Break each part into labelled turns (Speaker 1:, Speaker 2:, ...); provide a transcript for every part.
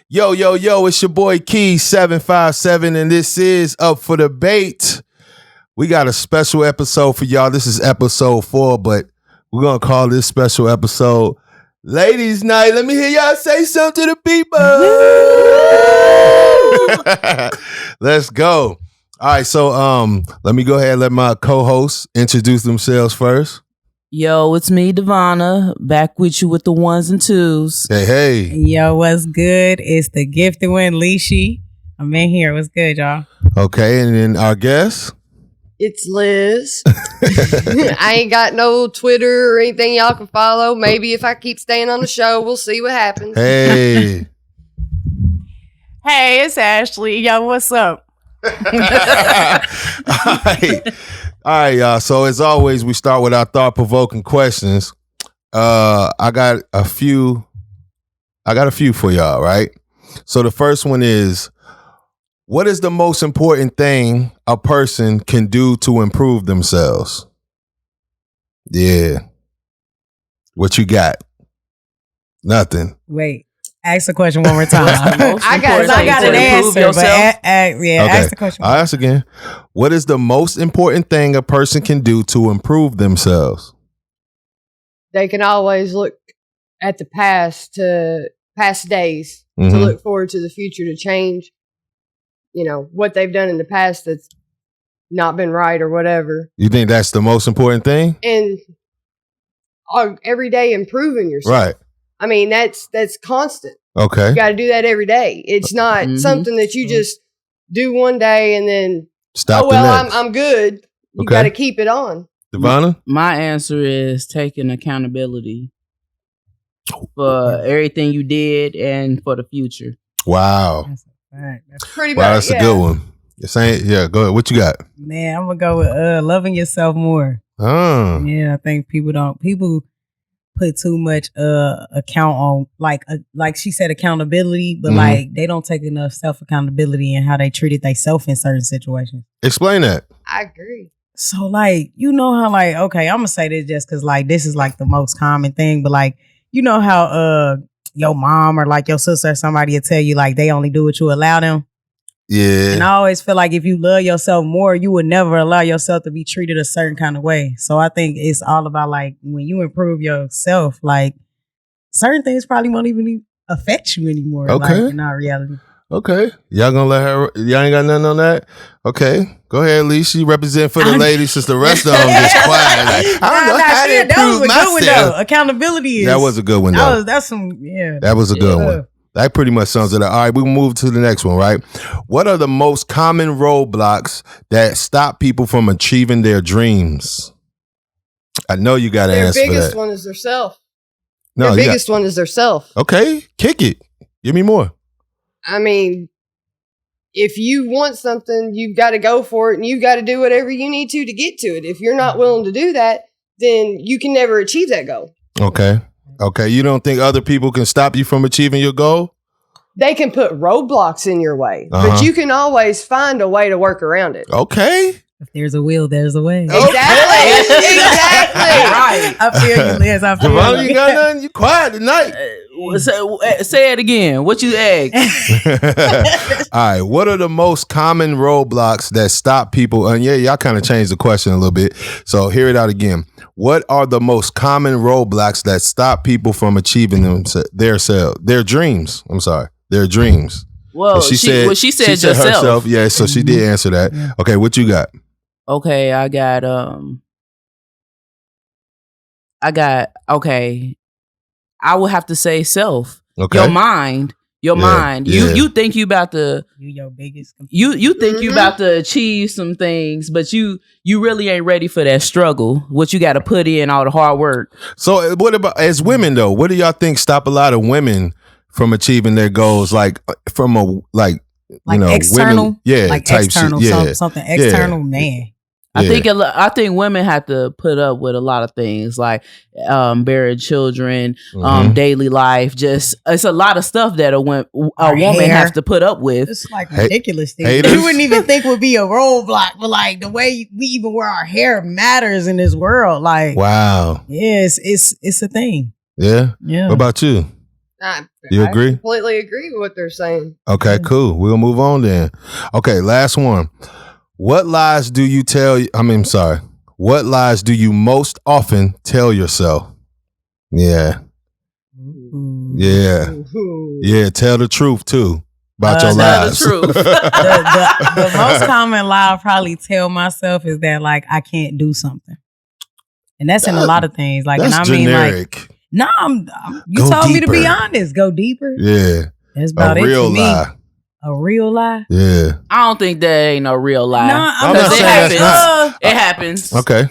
Speaker 1: Yo, it's your boy Key 757, and this is Up for Debate. We got a special episode for y'all. This is episode 4, but we're going to call this special episode Ladies Night. Let me hear y'all say something to the people. Let's go. All right, so let me go ahead and let my co-hosts introduce themselves first.
Speaker 2: Yo, it's me, Devonna, back with you with the ones and twos.
Speaker 1: Hey.
Speaker 3: Yo, what's good? It's the gifted one, Lishi. I'm in here. What's good, y'all?
Speaker 1: Okay, and then our guest.
Speaker 4: It's Liz. I ain't got no Twitter or anything y'all can follow. Maybe if I keep staying on the show, we'll see what happens.
Speaker 1: Hey.
Speaker 5: Hey, it's Ashley. Yo, what's up?
Speaker 1: All right, y'all. So as always, we start with our thought-provoking questions. I got a few for y'all, right? So the first one is, what is the most important thing a person can do to improve themselves? Yeah. What you got? Nothing.
Speaker 3: Wait, ask the question one more time.
Speaker 4: I
Speaker 3: got an answer, but ask the question.
Speaker 1: I'll ask again. What is the most important thing a person can do to improve themselves?
Speaker 4: They can always look at the past days to look forward to the future, to change, what they've done in the past that's not been right or whatever.
Speaker 1: You think that's the most important thing?
Speaker 4: And every day improving yourself.
Speaker 1: Right.
Speaker 4: I mean, that's constant.
Speaker 1: Okay.
Speaker 4: You got to do that every day. It's not something that you just do one day and then
Speaker 1: stop.
Speaker 4: I'm good. You got to keep it on.
Speaker 1: Devonna?
Speaker 2: My answer is taking accountability for everything you did and for the future.
Speaker 1: Wow.
Speaker 4: That's pretty
Speaker 1: wow, that's a good one. Yeah, go ahead. What you got?
Speaker 3: Man, I'm gonna go with loving yourself more.
Speaker 1: Oh.
Speaker 3: Yeah, I think people put too much account on like she said, accountability, but like they don't take enough self accountability in how they treated themselves in certain situations.
Speaker 1: Explain that.
Speaker 4: I agree.
Speaker 3: So like, how okay, I'm gonna say this just because like this is like the most common thing, but like how your mom or like your sister or somebody will tell you like they only do what you allow them.
Speaker 1: Yeah.
Speaker 3: And I always feel like if you love yourself more, you would never allow yourself to be treated a certain kind of way. So I think it's all about like when you improve yourself, like certain things probably won't even affect you anymore.
Speaker 1: Okay.
Speaker 3: Like, in our reality.
Speaker 1: Okay. Y'all gonna let her, y'all ain't got nothing on that? Okay. Go ahead, Lee. She represent for the ladies since the rest of them just quiet. Like, I don't know how to improve myself.
Speaker 3: Accountability is.
Speaker 1: That was a good one, though. That was a good one. That pretty much sums it up. All right, we can move to the next one, right? What are the most common roadblocks that stop people from achieving their dreams? I know you got to answer for that.
Speaker 4: Their biggest one is their self.
Speaker 1: No,
Speaker 4: their biggest one is their self.
Speaker 1: Okay, kick it. Give me more.
Speaker 4: I mean, if you want something, you've got to go for it, and you've got to do whatever you need to get to it. If you're not willing to do that, then you can never achieve that goal.
Speaker 1: Okay. You don't think other people can stop you from achieving your goal?
Speaker 4: They can put roadblocks in your way, but you can always find a way to work around it.
Speaker 1: Okay.
Speaker 3: If there's a will, there's a way.
Speaker 4: Exactly.
Speaker 3: Right. I feel you, Liz. I feel
Speaker 1: Devonna, you got nothing? You quiet tonight.
Speaker 2: Say it again. What you asked?
Speaker 1: All right. What are the most common roadblocks that stop people? And y'all kind of changed the question a little bit. So hear it out again. What are the most common roadblocks that stop people from achieving their dreams? I'm sorry, their dreams.
Speaker 2: Well, she said herself.
Speaker 1: Yeah, so she did answer that. Yeah. Okay, what you got?
Speaker 2: Okay, I would have to say self. Okay. Your mind. You think you about to
Speaker 3: your biggest
Speaker 2: you think you about to achieve some things, but you really ain't ready for that struggle. What you got to put in, all the hard work.
Speaker 1: So what about as women though? What do y'all think stop a lot of women from achieving their goals? Like from a
Speaker 3: external,
Speaker 1: women,
Speaker 3: like
Speaker 1: type
Speaker 3: external,
Speaker 1: shit.
Speaker 3: something external, man.
Speaker 2: I think women have to put up with a lot of things like bearing children, daily life. Just it's a lot of stuff that a woman has to put up with.
Speaker 3: It's like ridiculous things you wouldn't even think would be a roadblock, but like the way we even wear our hair matters in this world. Like
Speaker 1: wow,
Speaker 3: yes, it's a thing.
Speaker 1: Yeah. What about you? You agree?
Speaker 4: I completely agree with what they're saying.
Speaker 1: Okay, cool. We'll move on then. Okay, last one. What lies do you what lies do you most often tell yourself? Yeah. Yeah. Yeah, tell the truth too about your lies.
Speaker 2: Tell the truth.
Speaker 3: The most common lie I probably tell myself is that like I can't do something. And that's in a lot of things. Like,
Speaker 1: that's
Speaker 3: and I mean
Speaker 1: generic.
Speaker 3: like, no, you
Speaker 1: Go
Speaker 3: told me to be
Speaker 1: deeper.
Speaker 3: honest. Go deeper.
Speaker 1: Yeah.
Speaker 3: That's about
Speaker 1: A
Speaker 3: it
Speaker 1: real
Speaker 3: to me.
Speaker 1: lie.
Speaker 3: A real lie?
Speaker 1: Yeah.
Speaker 2: I don't think that ain't no real lie.
Speaker 3: No, I'm
Speaker 1: not
Speaker 3: not
Speaker 1: saying
Speaker 3: saying
Speaker 1: that's not.
Speaker 2: It happens.
Speaker 1: Okay.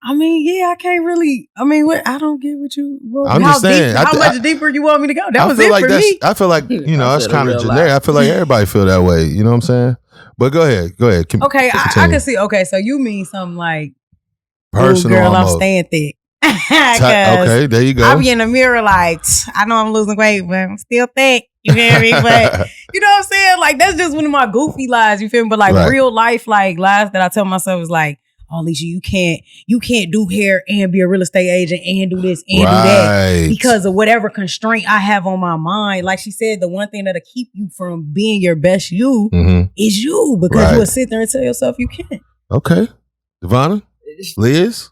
Speaker 3: I mean, yeah, I can't really. I mean, what? I don't get what you. Well,
Speaker 1: I'm
Speaker 3: how
Speaker 1: just saying,
Speaker 3: deep,
Speaker 1: I
Speaker 3: how
Speaker 1: th-
Speaker 3: much deeper you want me to go? That
Speaker 1: I
Speaker 3: was
Speaker 1: feel
Speaker 3: it
Speaker 1: like
Speaker 3: for
Speaker 1: that's.
Speaker 3: me.
Speaker 1: I feel like that's
Speaker 2: said a
Speaker 1: kind of
Speaker 2: real
Speaker 1: generic.
Speaker 2: lie.
Speaker 1: I feel like everybody feel that way. You know what I'm saying? But go ahead.
Speaker 3: Okay, I
Speaker 1: continue.
Speaker 3: can see. Okay, so you mean something like,
Speaker 1: Personal.
Speaker 3: "Ooh, girl,
Speaker 1: almost.
Speaker 3: I'm staying thick."
Speaker 1: Okay, there you go.
Speaker 3: I be in the mirror like, I know I'm losing weight, but I'm still thick. You feel me? But you know what I'm saying? Like, that's just one of my goofy lies. You feel me? But like
Speaker 1: Right.
Speaker 3: real life, like lies that I tell myself is like, oh, Alicia, you can't do hair and be a real estate agent and do this and do that
Speaker 1: Right.
Speaker 3: because of whatever constraint I have on my mind. Like she said, the one thing that'll keep you from being your best you
Speaker 1: Mhm.
Speaker 3: is you, because
Speaker 1: Right.
Speaker 3: you will sit there and tell yourself you can't.
Speaker 1: Okay. Devonna? Liz?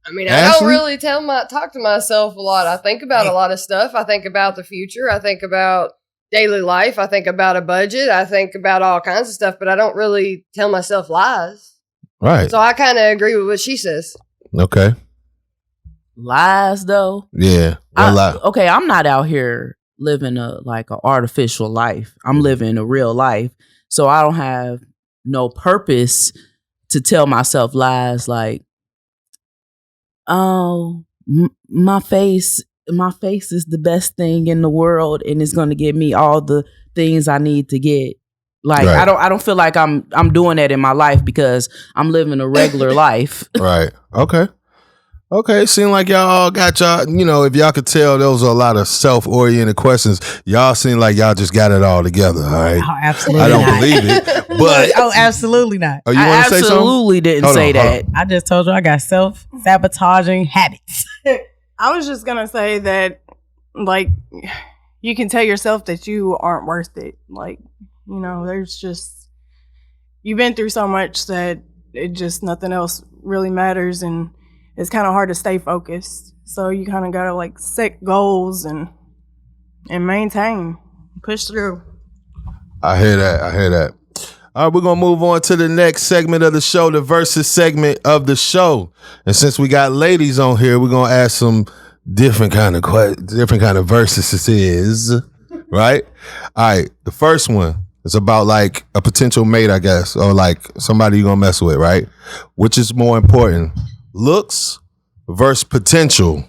Speaker 4: I mean, I
Speaker 1: Ashley?
Speaker 4: don't really talk to myself a lot. I think about a lot of stuff. I think about the future. I think about daily life. I think about a budget. I think about all kinds of stuff, but I don't really tell myself lies.
Speaker 1: Right.
Speaker 4: So I kind of agree with what she says.
Speaker 1: Okay.
Speaker 2: Lies though.
Speaker 1: Yeah.
Speaker 2: Okay, I'm not out here living a artificial life. I'm living a real life. So I don't have no purpose to tell myself lies like, oh, my face is the best thing in the world and it's going to give me all the things I need to get. Like,
Speaker 1: Right.
Speaker 2: I don't feel like I'm doing that in my life because I'm living a regular life.
Speaker 1: Right. Okay. Okay. Seem like y'all all got y'all, if y'all could tell, those are a lot of self-oriented questions. Y'all seem like y'all just got it all together. All right.
Speaker 3: Oh, absolutely
Speaker 1: I don't
Speaker 3: not.
Speaker 1: believe it. But
Speaker 3: Oh, absolutely not.
Speaker 1: oh, you
Speaker 2: I
Speaker 1: want to say something?
Speaker 2: absolutely didn't
Speaker 1: Hold
Speaker 2: say
Speaker 1: on, hold
Speaker 2: that.
Speaker 3: I just told you I got self-sabotaging habits.
Speaker 5: I was just gonna say that, like, you can tell yourself that you aren't worth it. Like, there's just, you've been through so much that it just, nothing else really matters, and it's kind of hard to stay focused. So you kind of gotta like set goals and maintain, push through.
Speaker 1: I hear that. All right, we're going to move on to the next segment of the show, the versus segment of the show. And since we got ladies on here, we're going to ask some different kind of versuses, right? All right, the first one is about like a potential mate, I guess, or like somebody you're going to mess with, right? Which is more important, looks versus potential?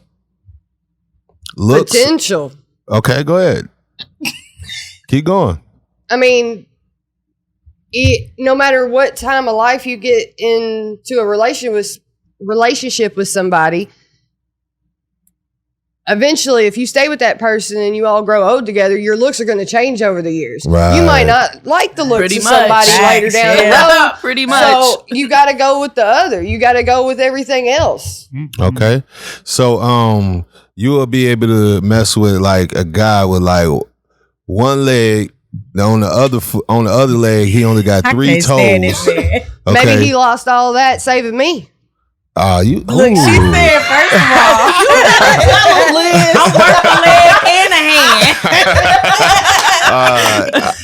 Speaker 1: Looks.
Speaker 4: Potential.
Speaker 1: Okay, go ahead. Keep going.
Speaker 4: I mean, no matter what time of life you get into a relationship with somebody, eventually, if you stay with that person and you all grow old together, your looks are going to change over the years.
Speaker 1: Right.
Speaker 4: You might not like the looks
Speaker 2: Pretty
Speaker 4: of
Speaker 2: much.
Speaker 4: somebody later down the road.
Speaker 2: Pretty much.
Speaker 4: So you got to go with the other. You got to go with everything else.
Speaker 1: Okay. So you will be able to mess with like a guy with like one leg, on the other leg he only got
Speaker 3: I
Speaker 1: 3
Speaker 3: can't stand it,
Speaker 1: toes.
Speaker 3: man.
Speaker 1: Okay.
Speaker 4: Maybe he lost all that saving me.
Speaker 1: You
Speaker 3: Look, she
Speaker 1: ooh.
Speaker 3: said, first of all, I'm worth a leg and a hand.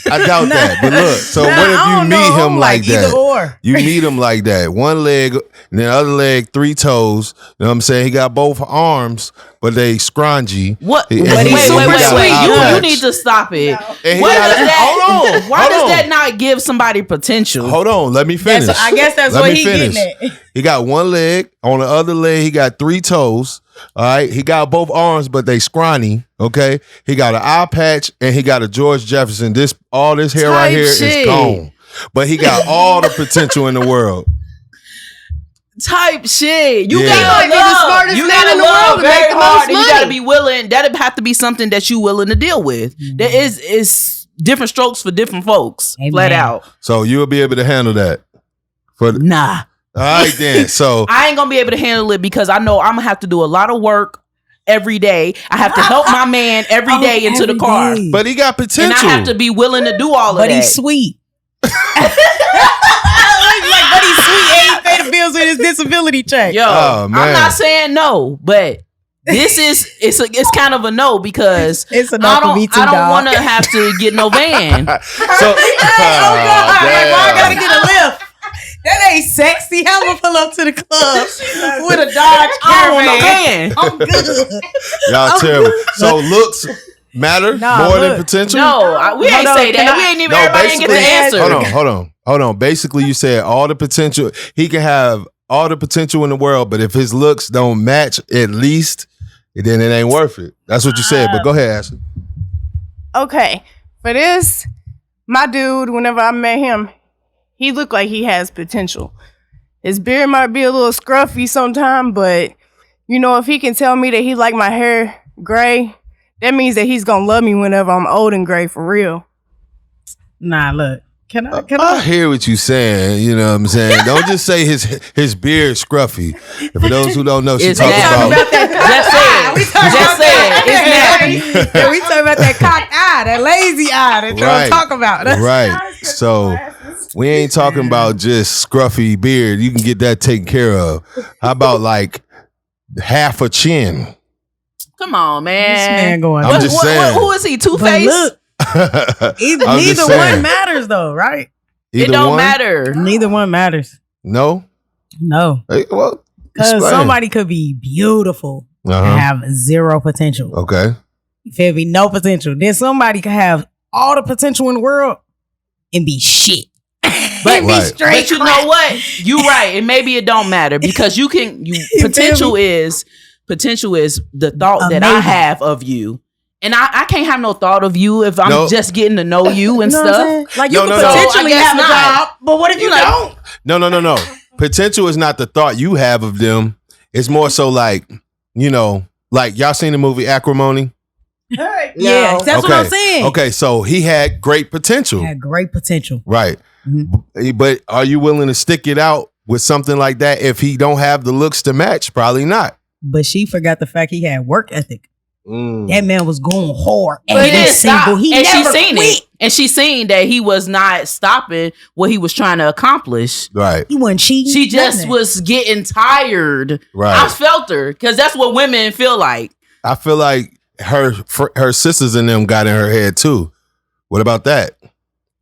Speaker 1: I doubt that. But look, so
Speaker 3: Nah,
Speaker 1: what if
Speaker 3: I
Speaker 1: you
Speaker 3: don't
Speaker 1: meet
Speaker 3: know.
Speaker 1: him
Speaker 3: I'm
Speaker 1: like that?
Speaker 3: either or.
Speaker 1: You meet him like that. One leg and the other leg 3 toes. You know what I'm saying? He got both arms, but they scrungy.
Speaker 2: What?
Speaker 1: And
Speaker 2: Wait,
Speaker 1: he
Speaker 2: wait,
Speaker 1: got
Speaker 2: wait,
Speaker 1: an
Speaker 2: wait.
Speaker 1: eye
Speaker 2: You
Speaker 1: patch.
Speaker 2: need to stop it.
Speaker 1: And he
Speaker 2: Why
Speaker 1: got
Speaker 2: does
Speaker 1: a-
Speaker 2: that? Why
Speaker 1: hold
Speaker 2: does
Speaker 1: on.
Speaker 2: that not give somebody potential?
Speaker 1: Hold on, let me finish.
Speaker 3: I guess that's
Speaker 1: Let
Speaker 3: what
Speaker 1: me
Speaker 3: he
Speaker 1: finish.
Speaker 3: getting at.
Speaker 1: He got one leg. On the other leg, he got 3 toes. All right. He got both arms, but they scrawny. Okay. He got an eye patch and he got a George Jefferson. All this hair right
Speaker 2: Type
Speaker 1: here is
Speaker 2: shit.
Speaker 1: gone. But he got all the potential in the world.
Speaker 2: Type shit. You
Speaker 1: Yeah.
Speaker 2: gotta
Speaker 1: He
Speaker 4: might be the
Speaker 2: love.
Speaker 4: smartest
Speaker 2: You
Speaker 4: man
Speaker 2: gotta
Speaker 4: in the
Speaker 2: love
Speaker 4: world to make
Speaker 2: very
Speaker 4: the most
Speaker 2: hard, and you gotta
Speaker 4: money.
Speaker 2: be willing. That'd have to be something that you willing to deal with. There is different strokes for different folks.
Speaker 3: Amen.
Speaker 2: Flat out.
Speaker 1: So you'll be able to handle that.
Speaker 2: Nah.
Speaker 1: All right then. So
Speaker 2: I ain't gonna be able to handle it because I know I'm gonna have to do a lot of work every day. I have to help my man every day into the car.
Speaker 3: Day.
Speaker 1: But he got potential.
Speaker 2: And I have to be willing to do all of
Speaker 3: But
Speaker 2: that.
Speaker 3: he's sweet. But he's sweet and he paid the bills with his disability check.
Speaker 2: Yo,
Speaker 1: Oh, man.
Speaker 2: I'm not saying no, but this is it's kind of a no because
Speaker 3: It's a
Speaker 2: I
Speaker 3: no for
Speaker 2: don't
Speaker 3: me too,
Speaker 2: I don't
Speaker 3: dog.
Speaker 2: want to have to get no van.
Speaker 1: So,
Speaker 3: I gotta get a lift. That ain't sexy. How am I pull up to the club with a Dodge
Speaker 2: I don't want no
Speaker 3: Caravan?
Speaker 2: van.
Speaker 3: I'm good.
Speaker 1: y'all terrible. So looks matter
Speaker 3: Nah,
Speaker 1: more
Speaker 3: look.
Speaker 1: than potential?
Speaker 2: No, we ain't
Speaker 3: Hold on,
Speaker 2: say
Speaker 3: can
Speaker 2: that.
Speaker 3: I-
Speaker 2: We ain't even
Speaker 1: No,
Speaker 2: everybody ain't get the
Speaker 1: basically,
Speaker 2: answer.
Speaker 1: hold on. Basically, you said all the potential. He can have all the potential in the world, but if his looks don't match at least, then it ain't worth it. That's what you said. But go ahead, Ashley.
Speaker 5: Okay, for this, my dude, whenever I met him, he looked like he has potential. His beard might be a little scruffy sometime, but you know, if he can tell me that he like my hair gray, that means that he's gonna love me whenever I'm old and gray for real.
Speaker 3: Nah, look. Can I?
Speaker 1: I hear what you're saying. You know what I'm saying? Don't just say his beard scruffy. And for those who don't know, she
Speaker 2: It's
Speaker 1: talking
Speaker 2: nappy.
Speaker 1: about.
Speaker 2: Just say it. It's nappy.
Speaker 3: Yeah, we talking about that cocked eye, that lazy eye that y'all
Speaker 1: Right.
Speaker 3: talk about.
Speaker 1: Right. So we ain't talking about just scruffy beard. You can get that taken care of. How about like half a chin?
Speaker 2: Come on,
Speaker 3: This man
Speaker 2: man.
Speaker 3: going.
Speaker 1: I'm just saying.
Speaker 2: Who is he? Two
Speaker 3: But
Speaker 2: Face?
Speaker 3: look,
Speaker 1: I'm
Speaker 3: neither
Speaker 1: just
Speaker 3: one
Speaker 1: saying.
Speaker 3: matters though, right?
Speaker 2: It
Speaker 1: Either
Speaker 2: don't
Speaker 1: one?
Speaker 2: matter.
Speaker 3: Neither one matters.
Speaker 1: No.
Speaker 3: No,
Speaker 1: Hey, well,
Speaker 3: because
Speaker 1: explain.
Speaker 3: somebody could be beautiful and
Speaker 1: Uh-huh.
Speaker 3: have zero potential.
Speaker 1: Okay.
Speaker 3: You feel me? No potential. Then somebody could have all the potential in the world and be shit.
Speaker 2: But,
Speaker 3: And be
Speaker 1: Right.
Speaker 3: straight
Speaker 2: but you
Speaker 3: crap.
Speaker 2: know what? You right. And maybe it don't matter because you can potential is the thought that I
Speaker 3: Amazing.
Speaker 2: have of you. And I can't have no thought of you if I'm
Speaker 1: No.
Speaker 2: just getting to know you and
Speaker 3: You know what I'm
Speaker 2: stuff.
Speaker 3: saying? Like you
Speaker 1: No,
Speaker 3: could
Speaker 1: no, no.
Speaker 3: potentially
Speaker 2: So I guess
Speaker 3: have a
Speaker 2: not.
Speaker 3: job, but what if you
Speaker 2: You like-
Speaker 3: don't?
Speaker 1: No. Potential is not the thought you have of them. It's more so like, you know, like y'all seen the movie Acrimony?
Speaker 3: Yeah, that's what I'm saying.
Speaker 1: Okay, so he had great potential.
Speaker 3: Had great potential.
Speaker 1: Right.
Speaker 3: Mhm.
Speaker 1: But are you willing to stick it out with something like that if he don't have the looks to match? Probably not.
Speaker 3: But she forgot the fact he had work ethic.
Speaker 1: Mm.
Speaker 3: That man was going hard.
Speaker 2: But
Speaker 3: Every
Speaker 2: he didn't stop.
Speaker 3: single. He
Speaker 2: and
Speaker 3: never
Speaker 2: she seen
Speaker 3: quit.
Speaker 2: it. And she seen that he was not stopping what he was trying to accomplish.
Speaker 1: Right.
Speaker 3: He wasn't cheating.
Speaker 2: She just
Speaker 3: nothing.
Speaker 2: was getting tired.
Speaker 1: Right.
Speaker 2: I felt her because that's what women feel like.
Speaker 1: I feel like her sisters and them got in her head too. What about that?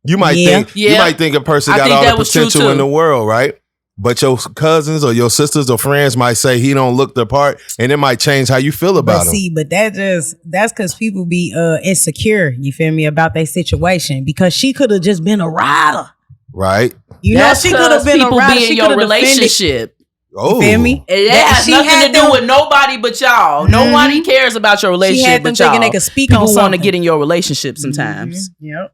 Speaker 1: You might
Speaker 3: Yeah.
Speaker 1: think you
Speaker 2: Yeah.
Speaker 1: might think a person
Speaker 2: I
Speaker 1: got
Speaker 2: think
Speaker 1: all
Speaker 2: that
Speaker 1: the
Speaker 2: was true,
Speaker 1: potential in
Speaker 2: too.
Speaker 1: the world, right? But your cousins or your sisters or friends might say he don't look the part, and it might change how you feel about
Speaker 3: But
Speaker 1: him.
Speaker 3: see, but that's because people be insecure, you feel me, about their situation. Because she could have just been a rider.
Speaker 1: Right?
Speaker 3: You
Speaker 2: That's
Speaker 3: know, she could have
Speaker 2: 'cause
Speaker 3: been a
Speaker 2: people
Speaker 3: rider.
Speaker 2: be in
Speaker 3: She
Speaker 2: your
Speaker 3: could have defended.
Speaker 2: relationship.
Speaker 1: Oh,
Speaker 3: You feel me?
Speaker 2: And that
Speaker 3: That
Speaker 2: has
Speaker 3: she
Speaker 2: nothing
Speaker 3: had
Speaker 2: to do
Speaker 3: them-
Speaker 2: with nobody but y'all.
Speaker 3: Mhm.
Speaker 2: Nobody cares about your
Speaker 3: She
Speaker 2: relationship
Speaker 3: had them
Speaker 2: but y'all.
Speaker 3: thinking they could speak
Speaker 2: People
Speaker 3: on
Speaker 2: want to
Speaker 3: something.
Speaker 2: get in your relationship sometimes.
Speaker 3: Yep.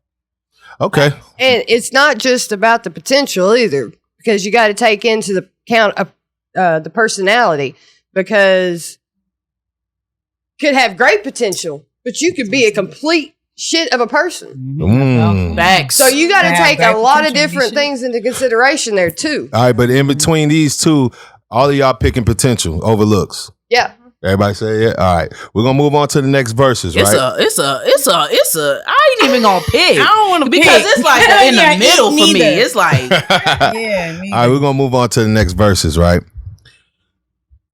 Speaker 1: Okay.
Speaker 4: And it's not just about the potential either, because you got to take into the count of the personality, because could have great potential, but you could be a complete shit of a person.
Speaker 1: Mm.
Speaker 2: Facts.
Speaker 4: So you got to
Speaker 3: Yeah,
Speaker 4: take
Speaker 3: great
Speaker 4: a lot of
Speaker 3: potential to be
Speaker 4: different
Speaker 3: shit.
Speaker 4: things into consideration there too.
Speaker 1: All right, but in between these two, all of y'all picking potential over looks.
Speaker 4: Yeah.
Speaker 1: Everybody say it. All right, we're gonna move on to the next verses,
Speaker 2: It's
Speaker 1: right?
Speaker 2: it's a. I ain't even gonna pick.
Speaker 3: I don't want to
Speaker 2: because it's like in
Speaker 3: Yeah,
Speaker 2: the middle for me.
Speaker 3: neither.
Speaker 2: It's like
Speaker 3: Yeah, me
Speaker 1: All right, we're gonna move on to the next verses, right?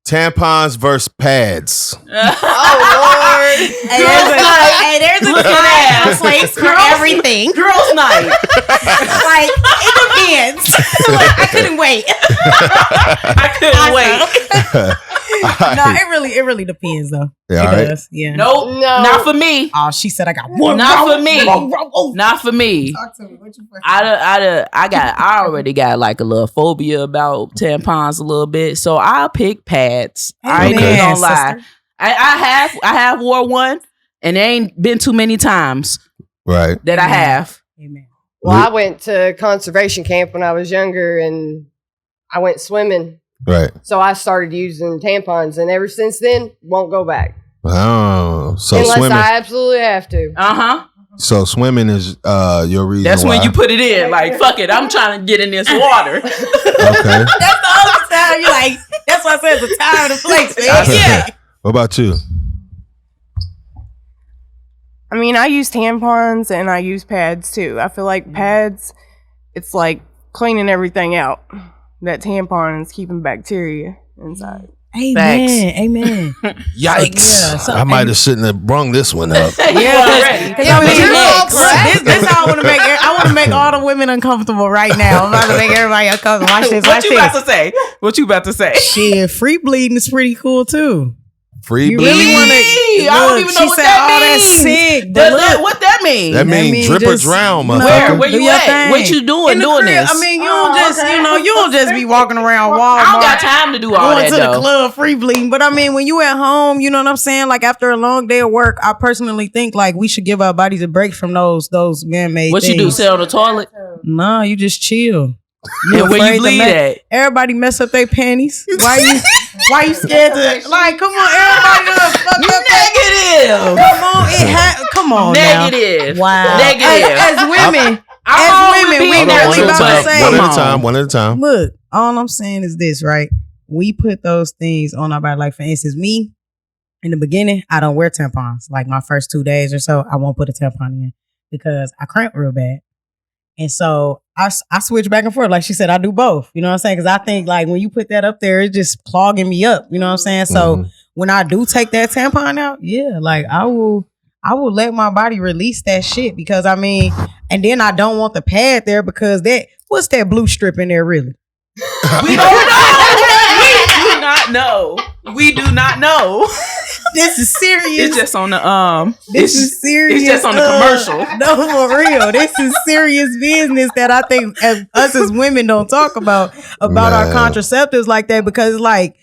Speaker 1: Tampons versus pads.
Speaker 4: Oh Lord.
Speaker 3: there's a
Speaker 2: Look at that.
Speaker 3: place for
Speaker 2: Girls-
Speaker 3: everything.
Speaker 2: girls' night.
Speaker 3: Like, it depends. Like, I couldn't wait.
Speaker 2: I couldn't wait.
Speaker 3: No, it really depends though.
Speaker 1: Yeah,
Speaker 3: It
Speaker 1: all right.
Speaker 3: does. Yeah.
Speaker 2: Nope,
Speaker 4: No.
Speaker 2: not for me.
Speaker 3: Oh, she said I got one.
Speaker 2: Not
Speaker 3: wrong,
Speaker 2: for me.
Speaker 3: wrong, wrong. Oh,
Speaker 2: Not for me.
Speaker 3: talk to me. What you fucking-
Speaker 2: I already got like a little phobia about tampons a little bit, so I'll pick pads. I ain't even
Speaker 3: Amen,
Speaker 2: gonna lie.
Speaker 3: sister.
Speaker 2: I have wore one, and it ain't been too many times
Speaker 1: Right.
Speaker 2: that I
Speaker 3: Amen.
Speaker 2: have.
Speaker 3: Amen.
Speaker 4: Well, I went to conservation camp when I was younger, and I went swimming.
Speaker 1: Right.
Speaker 4: So I started using tampons, and ever since then, won't go back
Speaker 1: Oh, so
Speaker 4: unless
Speaker 1: swimming.
Speaker 4: I absolutely have to.
Speaker 1: So swimming is your reason.
Speaker 2: That's
Speaker 1: why.
Speaker 2: when you put it in. Like, fuck it, I'm trying to get in this water.
Speaker 1: Okay.
Speaker 3: That's the only time you like. That's why I said it's a time and a place. Man. Yeah.
Speaker 1: What about you?
Speaker 5: I mean, I use tampons and I use pads too. I feel like pads, it's like cleaning everything out. That tampon is keeping bacteria inside.
Speaker 3: Amen.
Speaker 1: Yikes! I might have shouldn't have brung this one up.
Speaker 3: That's how I want to make. I want to make all the women uncomfortable right now. I'm about to make everybody uncomfortable. Watch this.
Speaker 2: What you about to say?
Speaker 3: Shit, free bleeding is pretty cool too.
Speaker 1: Free
Speaker 3: You
Speaker 1: bleed.
Speaker 3: really want to?
Speaker 2: I don't even know what that means.
Speaker 3: That's sick.
Speaker 2: What that mean?
Speaker 1: That means drip or drown, motherfucker.
Speaker 2: Where you at? What you doing this?
Speaker 3: I mean, you don't just be walking around Walmart.
Speaker 2: I don't got time to do all
Speaker 3: going
Speaker 2: that
Speaker 3: to the club free bleeding. But I mean, when you at home, you know what I'm saying? Like after a long day of work, I personally think like we should give our bodies a break from those man-made
Speaker 2: What
Speaker 3: things.
Speaker 2: you do? Sit on the toilet?
Speaker 3: No, you just chill.
Speaker 2: And where you bleed at?
Speaker 3: Everybody mess up their panties. Why you scared to? Like, come on, everybody done fucked up.
Speaker 2: Negative.
Speaker 3: Come on,
Speaker 2: Negative.
Speaker 3: Now. Wow.
Speaker 2: Negative.
Speaker 3: As women, we really about to say.
Speaker 1: One at a time.
Speaker 3: Look, all I'm saying is this, right? We put those things on our body. Like, for instance, me, in the beginning, I don't wear tampons. Like, my first 2 days or so, I won't put a tampon in because I cramp real bad. And so I switch back and forth. Like she said, I do both. You know what I'm saying? Because I think like when you put that up there, it's just clogging me up. You know what I'm saying? So when I do take that tampon out, yeah, like I will let my body release that shit because I mean, and then I don't want the pad there because what's that blue strip in there really?
Speaker 2: We don't know. We do not know.
Speaker 3: This is serious.
Speaker 2: It's just on the
Speaker 3: This is serious.
Speaker 2: It's just on the commercial.
Speaker 3: No, for real. This is serious business that I think us as women don't talk about our contraceptives like that because like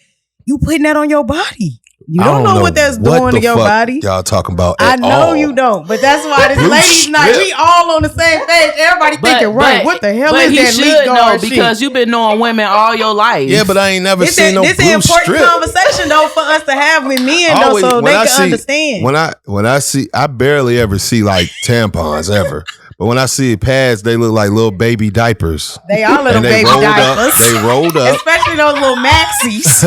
Speaker 3: you putting that on your body. You don't know what that's doing to your body.
Speaker 1: Y'all talking about?
Speaker 3: I know you don't, but that's why this ladies' night. We all on the same page. Everybody thinking, right? What the hell is that leak guard shit?
Speaker 2: Because you've been knowing women all your life.
Speaker 1: Yeah, but I ain't never seen no blue strip.
Speaker 3: This is an important conversation though for us to have with men though, so they can understand.
Speaker 1: When I see, I barely ever see like tampons ever. But when I see pads, they look like little baby diapers.
Speaker 3: They are little baby diapers.
Speaker 1: They rolled up.
Speaker 3: Especially those little maxis.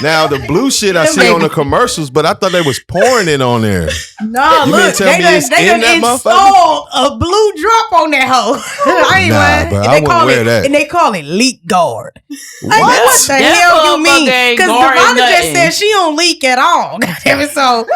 Speaker 1: Now, the blue shit I see on the commercials, but I thought they was pouring it on there.
Speaker 3: No, look, they done installed a blue drop on that hoe.
Speaker 1: I wouldn't wear that.
Speaker 3: And they call it leak guard.
Speaker 1: What?
Speaker 3: What the hell you mean? Because Devonta just said she don't leak at all. So...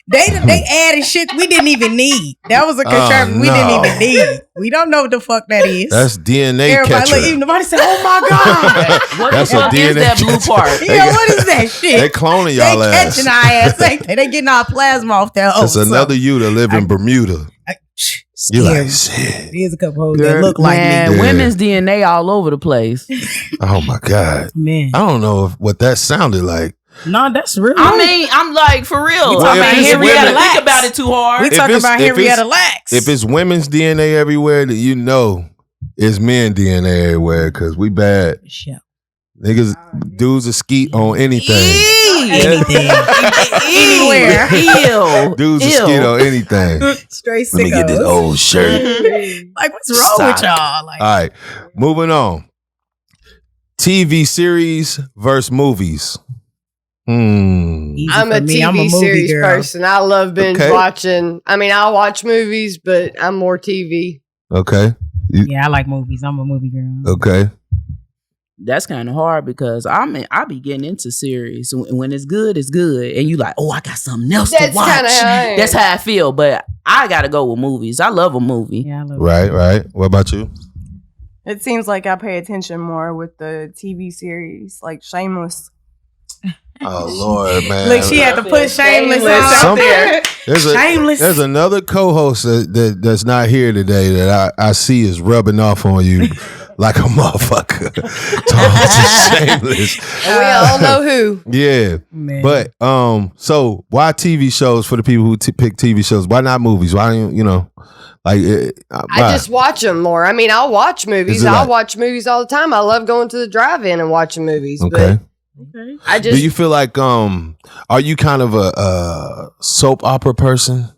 Speaker 3: They added shit we didn't even need. That was a contraption we didn't even need. We don't know what the fuck that is.
Speaker 1: That's DNA catcher.
Speaker 3: Look, nobody said, "Oh my god,
Speaker 2: what the fuck is that blue part?"
Speaker 3: Yeah, what is that shit?
Speaker 1: They cloning y'all ass.
Speaker 3: They catching our ass. They getting our plasma off there.
Speaker 1: It's another you that live in Bermuda. You like
Speaker 3: shit. There's a couple hoes that look like me.
Speaker 2: Yeah. Women's DNA all over the place.
Speaker 1: Oh my god,
Speaker 3: man!
Speaker 1: I don't know what that sounded like.
Speaker 3: No, that's real.
Speaker 2: I mean, I'm like, for real.
Speaker 3: We talking about Henrietta Lacks.
Speaker 2: Think about it too hard.
Speaker 3: We talking about Henrietta Lacks.
Speaker 1: If it's women's DNA everywhere, then you know it's men DNA everywhere because we bad.
Speaker 3: Yeah.
Speaker 1: Niggas, dudes are skeet on anything.
Speaker 3: Anything. Anywhere.
Speaker 1: Dudes are skeet on anything.
Speaker 3: Straight Sicko.
Speaker 1: Let me get this old shirt.
Speaker 3: Like, what's wrong with y'all? Like,
Speaker 1: all right, moving on. TV series versus movies.
Speaker 4: I'm a TV series person. I love binge watching. I mean, I'll watch movies, but I'm more TV.
Speaker 1: Okay.
Speaker 3: Yeah, I like movies. I'm a movie girl.
Speaker 1: Okay.
Speaker 2: That's kind of hard because I be getting into series. When it's good, and you like, oh, I got something else to watch. That's how I feel. But I gotta go with movies. I love a movie.
Speaker 3: Yeah, I love
Speaker 1: right. What about you?
Speaker 5: It seems like I pay attention more with the TV series, like Shameless.
Speaker 1: Oh Lord, man!
Speaker 3: Look, she had to put Shameless out there.
Speaker 1: Shameless. There's another co-host that's not here today that I see is rubbing off on you like a motherfucker. Shameless.
Speaker 4: And we all know who.
Speaker 1: Yeah, man. But so why TV shows for the people who pick TV shows? Why not movies? Why don't you know? Like
Speaker 4: I just watch them more. I mean, I'll watch movies. I'll watch movies all the time. I love going to the drive-in and watching movies.
Speaker 1: Okay.
Speaker 4: But I just
Speaker 1: do you feel like are you kind of a soap opera person?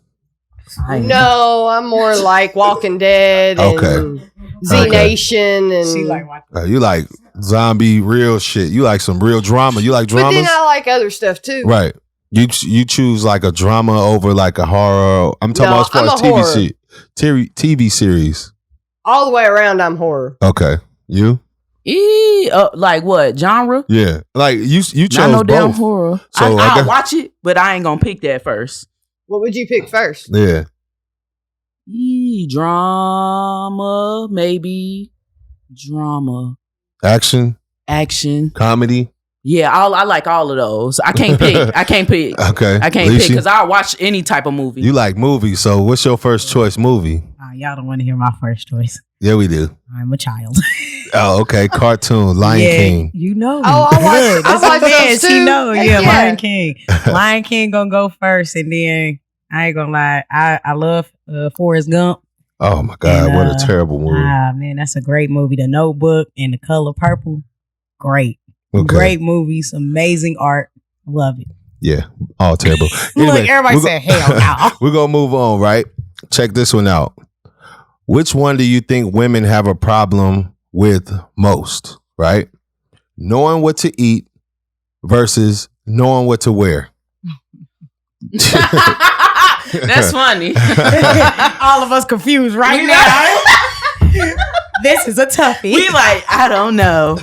Speaker 4: No, I'm more like Walking Dead and Z Nation and
Speaker 1: you like zombie real shit. You like some real drama. You like dramas?
Speaker 4: But then I like other stuff too.
Speaker 1: Right. You choose like a drama over like a horror. I'm talking about as far as TV series.
Speaker 4: All the way around, I'm horror.
Speaker 1: Okay, you?
Speaker 2: Like what genre?
Speaker 1: Yeah, like you chose
Speaker 2: Not no
Speaker 1: both.
Speaker 2: damn horror.
Speaker 1: So
Speaker 2: I'll watch it, but I ain't gonna pick that first.
Speaker 4: What would you pick first?
Speaker 1: Yeah,
Speaker 2: drama, maybe drama,
Speaker 1: action, comedy.
Speaker 2: Yeah, I like all of those. I can't pick. Okay, I can't pick because I'll watch any type of movie.
Speaker 1: You like movies, so what's your first choice movie?
Speaker 3: Y'all don't want to hear my first choice.
Speaker 1: Yeah, we do.
Speaker 3: I'm a child.
Speaker 1: Oh, okay. Cartoon, Lion King.
Speaker 3: You know.
Speaker 4: Oh, I watch those too.
Speaker 3: She know. Yeah, Lion King. Lion King gonna go first, and then I ain't gonna lie. I love Forrest Gump.
Speaker 1: Oh my God, what a terrible movie.
Speaker 3: Man, that's a great movie. The Notebook and The Color Purple. Great.
Speaker 1: Okay.
Speaker 3: Great movies, amazing art. Love it.
Speaker 1: Yeah, all terrible.
Speaker 3: Anyway, look, everybody said hell no.
Speaker 1: We're gonna move on, right? Check this one out. Which one do you think women have a problem with most, right? Knowing what to eat versus knowing what to wear.
Speaker 2: That's funny.
Speaker 3: All of us confused right now. This is a toughie.
Speaker 2: We like, I don't know.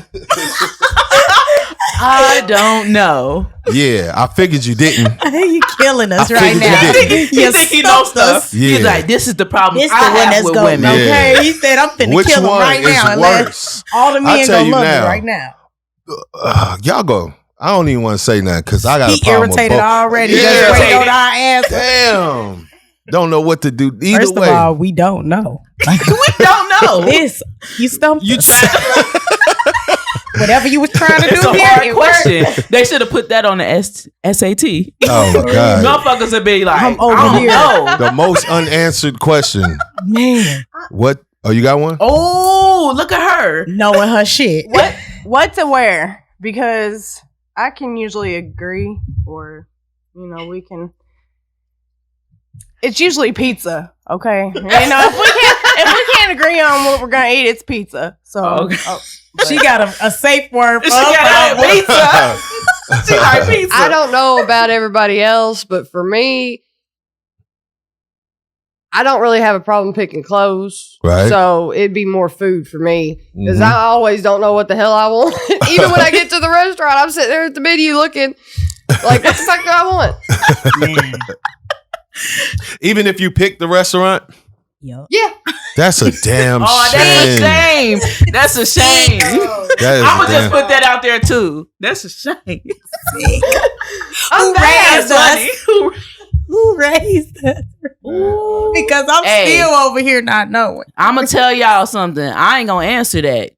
Speaker 2: I don't know.
Speaker 1: Yeah, I figured you didn't.
Speaker 3: You killing us right now.
Speaker 2: You think he knows stuff?
Speaker 1: Yeah.
Speaker 2: He's like, this is the problem.
Speaker 3: This the one that's
Speaker 2: with
Speaker 3: going.
Speaker 2: women.
Speaker 3: Okay,
Speaker 1: Yeah.
Speaker 3: he said, I'm finna
Speaker 1: Which
Speaker 3: kill him
Speaker 1: one
Speaker 3: right
Speaker 1: is
Speaker 3: now.
Speaker 1: worse?
Speaker 3: All the men
Speaker 1: tell
Speaker 3: gonna
Speaker 1: you
Speaker 3: love
Speaker 1: now.
Speaker 3: me right now.
Speaker 1: Y'all go. I don't even want to say nothing because I got a problem with
Speaker 3: irritated
Speaker 1: both.
Speaker 3: already.
Speaker 1: Yeah.
Speaker 3: Just wait on our ass.
Speaker 1: Damn. Don't know what to do either
Speaker 3: First
Speaker 1: way.
Speaker 3: of all, we don't know.
Speaker 2: We don't know.
Speaker 3: This, you stumped
Speaker 2: You
Speaker 3: us.
Speaker 2: tried.
Speaker 3: Whatever you was trying to
Speaker 2: It's
Speaker 3: do
Speaker 2: a
Speaker 3: here,
Speaker 2: hard
Speaker 3: it
Speaker 2: question.
Speaker 3: worked.
Speaker 2: They should have put that on the SAT.
Speaker 1: Oh my God.
Speaker 2: Motherfuckers would be like,
Speaker 3: I'm over
Speaker 2: I don't
Speaker 3: here.
Speaker 2: know.
Speaker 1: The most unanswered question.
Speaker 3: Man,
Speaker 1: What? Oh, you got one?
Speaker 2: Oh, look at her.
Speaker 3: knowing her shit.
Speaker 5: What to wear? Because I can usually agree, or we can. It's usually pizza, okay? If we can't agree on what we're gonna eat, it's pizza. So
Speaker 2: Okay.
Speaker 3: She got a safe word for
Speaker 2: She got
Speaker 3: us.
Speaker 2: pizza. She like pizza.
Speaker 4: I don't know about everybody else, but for me, I don't really have a problem picking clothes.
Speaker 1: Right.
Speaker 4: So it'd be more food for me because
Speaker 1: Mhm.
Speaker 4: I always don't know what the hell I want. Even when I get to the restaurant, I'm sitting there at the menu looking like, what the fuck do I want?
Speaker 3: Man.
Speaker 1: Even if you pick the restaurant,
Speaker 3: Yup.
Speaker 4: Yeah.
Speaker 1: that's a damn
Speaker 2: Oh,
Speaker 1: shame.
Speaker 2: that's a shame. That's a shame.
Speaker 1: That is
Speaker 2: I'm
Speaker 1: a
Speaker 2: gonna
Speaker 1: damn-
Speaker 2: just put that out there too. That's a shame.
Speaker 3: Who raised us?
Speaker 2: Who-
Speaker 3: Who raised us?
Speaker 2: Ooh.
Speaker 3: Because I'm
Speaker 2: Hey.
Speaker 3: still over here not knowing.
Speaker 2: I'm gonna tell y'all something. I ain't gonna answer that.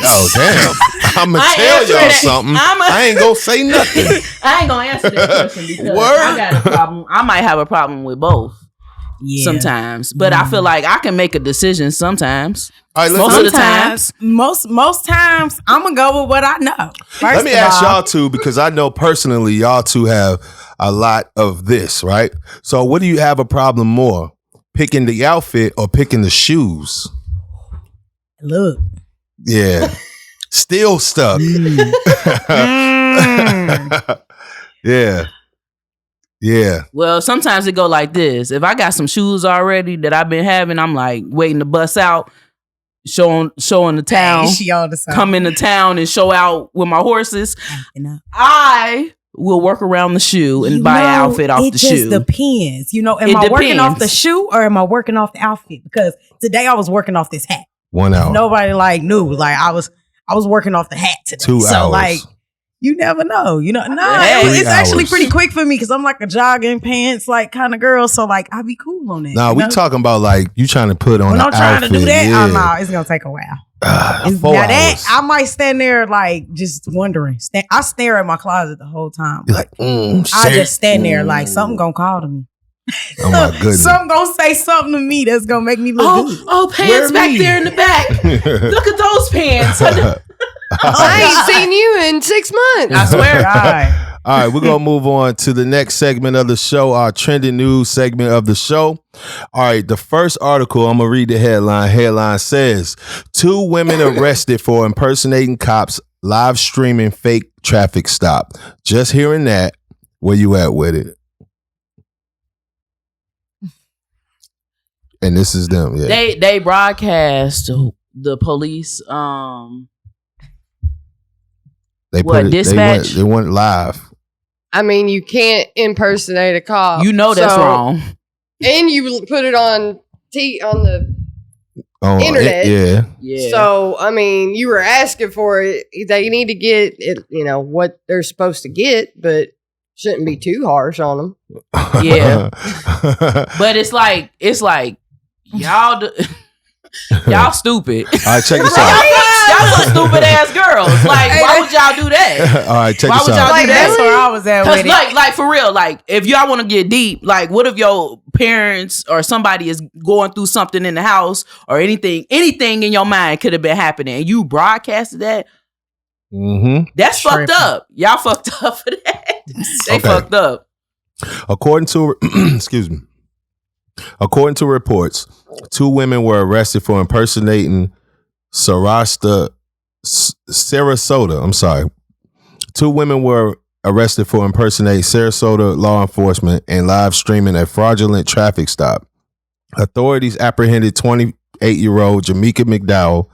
Speaker 1: Oh damn! I'm gonna
Speaker 2: I
Speaker 1: tell
Speaker 2: answer
Speaker 1: y'all
Speaker 2: that.
Speaker 1: something.
Speaker 2: I'm a-
Speaker 1: I ain't gonna say nothing.
Speaker 2: I ain't gonna answer that question because
Speaker 1: Word.
Speaker 2: I got a problem. I might have a problem with both sometimes, but I feel like I can make a decision sometimes.
Speaker 1: All right,
Speaker 2: Most of the times.
Speaker 3: Most times, I'm gonna go with what I know.
Speaker 1: Let me ask y'all two because I know personally y'all two have a lot of this, right? So, what do you have a problem more, picking the outfit or picking the shoes?
Speaker 3: Look.
Speaker 1: Yeah, still stuck. Yeah.
Speaker 2: Well, sometimes it go like this. If I got some shoes already that I've been having, I'm like waiting to bust out, showing the town,
Speaker 3: She all the time.
Speaker 2: come into town and show out with my horses. I will work around the shoe and buy an outfit off the shoe.
Speaker 3: It just depends. Am
Speaker 2: It
Speaker 3: I working
Speaker 2: depends.
Speaker 3: off the shoe or am I working off the outfit? Because today I was working off this hat.
Speaker 1: 1 hour.
Speaker 3: Nobody knew. I was working off the hat today.
Speaker 1: 2
Speaker 3: so
Speaker 1: hours.
Speaker 3: you never know.
Speaker 2: Hey.
Speaker 3: It's
Speaker 1: 3
Speaker 3: actually
Speaker 1: hours.
Speaker 3: pretty quick for me because I'm like a jogging pants kind of girl. So I be cool on it.
Speaker 1: Nah, we talking about you trying to put on
Speaker 3: When
Speaker 1: an
Speaker 3: I'm trying
Speaker 1: outfit.
Speaker 3: to do that,
Speaker 1: Yeah.
Speaker 3: it's gonna take a while.
Speaker 1: 4
Speaker 3: now
Speaker 1: hours.
Speaker 3: that I might stand there just wondering. I stare at my closet the whole time.
Speaker 1: You're like,
Speaker 3: I just stand there something gonna call to me.
Speaker 1: Oh my goodness.
Speaker 3: Something gonna say something to me that's gonna make me look good.
Speaker 2: Oh, pants
Speaker 1: Where
Speaker 2: back
Speaker 1: me?
Speaker 2: there in the back. Look at those pants.
Speaker 4: I ain't seen you in 6 months.
Speaker 2: I swear.
Speaker 1: All right, we're going to move on to the next segment of the show, our trending news segment of the show. All right, the first article, I'm going to read the headline. Headline says, 2 women arrested for impersonating cops live streaming fake traffic stop. Just hearing that, Where you at with it? And this is them. Yeah.
Speaker 2: They broadcast the police.
Speaker 1: They
Speaker 2: what,
Speaker 1: put it,
Speaker 2: dispatch?
Speaker 1: They went live.
Speaker 4: I mean, you can't impersonate a cop.
Speaker 2: You know that's wrong.
Speaker 4: And you put it on the internet.
Speaker 1: Yeah.
Speaker 4: So, I mean, you were asking for it. They need to get it, what they're supposed to get, but shouldn't be too harsh on them.
Speaker 2: Yeah. But it's like y'all y'all stupid.
Speaker 1: All right, check this out.
Speaker 2: Y'all some stupid ass girls. Like, why would y'all do that?
Speaker 1: All right, check
Speaker 2: Why
Speaker 1: this
Speaker 2: would y'all
Speaker 1: out.
Speaker 2: do that?
Speaker 3: That's where I was at with it.
Speaker 2: Like for real, like if y'all want to get deep, like what if your parents or somebody is going through something in the house or anything in your mind could have been happening and you broadcasted that?
Speaker 1: Mm-hmm.
Speaker 2: That's fucked up. Y'all fucked up for that. They fucked up.
Speaker 1: According to reports, 2 women were arrested for impersonating Sarasota. 2 women were arrested for impersonating Sarasota law enforcement and live streaming a fraudulent traffic stop. Authorities apprehended 28-year-old Jamaica McDowell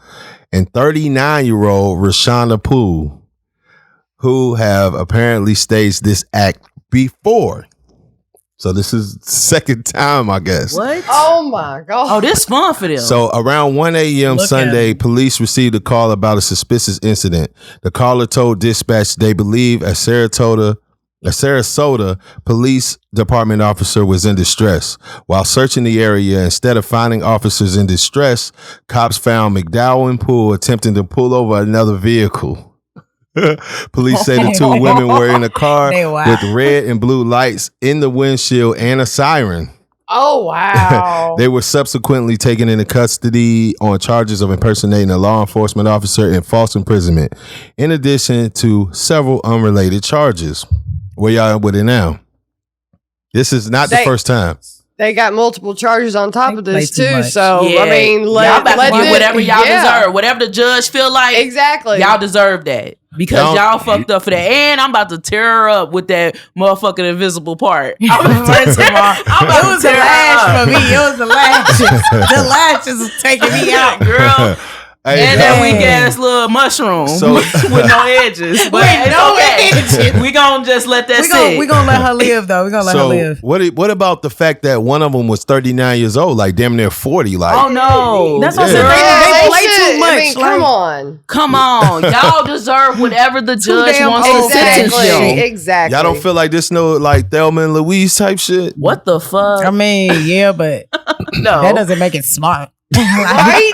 Speaker 1: and 39-year-old Rashana Poole, who have apparently staged this act before. So this is the second time, I guess.
Speaker 2: What?
Speaker 4: Oh my God.
Speaker 2: Oh, this fun for them.
Speaker 1: So around 1 a.m. Sunday, police received a call about a suspicious incident. The caller told dispatch they believe a Sarasota police department officer was in distress. While searching the area, instead of finding officers in distress, cops found McDowell and Poole attempting to pull over another vehicle. Police say the 2 women were in a car with red and blue lights in the windshield and a siren.
Speaker 4: Oh, wow.
Speaker 1: They were subsequently taken into custody on charges of impersonating a law enforcement officer and false imprisonment, in addition to several unrelated charges. Where y'all with it now? This is not the first time.
Speaker 4: They got multiple charges on top of this too. So
Speaker 2: Yeah.
Speaker 4: I mean,
Speaker 2: y'all about to get whatever y'all
Speaker 4: yeah.
Speaker 2: deserve, whatever the judge feel like.
Speaker 4: Exactly,
Speaker 2: y'all deserve that because y'all fucked up for that. And I'm about to tear her up with that motherfucking invisible part. I'm about to tear
Speaker 3: It was the lash for me. It was the lashes. The lashes was taking me out,
Speaker 2: girl.
Speaker 1: Hey,
Speaker 2: and that weak ass little mushroom with no edges. But it's okay. We gonna just let that sit.
Speaker 3: We gonna let her live though. We gonna let her live.
Speaker 1: What about the fact that one of them was 39 years old, like damn near 40? Like,
Speaker 2: oh no,
Speaker 3: that's what I'm saying. They play too much.
Speaker 4: I mean, come
Speaker 2: on, y'all deserve whatever the judge wants to sentence you.
Speaker 4: Exactly.
Speaker 1: Y'all don't feel like this no like Thelma and Louise type shit?
Speaker 2: What the fuck?
Speaker 3: I mean, yeah, but
Speaker 2: no,
Speaker 3: that doesn't make it smart.
Speaker 4: Right?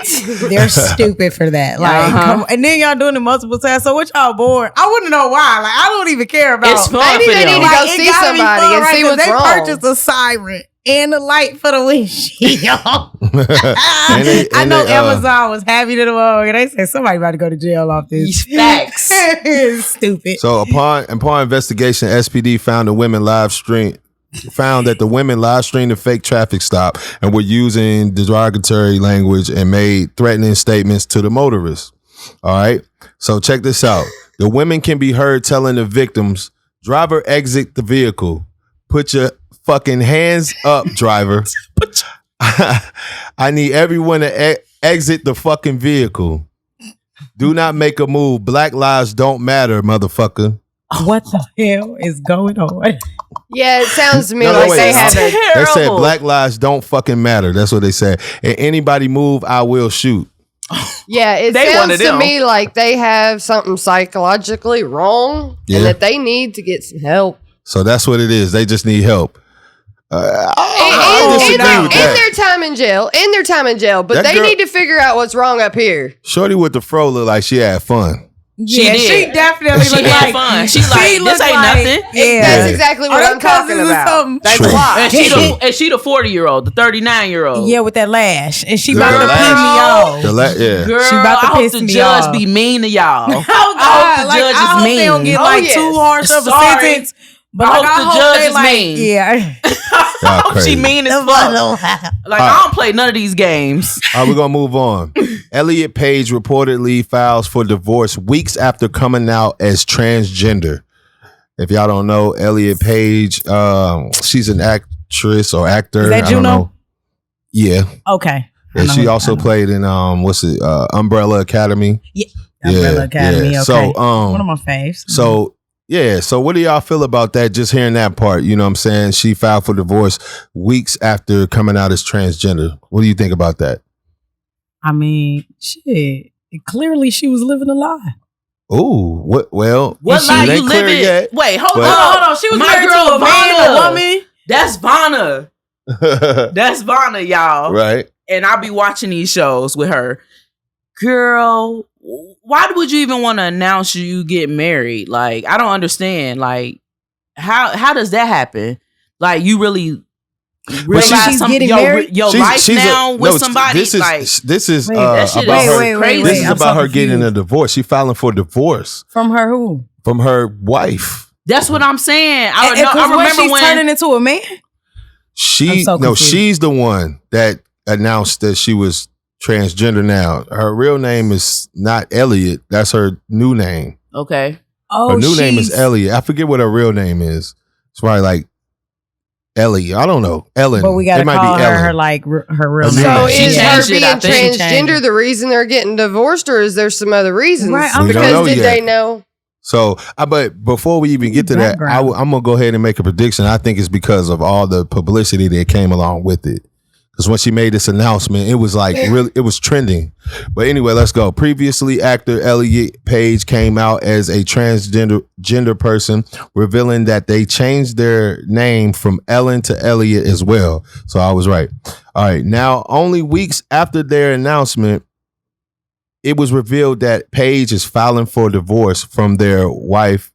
Speaker 3: They're stupid for that. Like, come on. And then y'all doing it multiple times. So what y'all bored? I wouldn't know why. Like, I don't even care about.
Speaker 2: It's fun
Speaker 4: Maybe
Speaker 2: for
Speaker 4: they
Speaker 2: them.
Speaker 4: need to go see somebody and see what's wrong.
Speaker 3: They purchased a siren and a light for the windshield. I know Amazon was happy to the world, and they said somebody about to go to jail off this.
Speaker 2: Facts.
Speaker 3: Stupid.
Speaker 1: So upon investigation, SPD found the women that the women live streamed a fake traffic stop and were using derogatory language and made threatening statements to the motorists. All right. So check this out. The women can be heard telling the victims, driver, exit the vehicle. Put your fucking hands up, driver. I need everyone to exit the fucking vehicle. Do not make a move. Black lives don't matter, motherfucker.
Speaker 3: What the hell is going on?
Speaker 4: Yeah, it sounds to me they have it.
Speaker 1: They said black lives don't fucking matter. That's what they said. And anybody move, I will shoot.
Speaker 4: Yeah, it sounds to me like they have something psychologically wrong and that they need to get some help.
Speaker 1: So that's what it is. They just need help.
Speaker 4: In their time in jail. But
Speaker 1: That
Speaker 4: they
Speaker 1: girl-
Speaker 4: need to figure out what's wrong up here.
Speaker 1: Shorty with the fro looked like she had fun.
Speaker 3: Yeah, she definitely
Speaker 2: she
Speaker 3: looked
Speaker 2: had
Speaker 3: like
Speaker 2: fun. She's like, this ain't nothing.
Speaker 3: Yeah.
Speaker 4: That's exactly what I'm talking about. That's why.
Speaker 2: And she the 40-year-old, the 39-year-old.
Speaker 3: Yeah, with that lash. And she about to piss me off.
Speaker 2: Girl,
Speaker 3: she about to
Speaker 2: I hope
Speaker 3: piss
Speaker 2: the
Speaker 3: me
Speaker 2: judge
Speaker 3: off.
Speaker 2: be mean to y'all.
Speaker 3: Oh, God.
Speaker 2: I hope the judge
Speaker 3: I
Speaker 2: is
Speaker 3: hope
Speaker 2: mean.
Speaker 3: they don't get too harsh of a sentence. But
Speaker 2: I
Speaker 3: like,
Speaker 2: hope the judge is mean.
Speaker 3: Yeah.
Speaker 2: I hope she mean as fuck. Like, I don't play none of these games.
Speaker 1: All right, we're going to move on. Elliot Page reportedly files for divorce weeks after coming out as transgender. If y'all don't know, Elliot Page, she's an actress or actor.
Speaker 3: Is that
Speaker 1: I don't
Speaker 3: Juno?
Speaker 1: know. Yeah.
Speaker 3: Okay.
Speaker 1: And she also played in Umbrella Academy.
Speaker 3: Yeah. Umbrella Academy.
Speaker 1: Yeah.
Speaker 3: Okay.
Speaker 1: So
Speaker 3: one of my faves.
Speaker 1: So yeah. So what do y'all feel about that? Just hearing that part, you know what I'm saying? She filed for divorce weeks after coming out as transgender. What do you think about that?
Speaker 3: I mean, shit. Clearly she was living a lie.
Speaker 1: Ooh, what lie
Speaker 2: you living?
Speaker 1: Yet,
Speaker 2: wait, hold
Speaker 1: but-
Speaker 2: on.
Speaker 3: She was
Speaker 2: My
Speaker 3: married
Speaker 2: girl
Speaker 3: to a man,
Speaker 2: Vanna.
Speaker 3: a woman.
Speaker 2: That's Vanna. That's Vanna, y'all.
Speaker 1: Right.
Speaker 2: And I'll be watching these shows with her. Girl, why would you even want to announce you get married? Like, I don't understand. Like, how does that happen? Like, you really realize
Speaker 3: she's getting married?
Speaker 2: your life now with somebody?
Speaker 1: This is
Speaker 3: Wait,
Speaker 2: that shit
Speaker 1: about
Speaker 2: is
Speaker 1: her.
Speaker 2: crazy.
Speaker 1: This is
Speaker 3: I'm
Speaker 1: about
Speaker 3: so
Speaker 1: her getting
Speaker 3: confused.
Speaker 1: a divorce. She filing for divorce
Speaker 3: From her who?
Speaker 1: from her wife.
Speaker 2: That's what I'm saying.
Speaker 3: I
Speaker 2: I remember
Speaker 3: she's turning into a man. I'm so confused.
Speaker 1: She's the one that announced that she was transgender now. Her real name is not Elliot. That's her new name.
Speaker 2: Okay.
Speaker 3: Oh,
Speaker 1: Her new name is Elliot. I forget what her real name is. It's probably like Ellie. I don't know. Ellen.
Speaker 3: But we got to
Speaker 1: It might
Speaker 3: call
Speaker 1: be Ellen.
Speaker 3: her like her real
Speaker 1: So
Speaker 3: name.
Speaker 4: So
Speaker 2: She
Speaker 4: is her
Speaker 2: changed it,
Speaker 4: being
Speaker 2: I think.
Speaker 3: She changed
Speaker 4: transgender
Speaker 3: it.
Speaker 4: the reason they're getting divorced, or is there some other reasons?
Speaker 3: Right, I'm
Speaker 1: We don't
Speaker 4: Because
Speaker 1: know
Speaker 4: did
Speaker 1: yet.
Speaker 4: they know?
Speaker 1: So, but before we even get to that,
Speaker 3: Background.
Speaker 1: I'm gonna go ahead and make a prediction. I think it's because of all the publicity that came along with it. Because when she made this announcement, it was like really, it was trending. But anyway, let's go. Previously, actor Elliot Page came out as a transgender person, revealing that they changed their name from Ellen to Elliot as well. So I was right. All right. Now, only weeks after their announcement, it was revealed that Page is filing for divorce from their wife,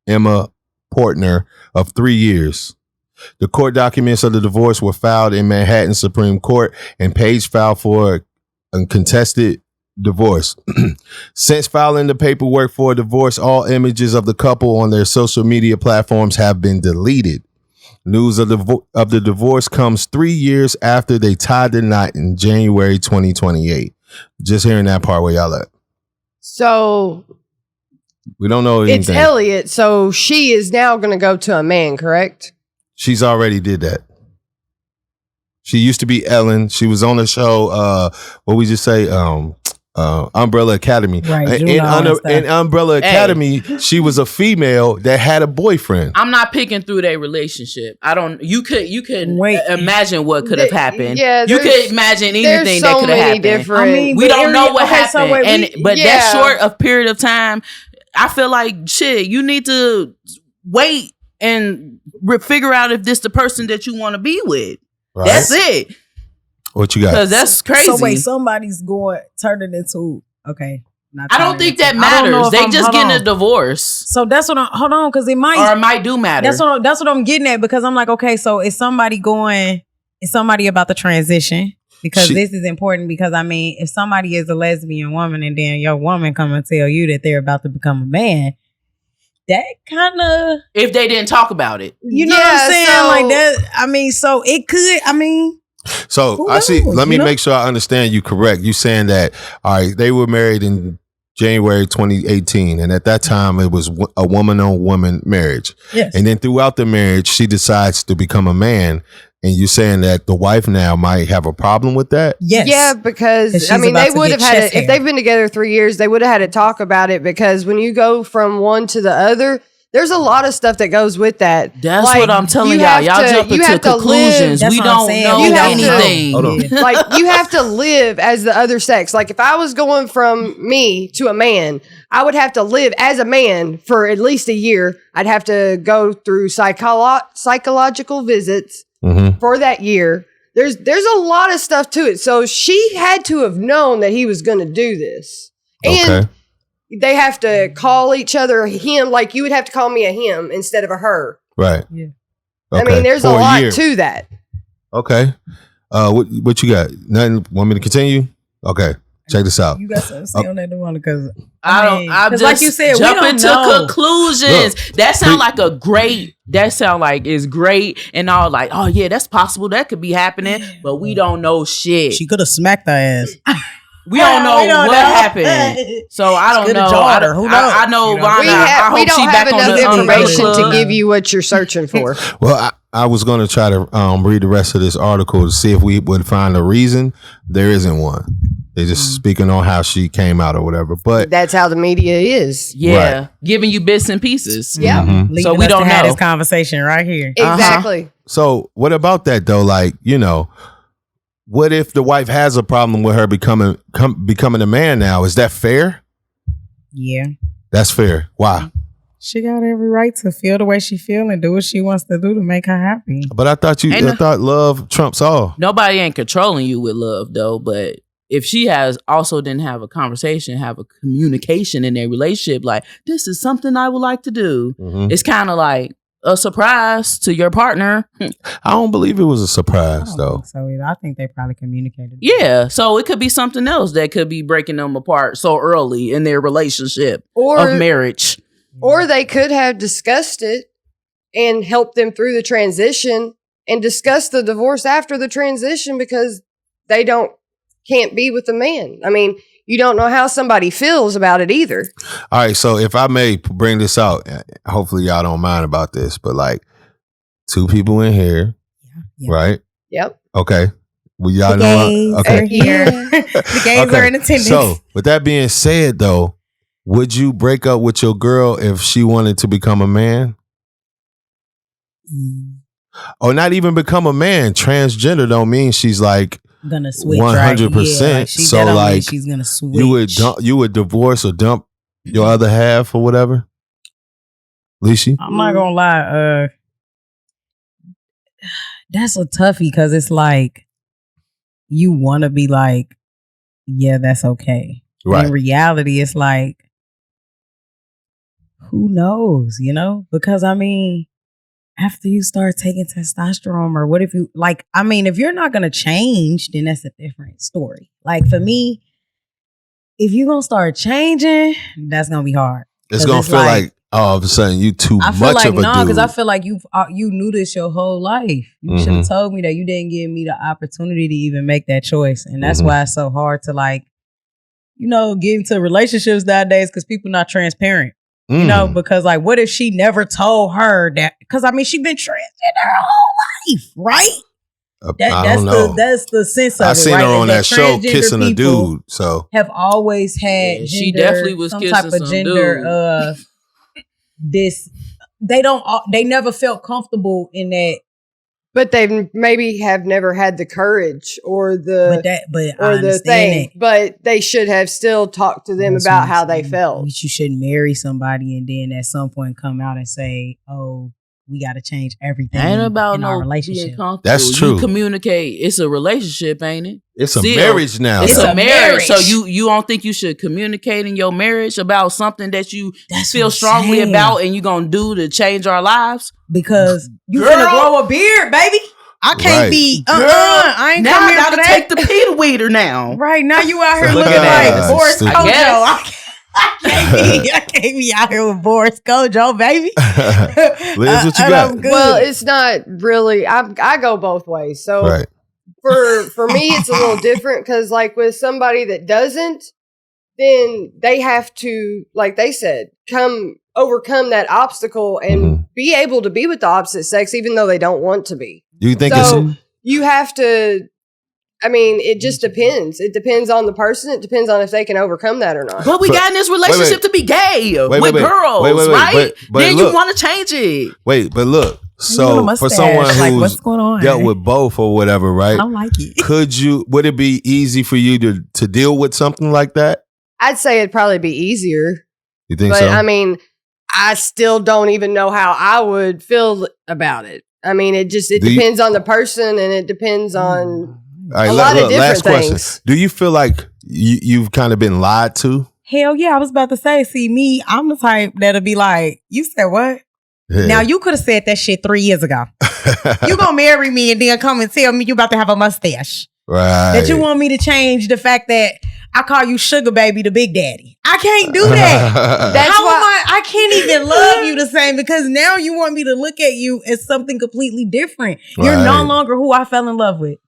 Speaker 1: Emma Portner, of 3 years. The court documents of the divorce were filed in Manhattan Supreme Court, and Page filed for a contested divorce. Since filing the paperwork for a divorce, all images of the couple on their social media platforms have been deleted. News of the divorce comes 3 years after they tied the knot in January 2028. Just hearing that part where y'all at.
Speaker 4: So
Speaker 1: We don't know anything.
Speaker 4: it's Elliot. So she is now going to go to a man, correct?
Speaker 1: She's already did that. She used to be Ellen. She was on the show, what we just say, Umbrella Academy.
Speaker 3: Right,
Speaker 1: In Umbrella Academy, she was a female that had a boyfriend.
Speaker 2: I'm not picking through their relationship. I don't. You could
Speaker 3: Wait.
Speaker 2: imagine what could have happened.
Speaker 4: Yeah,
Speaker 2: you
Speaker 4: there's-
Speaker 2: could imagine
Speaker 4: There's
Speaker 2: anything that
Speaker 4: so
Speaker 2: could have
Speaker 4: many
Speaker 2: happened.
Speaker 4: different.
Speaker 3: I mean,
Speaker 2: We
Speaker 3: but
Speaker 2: don't know what
Speaker 3: okay, so
Speaker 2: happened,
Speaker 3: wait,
Speaker 2: but
Speaker 4: yeah.
Speaker 2: that short of period of time, I feel like shit. You need to wait and figure out if this the person that you want to be with.
Speaker 1: Right?
Speaker 2: That's it.
Speaker 1: What you got?
Speaker 2: Because that's crazy.
Speaker 3: So wait, somebody's turning into okay.
Speaker 2: I don't think that
Speaker 3: I don't know
Speaker 2: matters.
Speaker 3: if
Speaker 2: They
Speaker 3: I'm-
Speaker 2: just
Speaker 3: hold
Speaker 2: getting
Speaker 3: on.
Speaker 2: a divorce,
Speaker 3: So that's what hold on, because it might.
Speaker 2: or it might do matter.
Speaker 3: That's what I'm getting at, because I'm like, okay, so is somebody about the transition? Because this is important, because I mean, if somebody is a lesbian woman and then your woman come and tell you that they're about to become a man, that kind of,
Speaker 2: if they didn't talk about it.
Speaker 3: you know
Speaker 4: Yeah,
Speaker 3: what I'm saying?
Speaker 4: so-
Speaker 3: Like that, I mean, so it could, I mean,
Speaker 1: So
Speaker 3: Who
Speaker 1: I see.
Speaker 3: knows,
Speaker 1: Let me
Speaker 3: you know?
Speaker 1: make sure I understand you correct. You saying that all right? They were married in January 2018, and at that time it was a woman-on-woman marriage.
Speaker 3: yes.
Speaker 1: And then throughout the marriage, she decides to become a man. And you saying that the wife now might have a problem with that?
Speaker 3: Yes.
Speaker 4: Yeah, because
Speaker 3: 'Cause
Speaker 4: I
Speaker 3: she's
Speaker 4: mean,
Speaker 3: about
Speaker 4: they
Speaker 3: to
Speaker 4: would
Speaker 3: get
Speaker 4: have had
Speaker 3: chest
Speaker 4: it if
Speaker 3: hair.
Speaker 4: they've been together 3 years. They would have had to talk about it, because when you go from one to the other, there's a lot of stuff that goes with that.
Speaker 2: That's
Speaker 4: Like,
Speaker 2: what I'm telling
Speaker 4: you
Speaker 2: y'all.
Speaker 4: have
Speaker 2: Y'all
Speaker 4: to-
Speaker 2: jumping
Speaker 4: you
Speaker 2: to
Speaker 4: have to live-
Speaker 2: conclusions.
Speaker 3: That's
Speaker 2: We
Speaker 3: what I'm
Speaker 2: don't
Speaker 3: saying.
Speaker 2: know
Speaker 4: You have to-
Speaker 2: anything.
Speaker 1: Hold on.
Speaker 4: Like, you have to live as the other sex. Like, if I was going from me to a man, I would have to live as a man for at least a year. I'd have to go through psychological visits
Speaker 1: Mm-hmm.
Speaker 4: for that year. There's a lot of stuff to it. So she had to have known that he was going to do this. And
Speaker 1: Okay.
Speaker 4: they have to call each other him, like you would have to call me a him instead of a her.
Speaker 1: Right.
Speaker 3: Yeah.
Speaker 4: I
Speaker 1: Okay.
Speaker 4: mean, there's a
Speaker 1: For
Speaker 4: lot
Speaker 1: year.
Speaker 4: to that.
Speaker 1: Okay. What you got? Nothing. Want me to continue? Okay. Check this out.
Speaker 3: You got something to say on that one, because
Speaker 2: I'm
Speaker 3: 'cause
Speaker 2: just
Speaker 3: like you said, we
Speaker 2: jumping
Speaker 3: don't
Speaker 2: to
Speaker 3: know.
Speaker 2: conclusions. That sound like a great. That sound like it's great and all. Like, oh yeah, that's possible. That could be happening, but we don't know shit.
Speaker 3: She could have smacked her ass.
Speaker 2: We don't know what happened, so I don't know.
Speaker 3: Who knows?
Speaker 2: I know Vonna.
Speaker 4: We don't have enough information to
Speaker 2: club.
Speaker 4: give you what you're searching for.
Speaker 1: Well, I was going to try to read the rest of this article to see if we would find a reason. There isn't one. They're just speaking on how she came out or whatever. But
Speaker 4: that's how the media is.
Speaker 2: Yeah,
Speaker 1: right.
Speaker 2: Giving you bits and pieces.
Speaker 4: Yeah.
Speaker 3: Mm-hmm.
Speaker 2: So we don't know
Speaker 3: have this conversation right here.
Speaker 4: Exactly.
Speaker 1: So what about that though? Like, you know, what if the wife has a problem with her becoming a man now? Is that fair?
Speaker 3: Yeah.
Speaker 1: That's fair. Why?
Speaker 3: She got every right to feel the way she feel and do what she wants to do to make her happy.
Speaker 1: But I thought thought love trumps all.
Speaker 2: Nobody ain't controlling you with love though, but if she didn't have a conversation, have a communication in their relationship, like, this is something I would like to do. Mm-hmm. It's kind of like a surprise to your partner.
Speaker 1: I don't believe it was a surprise though.
Speaker 3: So I think they probably communicated.
Speaker 2: Yeah, so it could be something else that could be breaking them apart so early in their relationship of marriage.
Speaker 4: Or they could have discussed it and helped them through the transition and discuss the divorce after the transition because they can't be with the man. I mean, you don't know how somebody feels about it either.
Speaker 1: All right, so if I may bring this out, hopefully y'all don't mind about this, but like 2 people in here, right?
Speaker 4: Yep.
Speaker 1: Okay. Well, y'all know. Okay.
Speaker 3: Are here. The gays are in attendance.
Speaker 1: So, with that being said, though, would you break up with your girl if she wanted to become a man? Or not even become a man? Transgender don't mean she's like
Speaker 3: gonna switch
Speaker 1: 100%.
Speaker 3: Right? Yeah,
Speaker 1: so like
Speaker 3: she's gonna switch.
Speaker 1: You would divorce or dump your other half or whatever. Lishi?
Speaker 3: I'm not gonna lie. That's a toughie because it's like you want to be like, yeah, that's okay.
Speaker 1: Right.
Speaker 3: In reality, it's like, who knows? You know, because I mean, after you start taking testosterone, or what if you like, I mean, if you're not going to change, then that's a different story. Like for me, if you're going to start changing, that's going to be hard.
Speaker 1: It's going to feel like all of a sudden you too much of a dude.
Speaker 3: Because I feel like you knew this your whole life. You should have told me that. You didn't give me the opportunity to even make that choice. And that's why it's so hard to like, you know, get into relationships nowadays because people not transparent. You know, because like, what if she never told her that? Because I mean, she been transgender her whole life, right? That's the sense of it.
Speaker 1: I seen
Speaker 3: right?
Speaker 1: her on that show
Speaker 3: Transgender
Speaker 1: kissing a dude. So
Speaker 3: have always had gender,
Speaker 2: she definitely was
Speaker 3: some
Speaker 2: kissing
Speaker 3: type of gender. They never felt comfortable in that.
Speaker 4: But they maybe have never had the courage or the thing. But they should have still talked to them about how they felt.
Speaker 3: You shouldn't marry somebody and then at some point come out and say, "Oh, we got to change everything."
Speaker 2: Ain't about
Speaker 3: in our relationship.
Speaker 2: Being comfortable.
Speaker 1: That's true.
Speaker 2: You communicate. It's a relationship, ain't it?
Speaker 1: It's a marriage now.
Speaker 2: It's a marriage. So you don't think you should communicate in your marriage about something that you feel strongly about and you gonna do to change our lives?
Speaker 3: Because you gonna grow a beard, baby. I can't be. I ain't
Speaker 2: now
Speaker 3: come
Speaker 2: I
Speaker 3: here
Speaker 2: gotta
Speaker 3: for
Speaker 2: take the Peter Weeder now.
Speaker 3: Right now you out here
Speaker 1: Look
Speaker 3: looking
Speaker 1: at
Speaker 3: like Boris
Speaker 1: that.
Speaker 3: Kojo. I can't be out here with Boris Kojo, baby.
Speaker 1: Liz, what you got?
Speaker 4: Well, it's not really. I go both ways. So
Speaker 1: Right.
Speaker 4: for me, it's a little different because like with somebody that doesn't, then they have to, like they said, overcome that obstacle and be able to be with the opposite sex, even though they don't want to be.
Speaker 1: Do you think
Speaker 4: you have to? I mean, it just depends. It depends on the person. It depends on if they can overcome that or not.
Speaker 2: But we got in this relationship to be gay with girls, right?
Speaker 1: But
Speaker 2: then
Speaker 1: look,
Speaker 2: you want to change it.
Speaker 1: Wait, but look. So for someone who's
Speaker 3: what's going on?
Speaker 1: dealt with both or whatever, right?
Speaker 3: I don't like it.
Speaker 1: Would it be easy for you to deal with something like that?
Speaker 4: I'd say it'd probably be easier.
Speaker 1: You think
Speaker 4: but,
Speaker 1: so?
Speaker 4: I mean, I still don't even know how I would feel about it. I mean, it depends on the person and it depends on a lot of different things.
Speaker 1: Question. Do you feel like you've kind of been lied to?
Speaker 3: Hell yeah, I was about to say, see me, I'm the type that'll be like, you said what? Yeah. Now you could have said that shit 3 years ago. You gonna marry me and then come and tell me you about to have a mustache.
Speaker 1: Right.
Speaker 3: That you want me to change the fact that I call you sugar baby to big daddy. I can't do that. That's why I can't even love you the same because now you want me to look at you as something completely different. Right. You're no longer who I fell in love with.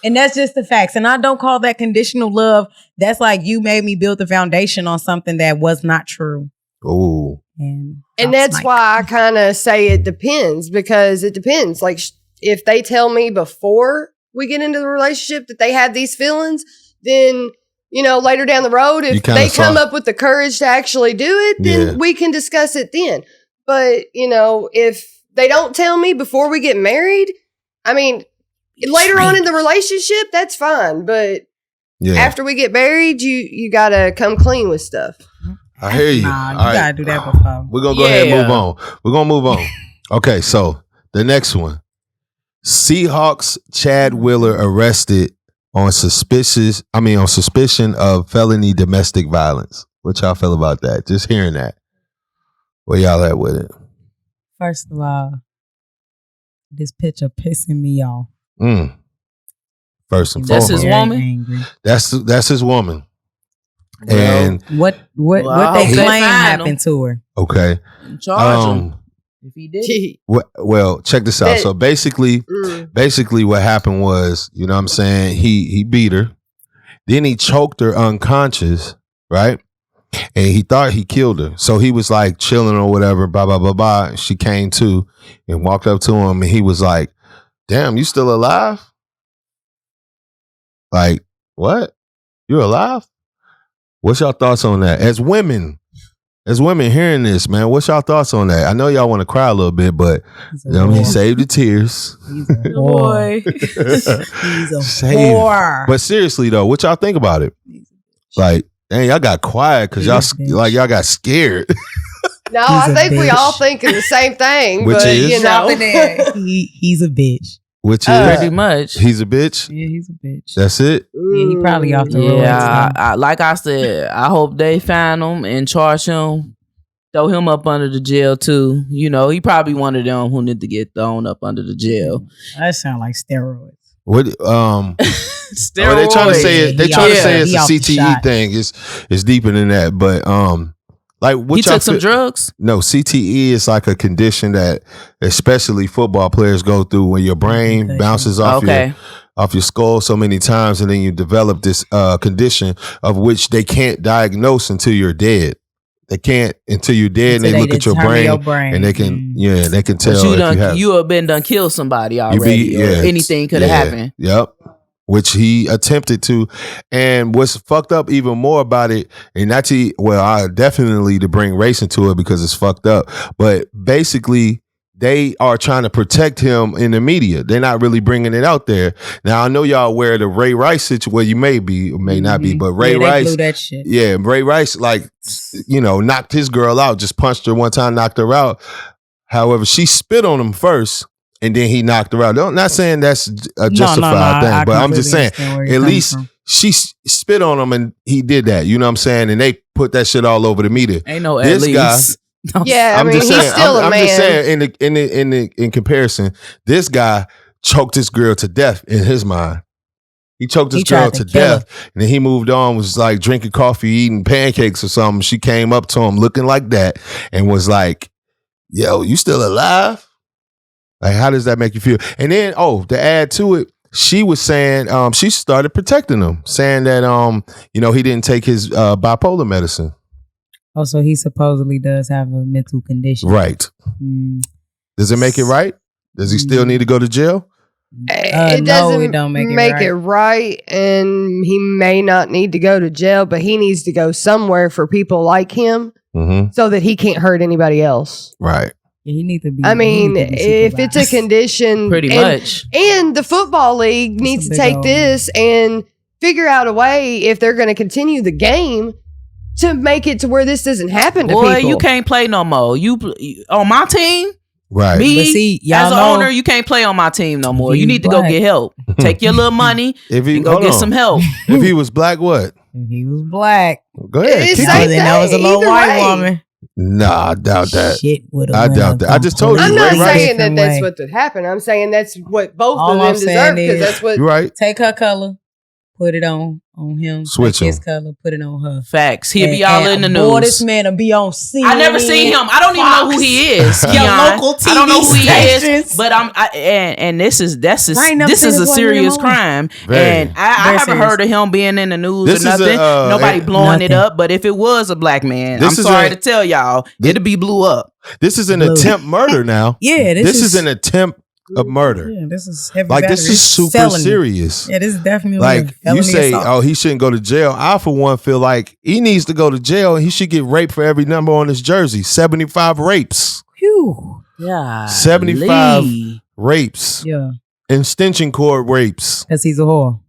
Speaker 3: And that's just the facts. And I don't call that conditional love. That's like you made me build the foundation on something that was not true.
Speaker 1: Ooh.
Speaker 4: And that's why I kind of say it depends, because it depends. Like if they tell me before we get into the relationship that they have these feelings, then, you know, later down the road, if they come up with the courage to actually do it, then we can discuss it then. But, you know, if they don't tell me before we get married, I mean, later on in the relationship, that's fine. But after we get married, you got to come clean with stuff.
Speaker 1: I hear you.
Speaker 3: Nah, you got to do that before.
Speaker 1: We're going to go ahead and move on. We're going to move on. Okay, so the next one. Seahawks Chad Wheeler arrested on suspicion of felony domestic violence. What y'all feel about that? Just hearing that. Where y'all at with it?
Speaker 3: First of all, this picture pissing me off.
Speaker 1: First and
Speaker 2: foremost.
Speaker 1: That's
Speaker 2: his woman?
Speaker 1: That's his woman.
Speaker 3: Well, and what they claim happened to her.
Speaker 1: Okay.
Speaker 2: Charge him. If he did.
Speaker 1: Well, check this out. So basically what happened was, you know what I'm saying, he beat her. Then he choked her unconscious, right? And he thought he killed her. So he was like chilling or whatever, blah, blah, blah, blah. She came to and walked up to him and he was like, damn, you still alive? Like, what? You're alive? What's y'all thoughts on that? As women hearing this, man, what's y'all thoughts on that? I know y'all want to cry a little bit, but he saved the tears.
Speaker 3: He's a boy. He's a boy.
Speaker 1: But seriously though, what y'all think about it? Like, dang, y'all got quiet because y'all got scared.
Speaker 4: No, I think we all thinking the same thing.
Speaker 1: Which
Speaker 4: but,
Speaker 1: is?
Speaker 4: You know.
Speaker 3: He's a bitch.
Speaker 1: Which is?
Speaker 2: Pretty much.
Speaker 1: He's a bitch?
Speaker 3: Yeah, he's a bitch.
Speaker 1: That's it?
Speaker 3: Yeah, he probably off the road.
Speaker 2: Yeah, like I said, I hope they find him and charge him. Throw him up under the jail too. You know, he probably one of them who need to get thrown up under the jail.
Speaker 3: That sound like steroids.
Speaker 1: What
Speaker 2: steroids.
Speaker 1: They trying to say it. They trying to say it's a CTE thing. It's deeper than that. But like what
Speaker 2: he took some drugs?
Speaker 1: No, CTE is like a condition that especially football players go through when your brain bounces off your skull so many times, and then you develop this condition of which they can't diagnose until you're dead. They can't until you're dead, and they look at your brain, and they can they can tell.
Speaker 2: But you have been done killed somebody already. Anything could have happened.
Speaker 1: Yep. Which he attempted to. And what's fucked up even more about it, and not to, I definitely to bring race into it because it's fucked up, but basically they are trying to protect him in the media. They're not really bringing it out there. Now, I know y'all aware of the Ray Rice situation. Well, you may be or may not be, but Ray Rice.
Speaker 3: Blew that shit.
Speaker 1: Yeah, Ray Rice, like, knocked his girl out, just punched her one time, knocked her out. However, she spit on him first, and then he knocked her out. I'm not saying that's a justified thing, but I'm just saying, at least she spit on him and he did that. You know what I'm saying? And they put that shit all over the media.
Speaker 2: Ain't no at least.
Speaker 4: Guy, yeah, he's still a man.
Speaker 1: I'm just saying, in comparison, this guy choked this girl to death in his mind. He choked this girl to death, and then he moved on, was like drinking coffee, eating pancakes or something. She came up to him looking like that and was like, yo, you still alive? Like, how does that make you feel? And then, to add to it, she was saying she started protecting him, saying that he didn't take his bipolar medicine.
Speaker 3: Oh, so he supposedly does have a mental condition.
Speaker 1: Right. Does it make it right? Does he still need to go to jail?
Speaker 4: It don't make it right, and he may not need to go to jail, but he needs to go somewhere for people like him so that he can't hurt anybody else.
Speaker 1: Right.
Speaker 3: He needs to be.
Speaker 4: I mean, if it's a condition,
Speaker 2: pretty much,
Speaker 4: and the football league needs to take this and figure out a way if they're going to continue the game to make it to where this doesn't happen to people.
Speaker 2: Boy, you can't play no more. You on my team,
Speaker 1: right?
Speaker 2: Me, as an owner, you can't play on my team no more. You need to go get help. Take your little money and go get some help.
Speaker 1: If he was black, what?
Speaker 3: If he was black,
Speaker 1: go ahead.
Speaker 3: That was a little white woman.
Speaker 1: Nah, I doubt that.
Speaker 3: I
Speaker 1: doubt that. I just told you.
Speaker 4: I'm not saying that that's what would happen. I'm saying that's what both of them deserve, because that's what.
Speaker 1: Right.
Speaker 3: Take her color, put it on on him,
Speaker 1: Switch
Speaker 3: his
Speaker 1: him.
Speaker 3: color, put it on her.
Speaker 2: Facts. He'll be all in the news.
Speaker 3: Boy, this man will be on CNN.
Speaker 2: I never seen him. I don't even know who he is.
Speaker 3: Your
Speaker 2: Keon.
Speaker 3: local TV
Speaker 2: I don't know who he
Speaker 3: stations.
Speaker 2: is. But this is a
Speaker 3: Right,
Speaker 2: serious crime.
Speaker 1: Very.
Speaker 2: And I haven't
Speaker 3: serious.
Speaker 2: heard of him being in the news
Speaker 1: This
Speaker 2: or
Speaker 1: is
Speaker 2: nothing. Nobody blowing it
Speaker 3: nothing.
Speaker 2: up. But if it was a black man,
Speaker 1: This
Speaker 2: I'm
Speaker 1: is
Speaker 2: sorry
Speaker 1: a-
Speaker 2: to tell y'all, it'd be blew up.
Speaker 1: This is an
Speaker 3: Blue.
Speaker 1: attempt murder now.
Speaker 3: Yeah,
Speaker 1: This is an attempt of murder.
Speaker 3: Yeah, this is heavy.
Speaker 1: Like,
Speaker 3: battery.
Speaker 1: this is super
Speaker 3: felony.
Speaker 1: serious.
Speaker 3: Yeah, this is definitely
Speaker 1: Like,
Speaker 3: felony
Speaker 1: you say,
Speaker 3: assault.
Speaker 1: oh, he shouldn't go to jail. I, for one, feel like he needs to go to jail. He should get raped for every number on his jersey. 75 rapes.
Speaker 3: Phew.
Speaker 2: Yeah.
Speaker 1: 75 rapes.
Speaker 3: Yeah,
Speaker 1: Extension cord rapes.
Speaker 3: because he's a whore.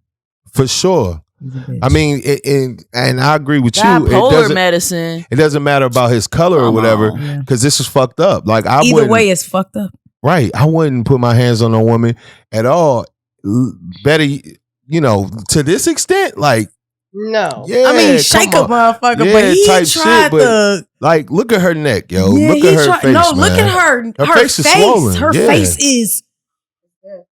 Speaker 1: For sure.
Speaker 3: He's a bitch.
Speaker 1: I mean, and I agree with you.
Speaker 2: Bipolar medicine.
Speaker 1: It doesn't matter about his color or
Speaker 2: Come
Speaker 1: whatever,
Speaker 2: on.
Speaker 3: Yeah.
Speaker 1: because this is fucked up. Like, I
Speaker 3: Either
Speaker 1: wouldn't.
Speaker 3: way, it's fucked up.
Speaker 1: Right. I wouldn't put my hands on a woman at all. Better, to this extent, like,
Speaker 4: No.
Speaker 1: yeah.
Speaker 3: I mean,
Speaker 1: come
Speaker 3: shake a
Speaker 1: on.
Speaker 3: motherfucker,
Speaker 1: Yeah,
Speaker 3: but he
Speaker 1: type
Speaker 3: tried
Speaker 1: shit, but
Speaker 3: to.
Speaker 1: Like, look at her neck, yo.
Speaker 3: Yeah,
Speaker 1: look at her face,
Speaker 3: No,
Speaker 1: man.
Speaker 3: look at her.
Speaker 1: Her
Speaker 3: Her
Speaker 1: face is swollen,
Speaker 3: Her
Speaker 1: yeah.
Speaker 3: face is.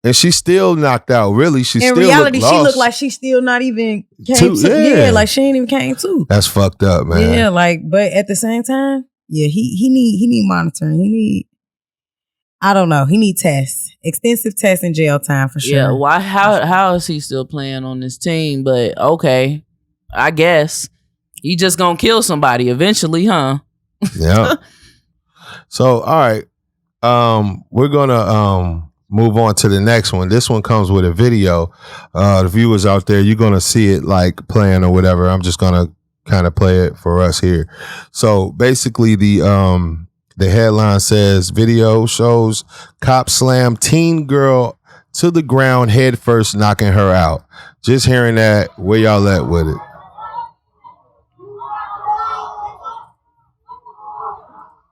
Speaker 1: And she's still knocked out, really. She
Speaker 3: In
Speaker 1: still
Speaker 3: reality,
Speaker 1: look
Speaker 3: she
Speaker 1: lost.
Speaker 3: looked like she still not even came
Speaker 1: To-
Speaker 3: to.
Speaker 1: yeah.
Speaker 3: Yeah, like she ain't even came to.
Speaker 1: That's fucked up, man.
Speaker 3: Yeah, like, but at the same time, yeah, he need monitoring. He need. I don't know. He need tests, extensive tests and jail time for sure.
Speaker 2: Yeah, why? How is he still playing on this team? But okay, I guess he just gonna kill somebody eventually, huh?
Speaker 1: Yeah. So, all right. We're gonna move on to the next one. This one comes with a video. The viewers out there, you're gonna see it like playing or whatever. I'm just gonna kind of play it for us here. So basically, the headline says, video shows cop slam teen girl to the ground head first, knocking her out. Just hearing that, where y'all at with it?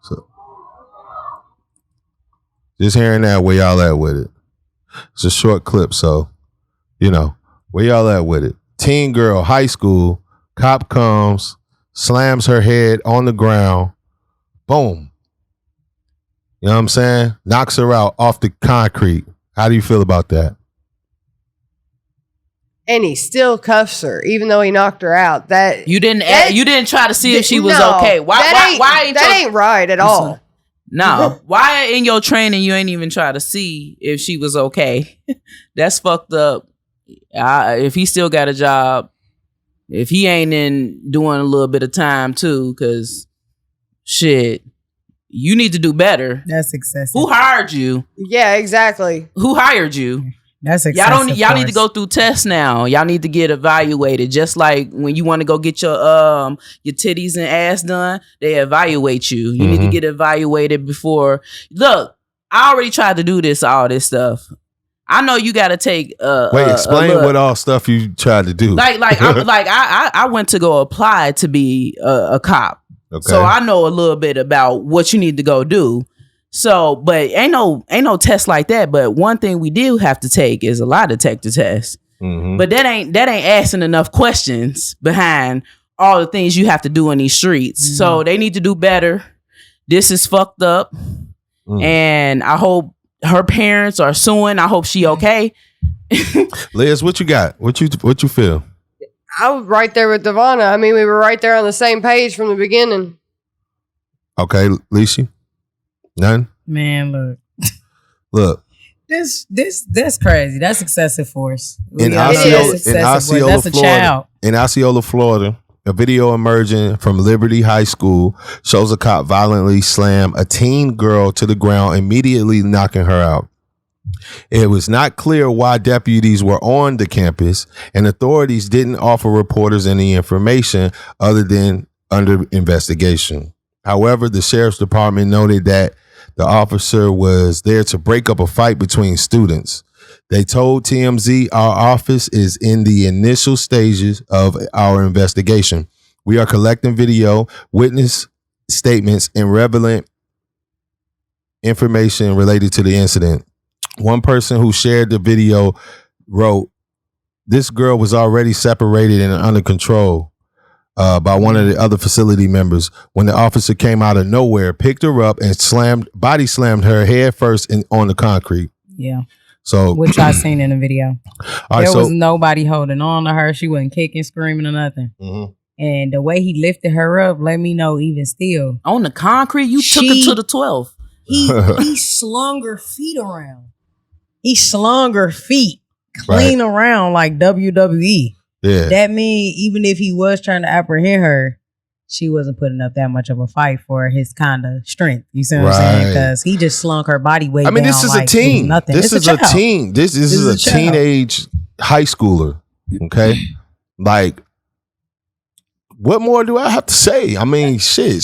Speaker 1: So, just hearing that, where y'all at with it? It's a short clip, so, where y'all at with it? Teen girl, high school, cop comes, slams her head on the ground, boom. You know what I'm saying? Knocks her out off the concrete. How do you feel about that?
Speaker 4: And he still cuffs her, even though he knocked her out. That
Speaker 2: You didn't try to see if she was
Speaker 4: No,
Speaker 2: okay. Why ain't
Speaker 4: that ain't right at all.
Speaker 2: No, why in your training you ain't even try to see if she was okay? That's fucked up. If he still got a job, if he ain't in doing a little bit of time too, because shit, you need to do better.
Speaker 3: That's excessive.
Speaker 2: Who hired you?
Speaker 4: Yeah, exactly.
Speaker 2: Who hired you?
Speaker 3: That's excessive.
Speaker 2: Y'all need to go through tests now. Y'all need to get evaluated. Just like when you want to go get your titties and ass done, they evaluate you. You need to get evaluated before. Look, I already tried to do all this stuff. I know you got to take.
Speaker 1: Wait, explain what all stuff you tried to do.
Speaker 2: I went to go apply to be a cop,
Speaker 1: Okay.
Speaker 2: so I know a little bit about what you need to go do. So, but ain't no test like that. But one thing we do have to take is a lie detector test.
Speaker 1: Mhm.
Speaker 2: But that ain't asking enough questions behind all the things you have to do in these streets. So they need to do better. This is fucked up, and I hope her parents are suing. I hope she okay.
Speaker 1: Liz, what you got? What you feel?
Speaker 4: I was right there with Devonna. I mean, we were right there on the same page from the beginning.
Speaker 1: Okay, Lisha? None?
Speaker 3: Man,
Speaker 1: Look.
Speaker 3: That's crazy. That's excessive force.
Speaker 1: In
Speaker 3: That's a child.
Speaker 1: In Osceola, Florida, a video emerging from Liberty High School shows a cop violently slam a teen girl to the ground, immediately knocking her out. It was not clear why deputies were on the campus, and authorities didn't offer reporters any information other than under investigation. However, the sheriff's department noted that the officer was there to break up a fight between students. They told TMZ, our office is in the initial stages of our investigation. We are collecting video, witness statements, and relevant information related to the incident. One person who shared the video wrote, "This girl was already separated and under control by one of the other facility members when the officer came out of nowhere, picked her up, and body slammed her head first on the concrete."
Speaker 3: Yeah.
Speaker 1: So,
Speaker 3: which I seen in the video.
Speaker 1: All right,
Speaker 3: There was nobody holding on to her. She wasn't kicking, screaming, or nothing.
Speaker 1: Mm-hmm.
Speaker 3: And the way he lifted her up, let me know even still.
Speaker 2: On the concrete, you took it to the 12.
Speaker 3: He slung her feet around. He slung her feet clean around like WWE.
Speaker 1: Yeah.
Speaker 3: That mean even if he was trying to apprehend her, she wasn't putting up that much of a fight for his kind of strength. You see what I'm saying? Because he just slunk her body weight down.
Speaker 1: This is
Speaker 3: like
Speaker 1: a teen. This is a teen. This is a teenage high schooler. Okay? Like, what more do I have to say? I mean, shit.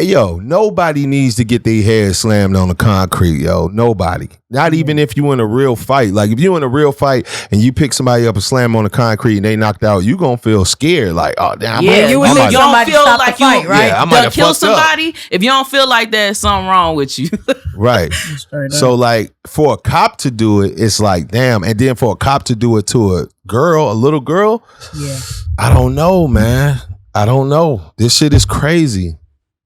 Speaker 1: Nobody needs to get their head slammed on the concrete, yo. Nobody. Not even if you in a real fight. Like, if you in a real fight and you pick somebody up and slam on the concrete and they knocked out, you gonna feel scared. Like, oh, damn.
Speaker 3: You would let somebody stop the fight, right?
Speaker 1: Yeah, I might have
Speaker 2: kill somebody. If you don't feel like there's something wrong with you.
Speaker 1: Right. So, like, for a cop to do it, it's like, damn. And then for a cop to do it to a little girl,
Speaker 3: yeah.
Speaker 1: I don't know, man. I don't know. This shit is crazy.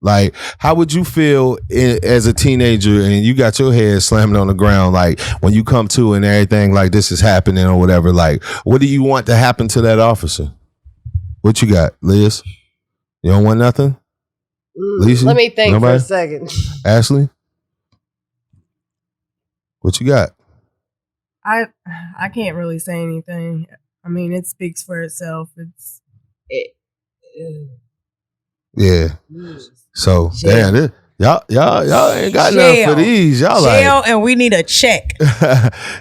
Speaker 1: Like, how would you feel as a teenager and you got your head slammed on the ground, like, when you come to and everything like this is happening or whatever? Like, what do you want to happen to that officer? What you got, Liz? You don't want nothing? Lisa?
Speaker 4: Let me think
Speaker 1: Nobody?
Speaker 4: for a second. Ashley?
Speaker 1: What you got?
Speaker 5: I can't really say anything. I mean, it speaks for itself.
Speaker 1: Yeah. So, damn, y'all ain't got nothing for these. Y'all
Speaker 3: jail,
Speaker 1: like,
Speaker 3: and we need a check.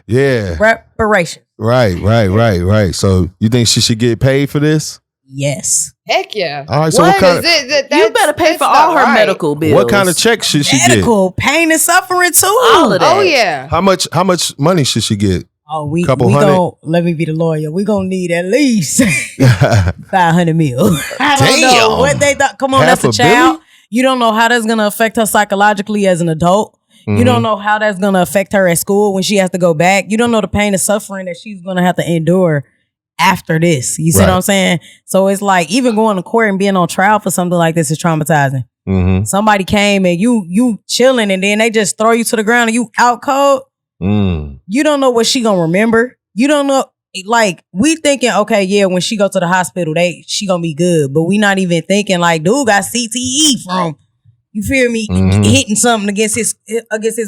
Speaker 1: Yeah.
Speaker 3: Reparation.
Speaker 1: Right. So, you think she should get paid for this?
Speaker 3: Yes.
Speaker 4: Heck yeah.
Speaker 1: All right. So, what kind of,
Speaker 2: you better pay for all her medical bills.
Speaker 1: What kind of check should she get?
Speaker 3: Medical, pain and suffering too.
Speaker 2: All of that.
Speaker 4: Oh yeah.
Speaker 1: How much money should she get?
Speaker 3: Oh, we gonna, let me be the lawyer. We gonna need at least 500 mil. I don't know what they thought. Come on, that's a child. Billion? You don't know how that's gonna affect her psychologically as an adult. Mm-hmm. You don't know how that's gonna affect her at school when she has to go back. You don't know the pain and suffering that she's gonna have to endure after this. You see what I'm saying? So it's like even going to court and being on trial for something like this is traumatizing.
Speaker 1: Mm-hmm.
Speaker 3: Somebody came and you chilling and then they just throw you to the ground and you out cold. You don't know what she gonna remember. You don't know, like, we thinking, okay, yeah, when she go to the hospital, she gonna be good. But we not even thinking, like, dude got CTE from, you feel me, hitting something against his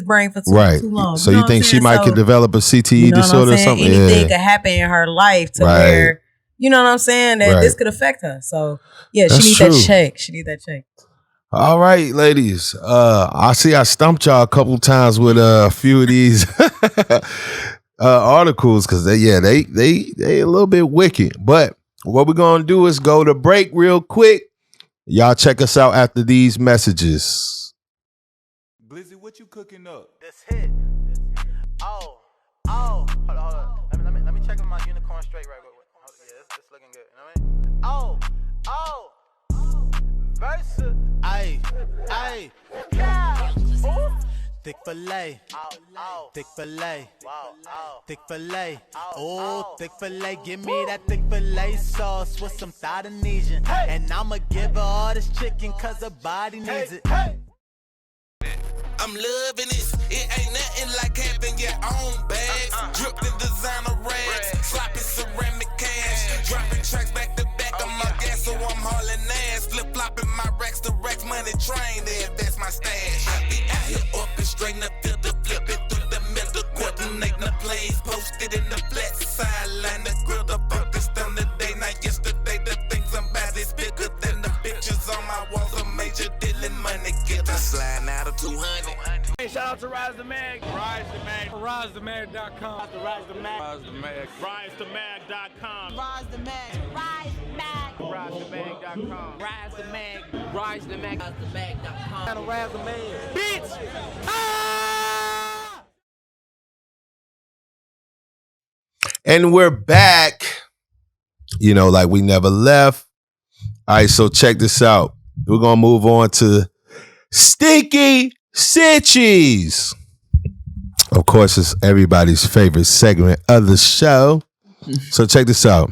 Speaker 3: brain for too long.
Speaker 1: So you think she might could develop a CTE disorder or something?
Speaker 3: Anything could happen in her life to where, you know what I'm saying, that this could affect her. So yeah, she need that check. She need that check.
Speaker 1: All right, ladies. I see I stumped y'all a couple times with a few of these articles because they a little bit wicked. But what we're gonna do is go to break real quick. Y'all check us out after these messages.
Speaker 6: Blizzy, what you cooking up? That's hit. Oh. Hold on. Let me check my unicorn straight right quick. Yeah, it's looking good. You know what I mean? Versa. Ay. Thick fillet. Thick fillet. Thick fillet. Oh, thick fillet. Give me that thick fillet sauce with some Indonesian. And I'ma give her all this chicken cause her body needs it.
Speaker 7: I'm loving this. It ain't nothing like having your own bags. Dripped in designer rags. Sloppy ceramic cash. Dropping tracks back to back on my gas, so I'm hauling ass. Flip-flopping my racks to racks. Money train to invest my stash. I be out here orchestrating the filter, flipping through the middle, coordinating the plays. Posted in the flat sideline. The grill, the focused on the day. Not yesterday. The things I'm about is bigger than the pictures on my walls. A major dealing money getter. Sliding out of 200.
Speaker 8: Hey, shout out to Rise the Mag. Rise the Mag. RiseTheMag.com. Rise the Mag. Rise the Mag. RiseTheMag.com. Rise the Mag. Rise Mag. RiseTheMag.com. Rise the Mag. Rise the Mag. RiseTheMag.com. Rise the Mag. Bitch! Ah!
Speaker 1: And we're back. You know, like we never left. All right, so check this out. We're gonna move on to Sticky Sitchies. Of course, it's everybody's favorite segment of the show. So check this out.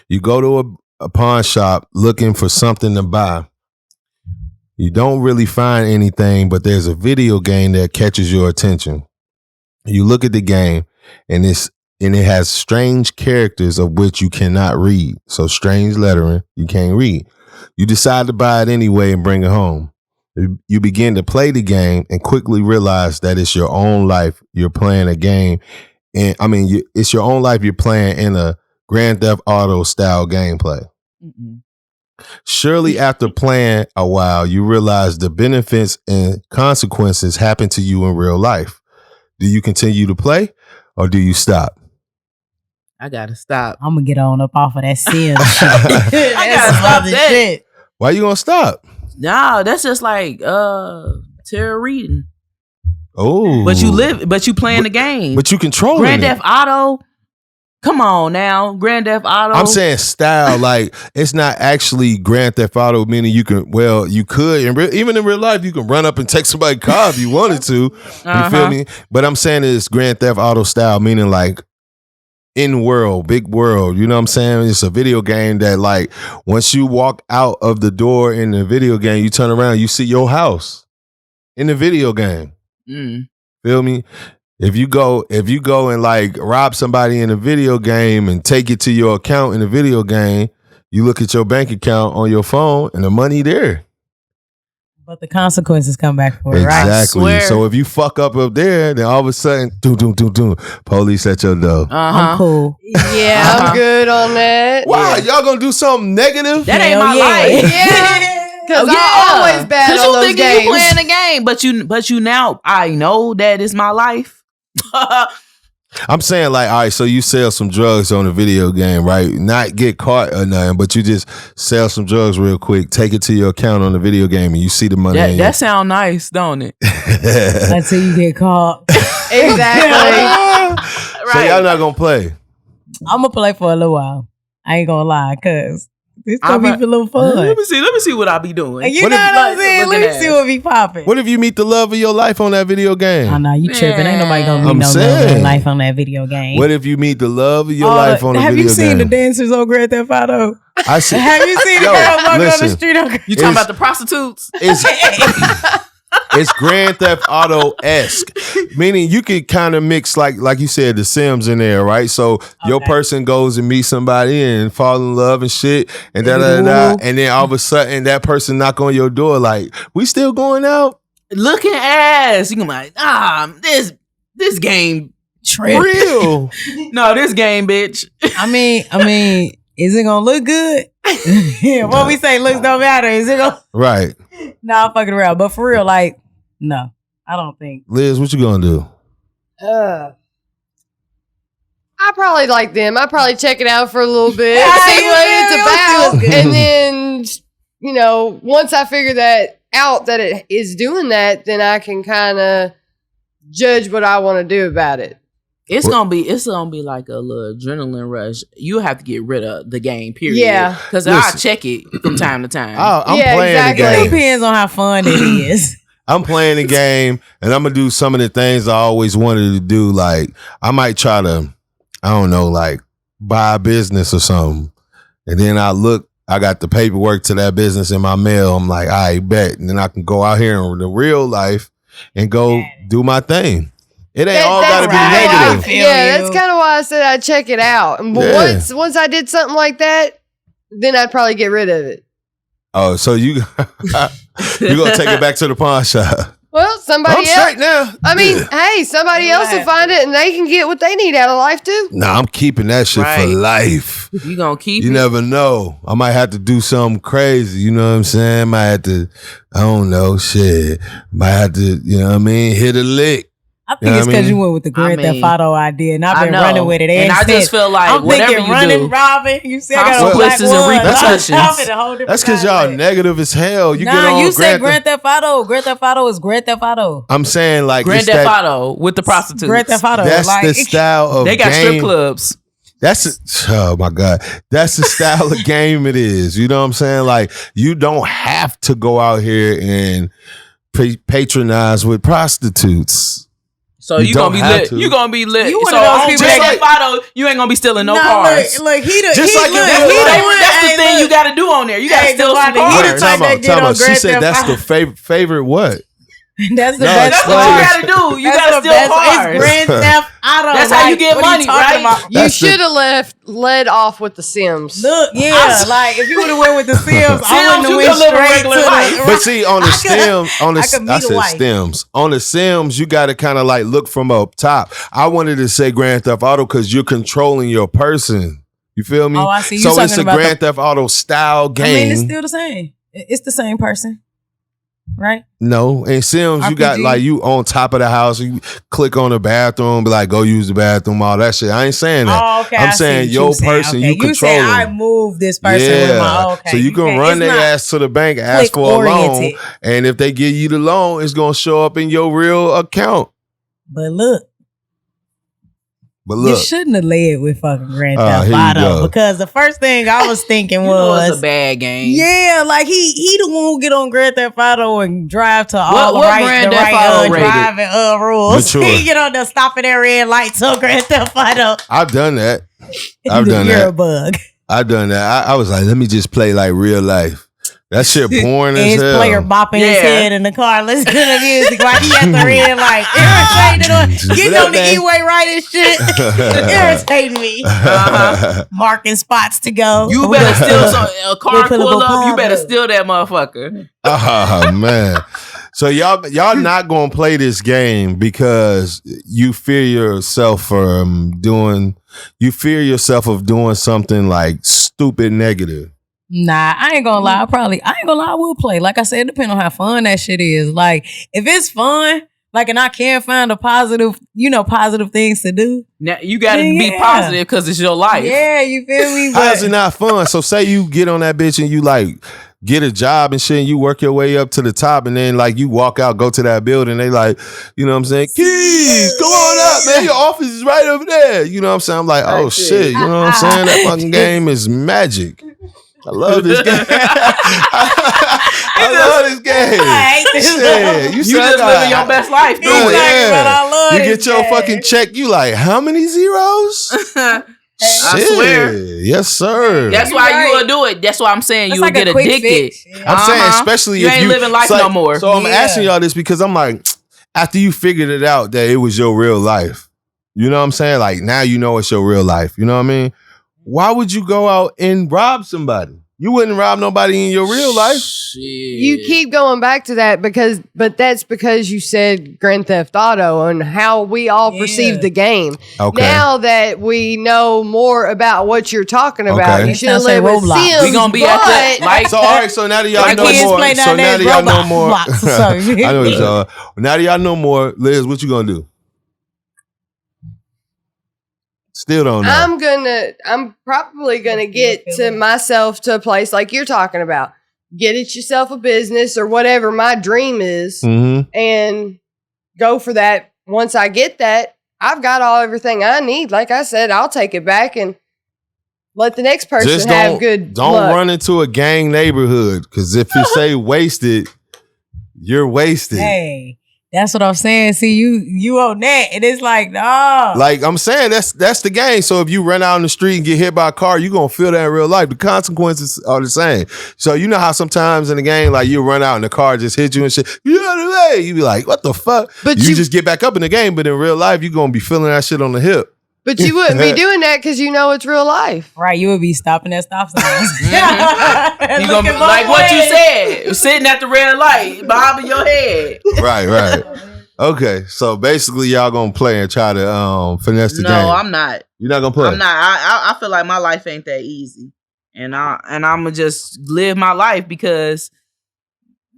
Speaker 1: You go to a pawn shop looking for something to buy. You don't really find anything, but there's a video game that catches your attention. You look at the game, and it has strange characters of which you cannot read. So strange lettering, you can't read. You decide to buy it anyway and bring it home. You begin to play the game and quickly realize that it's your own life. You're playing a game, and it's your own life you're playing in a Grand Theft Auto style gameplay. Mm-mm. Surely after playing a while, you realize the benefits and consequences happen to you in real life. Do you continue to play or do you stop?
Speaker 2: I gotta stop.
Speaker 3: I'm gonna get on up off of that sin.
Speaker 2: I gotta stop that shit.
Speaker 1: Why you gonna stop?
Speaker 2: No, that's just like tarot reading.
Speaker 1: Oh,
Speaker 2: but you playing the game.
Speaker 1: But you control
Speaker 2: Grand Theft Auto. Come on now, Grand Theft Auto.
Speaker 1: I'm saying style, like it's not actually Grand Theft Auto, meaning you could, even in real life, you can run up and take somebody's car if you wanted to. You feel me? But I'm saying it's Grand Theft Auto style, meaning like in world, big world. You know what I'm saying? It's a video game that like once you walk out of the door in the video game, you turn around, you see your house in the video game. Feel me? If you go and like rob somebody in a video game and take it to your account in the video game, you look at your bank account on your phone and the money there.
Speaker 3: But the consequences come back for it, right?
Speaker 1: Exactly. So if you fuck up there, then all of a sudden, police at your door.
Speaker 3: I'm cool.
Speaker 4: Yeah, I'm good on that.
Speaker 1: Wow, y'all gonna do something negative?
Speaker 2: That ain't my life.
Speaker 4: Yeah. Because I'm always bad on those games.
Speaker 2: You playing the game, but you now, I know that is my life.
Speaker 1: I'm saying like, all right, so you sell some drugs on a video game, right? Not get caught or nothing, but you just sell some drugs real quick, take it to your account on the video game, and you see the money.
Speaker 2: That sound nice, don't it?
Speaker 3: Until you get caught.
Speaker 4: Exactly.
Speaker 1: So y'all not gonna play?
Speaker 3: I'm gonna play for a little while. I ain't gonna lie, cause it's gonna be a little fun.
Speaker 2: Let me see what I be doing.
Speaker 3: You know what I'm saying? Let me see what be popping.
Speaker 1: What if you meet the love of your life on that video game?
Speaker 3: Oh no, you tripping. Ain't nobody gonna meet love of their life on that video game.
Speaker 1: What if you meet the love of your life on a video game?
Speaker 3: Have you seen the dancers on Grand Theft Auto?
Speaker 1: I see.
Speaker 3: Have you seen the girls walking on the street?
Speaker 2: You talking about the prostitutes?
Speaker 1: It's Grand Theft Auto-esque, meaning you could kind of mix like you said, the Sims in there, right? So your person goes and meets somebody and fall in love and shit, and and then all of a sudden that person knock on your door like, we still going out?
Speaker 2: Looking ass. You can be like, this game
Speaker 1: real.
Speaker 2: No, this game, bitch.
Speaker 3: I mean, is it gonna look good? What we say looks don't matter. Is it gonna
Speaker 1: right?
Speaker 3: Nah, I'm fucking around. But for real, like, no, I don't think.
Speaker 1: Liz, what you gonna do?
Speaker 4: I probably like them. I probably check it out for a little bit, see what it's about, and then once I figure that out that it is doing that, then I can kind of judge what I want to do about it.
Speaker 2: It's gonna be like a little adrenaline rush. You have to get rid of the game, period.
Speaker 4: Yeah,
Speaker 2: because I check it from time to time.
Speaker 1: I'm playing the game.
Speaker 3: It depends on how fun it is.
Speaker 1: I'm playing the game, and I'm gonna do some of the things I always wanted to do. Like I might try to, I don't know, like buy a business or something, and then I got the paperwork to that business in my mail. I'm like, I bet, and then I can go out here in the real life and go do my thing. It ain't all gotta be negative.
Speaker 4: That's kind of why I said I'd check it out. But once I did something like that, then I'd probably get rid of it.
Speaker 1: Oh, so you gonna take it back to the pawn shop?
Speaker 4: Well, somebody else.
Speaker 1: Straight now.
Speaker 4: I mean, hey, somebody else will find it and they can get what they need out of life too.
Speaker 1: Nah, I'm keeping that shit for life.
Speaker 2: You gonna keep it?
Speaker 1: You never know. I might have to do something crazy. You know what I'm saying? Might have to, I don't know, shit. Might have to, you know what I mean? Hit a lick.
Speaker 3: I think it's because you went with the Grand Theft Auto idea, and I've been running with it.
Speaker 2: And I just feel like
Speaker 3: I'm
Speaker 2: whatever
Speaker 3: thinking
Speaker 2: you
Speaker 3: running,
Speaker 2: do,
Speaker 3: robbing. You see, I got a black one.
Speaker 1: That's because y'all negative as hell.
Speaker 3: You said Grand Theft Auto. Grand Theft Auto is Grand Theft Auto.
Speaker 1: I'm saying like
Speaker 2: Grand Theft Auto with the prostitutes.
Speaker 3: Grand Theft Auto.
Speaker 1: That's the style of
Speaker 2: they got
Speaker 1: game.
Speaker 2: strip clubs.
Speaker 1: Oh my God. That's the style of game it is. You know what I'm saying? Like you don't have to go out here and patronize with prostitutes.
Speaker 2: So you gonna be lit. You gonna be lit.
Speaker 3: You
Speaker 2: so on Grand Theft Auto, you ain't gonna be stealing no cars.
Speaker 3: Look,
Speaker 2: that's the thing you gotta do on there. You gotta steal some cars.
Speaker 1: She said that's the favorite what?
Speaker 3: That's the
Speaker 1: No,
Speaker 3: best.
Speaker 2: That's what you gotta do. You
Speaker 3: That's
Speaker 2: gotta
Speaker 3: the
Speaker 2: steal
Speaker 3: best.
Speaker 2: cars.
Speaker 3: It's Grand Theft Auto.
Speaker 2: That's how you get
Speaker 3: what are
Speaker 2: money,
Speaker 3: talking
Speaker 2: right?
Speaker 3: about?
Speaker 4: You should have led off with the Sims.
Speaker 3: Look, yeah, like if you would have went with the Sims, I
Speaker 2: Sims,
Speaker 3: wouldn't
Speaker 2: you
Speaker 3: have
Speaker 2: can
Speaker 3: went
Speaker 2: live a
Speaker 3: straight
Speaker 2: regular
Speaker 3: to
Speaker 2: life.
Speaker 3: the.
Speaker 1: But see, on the
Speaker 3: I could-
Speaker 1: Sims, on
Speaker 3: I could
Speaker 1: the
Speaker 3: meet
Speaker 1: I
Speaker 3: a
Speaker 1: said
Speaker 3: wife.
Speaker 1: Sims. On the Sims, you got to kind of like look from up top. I wanted to say Grand Theft Auto because you're controlling your person. You feel me?
Speaker 3: Oh, I see. You
Speaker 1: So it's
Speaker 3: talking
Speaker 1: a
Speaker 3: about
Speaker 1: Grand Theft Auto style game.
Speaker 3: I mean, it's still the same. It's the same person, right?
Speaker 1: No, in Sims, you got
Speaker 3: RPG.
Speaker 1: like you on top of the house. You click on the bathroom, be like, go use the bathroom, all that shit. I ain't saying that.
Speaker 3: Oh, okay.
Speaker 1: I'm
Speaker 3: I see
Speaker 1: saying
Speaker 3: what
Speaker 1: your
Speaker 3: you saying.
Speaker 1: person,
Speaker 3: Okay.
Speaker 1: you control
Speaker 3: saying I
Speaker 1: them.
Speaker 3: move this person with my okay.
Speaker 1: So you can run their ass to the bank, ask for a loan,
Speaker 3: click-oriented.
Speaker 1: and if they give you the loan, it's gonna show up in your real account.
Speaker 3: But look,
Speaker 1: But
Speaker 3: you
Speaker 1: look,
Speaker 3: shouldn't have led with fucking Grand
Speaker 1: here
Speaker 3: Theft
Speaker 1: you
Speaker 3: Auto
Speaker 1: go.
Speaker 3: because the first thing I was thinking
Speaker 2: You know it's
Speaker 3: was,
Speaker 2: a bad game.
Speaker 3: yeah, like he the one who get on Grand Theft Auto and drive to all
Speaker 2: What
Speaker 3: the right,
Speaker 2: Grand
Speaker 3: the
Speaker 2: Theft
Speaker 3: right
Speaker 2: Auto rated?
Speaker 3: driving rules.
Speaker 1: Mature.
Speaker 3: He get on the stopping at red lights on Grand Theft Auto.
Speaker 1: I've done that. I've done
Speaker 3: You're a
Speaker 1: that.
Speaker 3: bug.
Speaker 1: I've done that. I was like, let me just play like real life. That shit boring
Speaker 3: And
Speaker 1: as
Speaker 3: his
Speaker 1: hell.
Speaker 3: player bopping his
Speaker 2: Yeah.
Speaker 3: head in the car, listening to the music while he at the red light, irritated on getting on the E-way right and shit, irritating me. Marking spots to go.
Speaker 2: You better steal a car
Speaker 3: Pull
Speaker 2: pull
Speaker 3: up a
Speaker 2: up. You better
Speaker 3: Pablo.
Speaker 2: steal that motherfucker.
Speaker 1: Oh man. So y'all not gonna play this game because you fear yourself from doing of doing something like stupid negative.
Speaker 3: Nah, I ain't gonna lie. I will play. Like I said, it depends on how fun that shit is. Like, if it's fun, like, and I can find positive things to do.
Speaker 2: Now you gotta
Speaker 3: Yeah.
Speaker 2: be positive because it's your life.
Speaker 3: Yeah, you feel me?
Speaker 1: How's it not fun? So say you get on that bitch and you like get a job and shit and you work your way up to the top and then like you walk out, go to that building, they like, you know what I'm saying? Keys, come on up, man. Your office is right over there. You know what I'm saying? I'm like, oh shit, you know what I'm saying? That fucking game is magic. I love this game. I love this game.
Speaker 3: I hate this.
Speaker 1: Shit,
Speaker 2: You just living your best life doing it.
Speaker 3: But I love
Speaker 1: You
Speaker 3: this
Speaker 1: get your
Speaker 3: game.
Speaker 1: fucking check, you like, how many zeros?
Speaker 2: I
Speaker 1: Shit.
Speaker 2: swear.
Speaker 1: Yes, sir.
Speaker 2: That's why you will do it. That's why I'm saying
Speaker 3: That's
Speaker 2: you will
Speaker 3: like a
Speaker 2: get
Speaker 3: quick
Speaker 2: addicted.
Speaker 3: fix. Yeah.
Speaker 1: I'm saying,
Speaker 2: Uh-huh.
Speaker 1: especially
Speaker 2: You
Speaker 1: if
Speaker 2: ain't
Speaker 1: you
Speaker 2: living life
Speaker 1: it's like-
Speaker 2: no more.
Speaker 1: So I'm
Speaker 3: Yeah.
Speaker 1: asking y'all this because I'm like, after you figured it out that it was your real life, you know what I'm saying? Like now you know it's your real life. You know what I mean? Why would you go out and rob somebody? You wouldn't rob nobody in your real life.
Speaker 2: Shit.
Speaker 4: You keep going back to that but that's because you said Grand Theft Auto and how we all perceive the game.
Speaker 1: Okay.
Speaker 4: Now that we know more about what you're talking about,
Speaker 1: Okay.
Speaker 4: you should have
Speaker 3: Next time
Speaker 4: lived
Speaker 3: say
Speaker 4: with
Speaker 3: Roblox.
Speaker 4: Sims.
Speaker 2: We gonna be at that
Speaker 4: but-
Speaker 2: like
Speaker 1: So all right, so now that y'all
Speaker 3: Like
Speaker 1: know
Speaker 3: kids
Speaker 1: more,
Speaker 3: play
Speaker 1: so now
Speaker 3: nowadays,
Speaker 1: that y'all know
Speaker 3: Roblox
Speaker 1: more,
Speaker 3: blocks or something.
Speaker 1: I know what y'all. Now that y'all know more, Liz, what you gonna do? Still don't know.
Speaker 4: I'm probably gonna get to myself to a place like you're talking about. Get it yourself a business or whatever my dream is
Speaker 1: Mm-hmm.
Speaker 4: and go for that. Once I get that, I've got everything I need. Like I said, I'll take it back and let the next person
Speaker 1: Just
Speaker 4: have good
Speaker 1: don't
Speaker 4: luck.
Speaker 1: run into a gang neighborhood because if you say wasted, you're wasted.
Speaker 3: Hey, that's what I'm saying. See, you on that, and it's like, no.
Speaker 1: Like I'm saying, that's the game. So if you run out in the street and get hit by a car, you're gonna feel that in real life. The consequences are the same. So you know how sometimes in the game, like you run out and the car just hit you and shit. You out of the way. You be like, what the fuck?
Speaker 4: But
Speaker 1: you
Speaker 4: you-
Speaker 1: just get back up in the game, but in real life, you're gonna be feeling that shit on the hip.
Speaker 4: But you wouldn't be doing that because you know it's real life.
Speaker 3: Right, you would be stopping at stop signs.
Speaker 2: you gonna be like what you said, sitting at the red light, bobbing your head.
Speaker 1: Right. Okay, so basically, y'all gonna play and try to finesse the game.
Speaker 2: No, I'm not.
Speaker 1: You're not gonna play.
Speaker 2: I'm not. I feel like my life ain't that easy, and I'm gonna just live my life because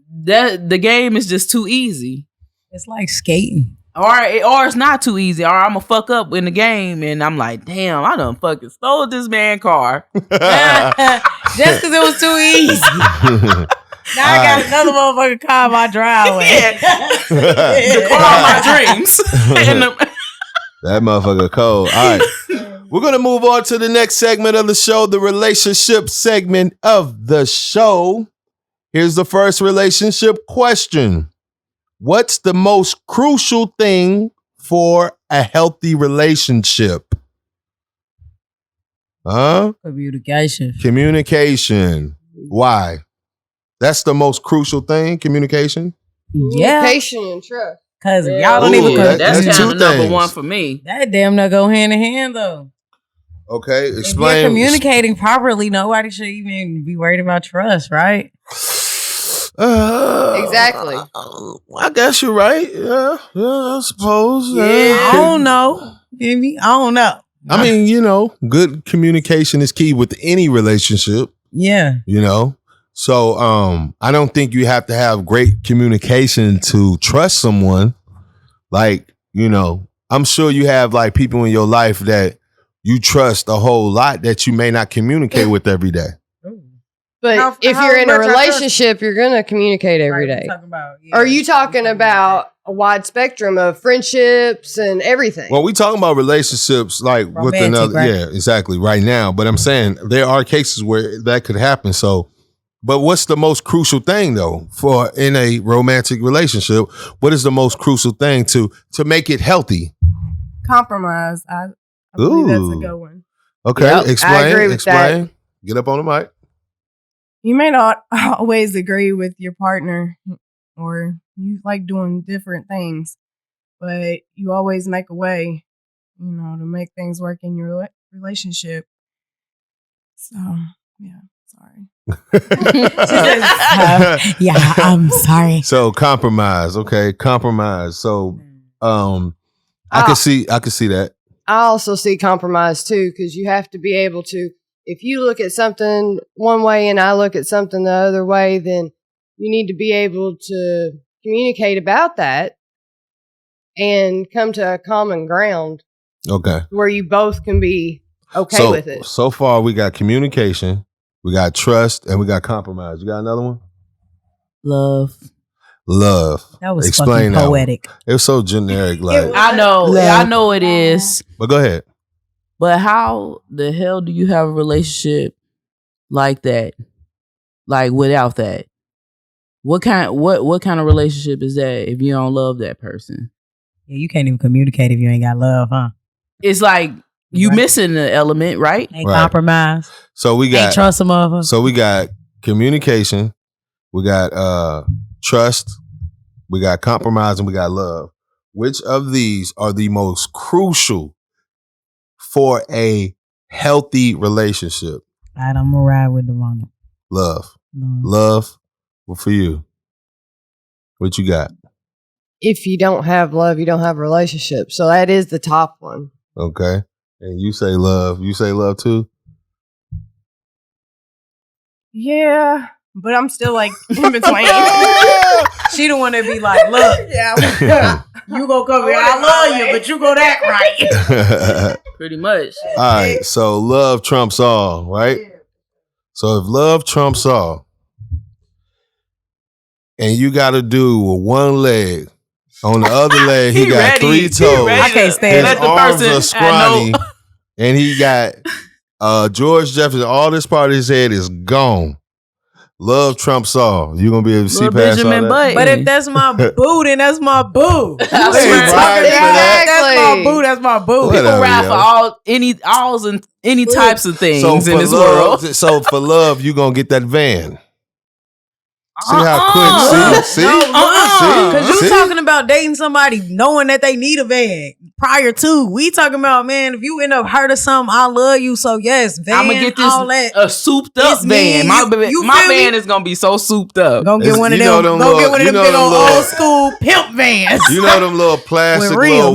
Speaker 2: the game is just too easy.
Speaker 3: It's like skating.
Speaker 2: Or it's not too easy. Or I'm gonna fuck up in the game, and I'm like, damn, I done fucking stole this man car.
Speaker 3: Just because it was too easy. Now I got another motherfucking car in my driveway.
Speaker 2: The car of my dreams. And
Speaker 1: That motherfucker cold. All right. We're going to move on to the next segment of the show, the relationship segment of the show. Here's the first relationship question. What's the most crucial thing for a healthy relationship?
Speaker 3: Communication.
Speaker 1: Communication. Why? That's the most crucial thing, communication?
Speaker 4: Communication and trust.
Speaker 3: Cause
Speaker 4: Yeah.
Speaker 3: y'all don't even.
Speaker 2: That's
Speaker 1: two
Speaker 2: kind of number
Speaker 1: things.
Speaker 2: one for me.
Speaker 3: That damn not go hand in hand though.
Speaker 1: Okay,
Speaker 3: If
Speaker 1: explain.
Speaker 3: you're communicating properly, nobody should even be worried about trust, right?
Speaker 4: Exactly.
Speaker 1: I guess you're right. Yeah, I suppose.
Speaker 3: I don't know. Give me. I don't know.
Speaker 1: I mean, good communication is key with any relationship.
Speaker 3: Yeah.
Speaker 1: So I don't think you have to have great communication to trust someone. Like, I'm sure you have like people in your life that you trust a whole lot that you may not communicate with every day.
Speaker 4: But if you're in a relationship, you're going to communicate every day. Are you talking about a wide spectrum of friendships and everything?
Speaker 1: Well, we talking about relationships like with
Speaker 3: Romantic,
Speaker 1: another.
Speaker 3: right?
Speaker 1: Yeah, exactly. Right now. But I'm saying there are cases where that could happen. So, but what's the most crucial thing though for in a romantic relationship? What is the most crucial thing to make it healthy?
Speaker 5: Compromise. I believe that's a good one.
Speaker 1: Okay,
Speaker 2: Yep,
Speaker 1: explain.
Speaker 4: I agree with
Speaker 1: explain. Get up on the mic.
Speaker 5: You may not always agree with your partner, or you like doing different things, but you always make a way, to make things work in your relationship. So, yeah, sorry.
Speaker 3: Yeah, I'm sorry.
Speaker 1: So compromise. Okay, compromise. So I can see that.
Speaker 4: I also see compromise too, because you have to be able to, if you look at something one way and I look at something the other way, then you need to be able to communicate about that and come to a common ground.
Speaker 1: Okay.
Speaker 4: Where you both can be okay with it.
Speaker 1: So far, we got communication, we got trust, and we got compromise. You got another one?
Speaker 2: Love.
Speaker 3: That was
Speaker 1: Explain
Speaker 3: fucking poetic.
Speaker 1: It was so generic. Like,
Speaker 2: I know it is.
Speaker 1: but go ahead.
Speaker 2: But how the hell do you have a relationship like that? Like without that? What kind of relationship is that if you don't love that person?
Speaker 3: Yeah, you can't even communicate if you ain't got love, huh?
Speaker 2: It's like you missing the element, right?
Speaker 3: Ain't compromise.
Speaker 1: So we got
Speaker 3: ain't trust a motherfucker.
Speaker 1: So we got communication, we got trust, we got compromise, and we got love. Which of these are the most crucial for a healthy relationship?
Speaker 3: All right, I'm gonna ride with the mama.
Speaker 1: Love. Well, for you, what you got?
Speaker 4: If you don't have love, you don't have a relationship. So that is the top one.
Speaker 1: Okay. And you say love. You say love too?
Speaker 5: Yeah, but I'm still like in between.
Speaker 3: She the one that be like, look, you gonna come here. I love you, but you gonna act right.
Speaker 2: Pretty much.
Speaker 1: All right. So love trumps all, right? So if love trumps all, and you got to do with one leg, on the other leg he got
Speaker 2: ready.
Speaker 1: 3 toes.
Speaker 3: I can't stand
Speaker 1: His
Speaker 3: it.
Speaker 1: arms are scrawny, and he got George Jefferson. All this part of his head is gone. Love trumps all. You gonna be able to see past all that?
Speaker 3: But if that's my boo, then that's my boo.
Speaker 2: That's
Speaker 3: my boo. That's my boo.
Speaker 2: People ride for all and any types of things in this world.
Speaker 1: So for love, you gonna get that van. See how quick? See?
Speaker 3: Because you talking about dating somebody knowing that they need a van prior to. We talking about, man, if you end up hurting something, I love you. So yes, van,
Speaker 2: I'm gonna get
Speaker 3: all
Speaker 2: this
Speaker 3: that.
Speaker 2: a souped up van. My van is gonna be so souped up.
Speaker 3: Gonna get one of them. Go get one of them big old school pimp vans.
Speaker 1: You know them little plastic, little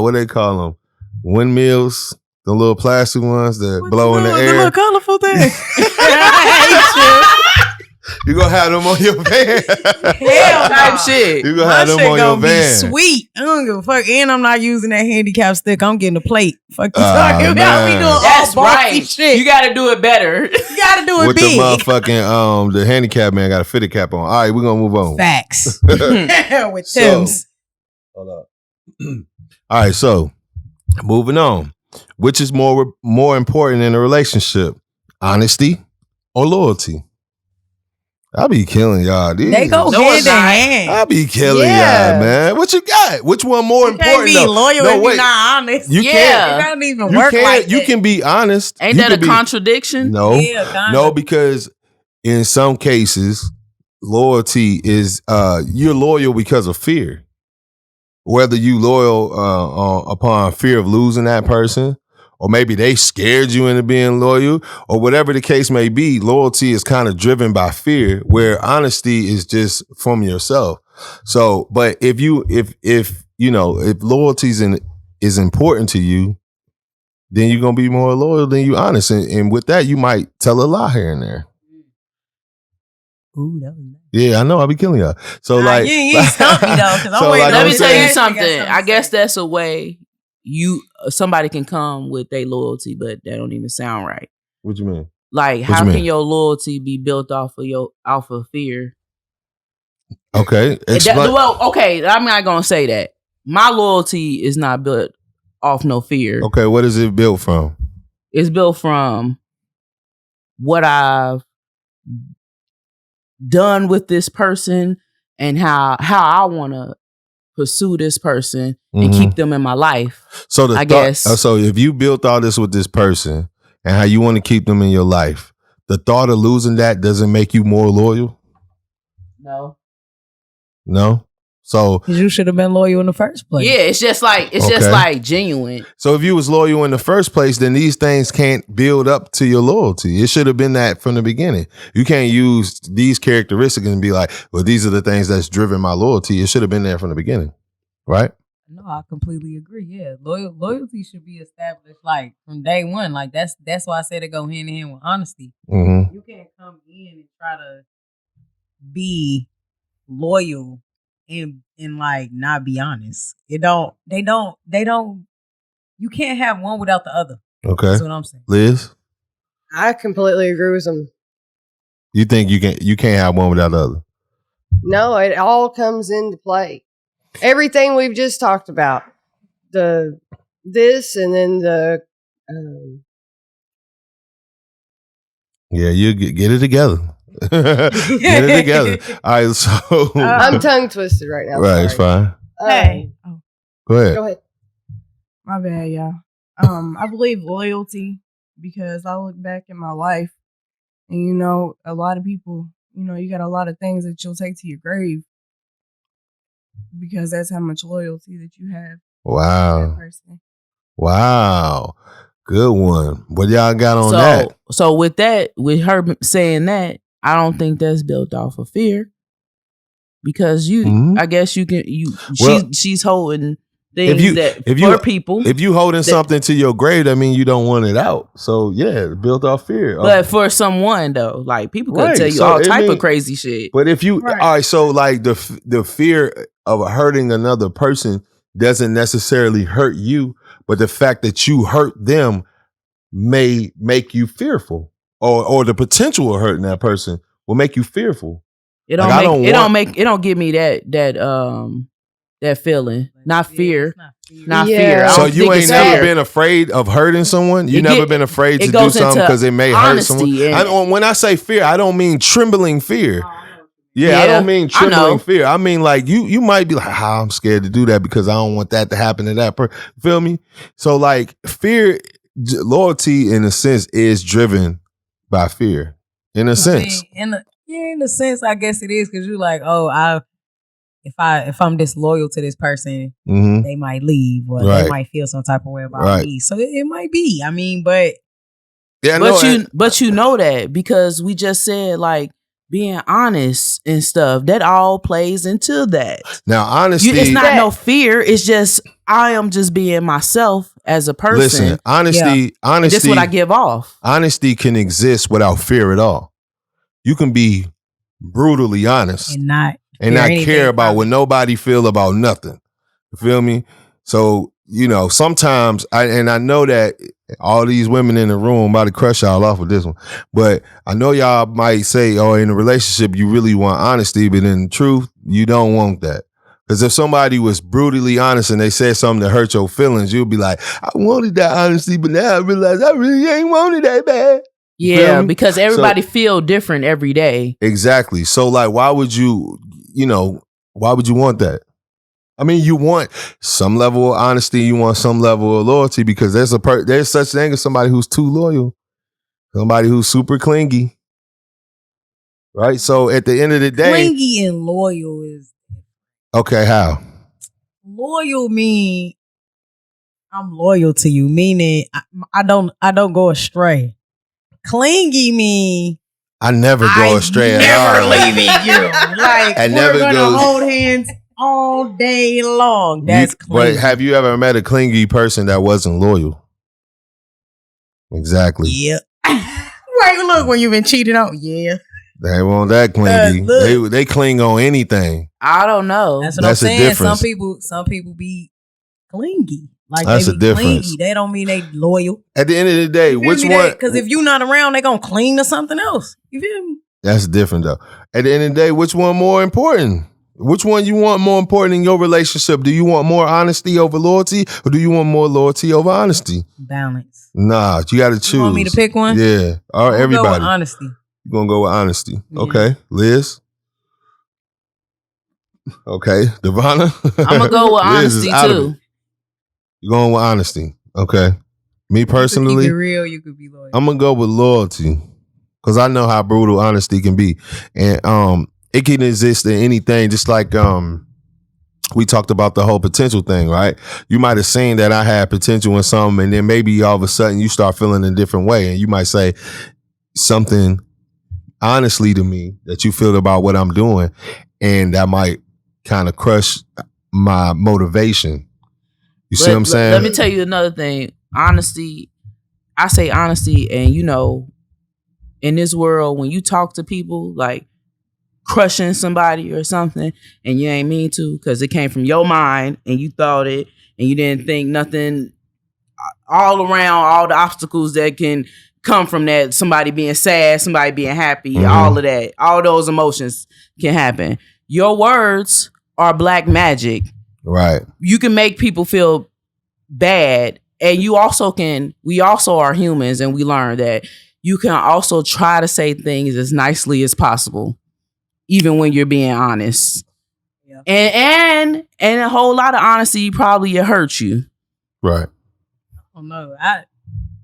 Speaker 1: what they call them? Windmills. The little plastic ones that blow in the air.
Speaker 3: The little colorful thing.
Speaker 1: You gonna have them on your van.
Speaker 3: Hell
Speaker 2: type shit.
Speaker 1: You gonna have them on your van.
Speaker 3: Sweet. I don't give a fuck. And I'm not using that handicap stick. I'm getting a plate. Fuck you talking about? We doing
Speaker 2: That's
Speaker 3: all
Speaker 2: right.
Speaker 3: shit.
Speaker 2: You gotta do it better.
Speaker 3: You gotta do it
Speaker 1: with
Speaker 3: big.
Speaker 1: the motherfucking the handicap man got a fitted cap on. All right, we're gonna move on.
Speaker 3: Facts. With Tim's.
Speaker 1: Hold up. All right, so moving on. Which is more important in a relationship? Honesty or loyalty? I be killing y'all.
Speaker 3: They go hand in hand.
Speaker 1: I be killing y'all, man. What you got? Which one more important?
Speaker 3: You can't be loyal if you're not honest.
Speaker 1: You can't.
Speaker 3: It doesn't even work like that.
Speaker 1: You can be honest.
Speaker 2: Ain't that a contradiction?
Speaker 1: No,
Speaker 3: Yeah,
Speaker 1: no, because in some cases loyalty is you're loyal because of fear. Whether you loyal upon fear of losing that person, or maybe they scared you into being loyal, or whatever the case may be, loyalty is kind of driven by fear, where honesty is just from yourself. So, but if loyalty is important to you, then you're gonna be more loyal than you honest, and with that, you might tell a lie here and there.
Speaker 3: Ooh, that was nice.
Speaker 1: Yeah, I know. I be killing y'all. So
Speaker 3: you stumped me though.
Speaker 1: So, like,
Speaker 2: Let me tell you
Speaker 3: saying?
Speaker 2: something. I guess that's a way somebody can come with their loyalty, but that don't even sound right.
Speaker 1: What you mean?
Speaker 2: Like, how can your loyalty be built off of fear?
Speaker 1: Okay.
Speaker 2: Okay, I'm not gonna say that. My loyalty is not built off no fear.
Speaker 1: Okay, what is it built from?
Speaker 2: It's built from what I've done with this person and how I want to pursue this person and keep them in my life.
Speaker 1: So
Speaker 2: I guess.
Speaker 1: So if you built all this with this person and how you want to keep them in your life, the thought of losing that doesn't make you more loyal? No? So
Speaker 3: you should have been loyal in the first place.
Speaker 2: Yeah, it's just like genuine.
Speaker 1: So if you was loyal in the first place, then these things can't build up to your loyalty. It should have been that from the beginning. You can't use these characteristics and be like, well, these are the things that's driven my loyalty. It should have been there from the beginning, right?
Speaker 3: No, I completely agree. Yeah, loyalty should be established like from day one. Like that's why I said it go hand in hand with honesty.
Speaker 1: Mm-hmm.
Speaker 3: You can't come in and try to be loyal and like not be honest. They don't. You can't have one without the other.
Speaker 1: Okay,
Speaker 3: that's what I'm saying.
Speaker 1: Liz,
Speaker 4: I completely agree with them.
Speaker 1: You think you can't have one without the other?
Speaker 4: No, it all comes into play. Everything we've just talked about, this and then the.
Speaker 1: Yeah, you get it together. Get it together. All right, so
Speaker 4: I'm tongue twisted right now.
Speaker 1: Right, it's fine.
Speaker 5: Hey,
Speaker 1: Go ahead.
Speaker 4: Go ahead.
Speaker 5: My bad, y'all. I believe loyalty because I look back in my life, and a lot of people, you got a lot of things that you'll take to your grave because that's how much loyalty that you have.
Speaker 1: Wow.
Speaker 5: To that person.
Speaker 1: Wow. Good one. What y'all got on that?
Speaker 2: So with her saying that, I don't think that's built off of fear because I guess she's holding things people.
Speaker 1: If you holding something to your grave, that means you don't want it out. So yeah, built off fear.
Speaker 2: But for someone though, like people could tell you all type of crazy shit.
Speaker 1: But if you, all right, so like the fear of hurting another person doesn't necessarily hurt you, but the fact that you hurt them may make you fearful, or the potential of hurting that person will make you fearful.
Speaker 2: It don't give me that feeling, not fear. Not fear.
Speaker 1: So you ain't never been afraid of hurting someone? You never been afraid to do something because it may hurt someone? When I say fear, I don't mean trembling fear. Yeah, I don't mean trembling fear. I mean like you might be like, I'm scared to do that because I don't want that to happen to that person. Feel me? So like fear, loyalty in a sense is driven by fear. In a sense.
Speaker 3: In a sense, I guess it is because you're like, if I'm disloyal to this person, they might leave or they might feel some type of way about me. So it might be. I mean, but
Speaker 2: you know that because we just said like being honest and stuff that all plays into that.
Speaker 1: Now, honesty,
Speaker 2: it's not no fear. It's just I am just being myself as a person.
Speaker 1: Listen, honesty.
Speaker 2: This is what I give off.
Speaker 1: Honesty can exist without fear at all. You can be brutally honest
Speaker 3: and not
Speaker 1: care about what nobody feel about nothing. You feel me? So, sometimes I know that all these women in the room about to crush y'all off with this one, but I know y'all might say, in a relationship, you really want honesty, but in truth, you don't want that. Because if somebody was brutally honest and they said something that hurt your feelings, you'll be like, I wanted that honesty, but now I realize I really ain't wanted that bad.
Speaker 2: Yeah, because everybody feel different every day.
Speaker 1: Exactly. So like, why would you want that? I mean, you want some level of honesty, you want some level of loyalty because there's such thing as somebody who's too loyal, somebody who's super clingy, Right? So at the end of the day,
Speaker 3: clingy and loyal is
Speaker 1: okay, how?
Speaker 3: Loyal mean I'm loyal to you, meaning I don't go astray. Clingy mean
Speaker 1: I never go astray at all.
Speaker 3: never leaving you. Like
Speaker 1: I
Speaker 3: we're
Speaker 1: never
Speaker 3: gonna
Speaker 1: go-
Speaker 3: hold hands all day long. That's
Speaker 1: But
Speaker 3: clingy.
Speaker 1: have you ever met a clingy person that wasn't loyal? Exactly.
Speaker 3: Yeah. Right, look, when you've been cheated on. Yeah.
Speaker 1: They want that clingy.
Speaker 3: Look.
Speaker 1: They cling on anything.
Speaker 2: I don't know.
Speaker 3: That's what
Speaker 1: That's
Speaker 3: I'm
Speaker 1: a
Speaker 3: saying.
Speaker 1: difference.
Speaker 3: Some people be clingy. Like
Speaker 1: That's
Speaker 3: they
Speaker 1: a
Speaker 3: be
Speaker 1: difference.
Speaker 3: clingy. They don't mean they loyal.
Speaker 1: At the end of the day, which one?
Speaker 3: Because if you not around, they gonna cling to something else. You feel me?
Speaker 1: That's different though. At the end of the day, which one more important? Which one you want more important in your relationship? Do you want more honesty over loyalty, or do you want more loyalty over honesty?
Speaker 3: Balance.
Speaker 1: Nah, you got to choose.
Speaker 3: You want me to pick one?
Speaker 1: Yeah, or
Speaker 3: I'm gonna
Speaker 1: everybody.
Speaker 3: go with honesty.
Speaker 1: You're gonna go with honesty.
Speaker 3: Yeah.
Speaker 1: Okay, Liz. Okay, Devonna.
Speaker 2: I'm gonna go with
Speaker 1: Liz is
Speaker 2: honesty
Speaker 1: out of
Speaker 2: too.
Speaker 1: it. You're going with honesty. Okay. Me
Speaker 3: You
Speaker 1: personally,
Speaker 3: could keep it real. You could be loyal.
Speaker 1: I'm gonna go with loyalty because I know how brutal honesty can be, and it can exist in anything. Just like we talked about the whole potential thing, right? You might have seen that I had potential in something, and then maybe all of a sudden you start feeling a different way, and you might say something honestly to me that you feel about what I'm doing, and that might kind of crush my motivation. You see what I'm saying?
Speaker 2: Let me tell you another thing. Honesty. I say honesty, and in this world, when you talk to people like crushing somebody or something, and you ain't mean to, because it came from your mind and you thought it, and you didn't think nothing all around, all the obstacles that can come from that, somebody being sad, somebody being happy, all of that, all those emotions can happen. Your words are black magic.
Speaker 1: Right.
Speaker 2: You can make people feel bad, and we also are humans, and we learn that you can also try to say things as nicely as possible, even when you're being honest. Yeah. And a whole lot of honesty probably hurt you.
Speaker 1: Right.
Speaker 3: Oh no.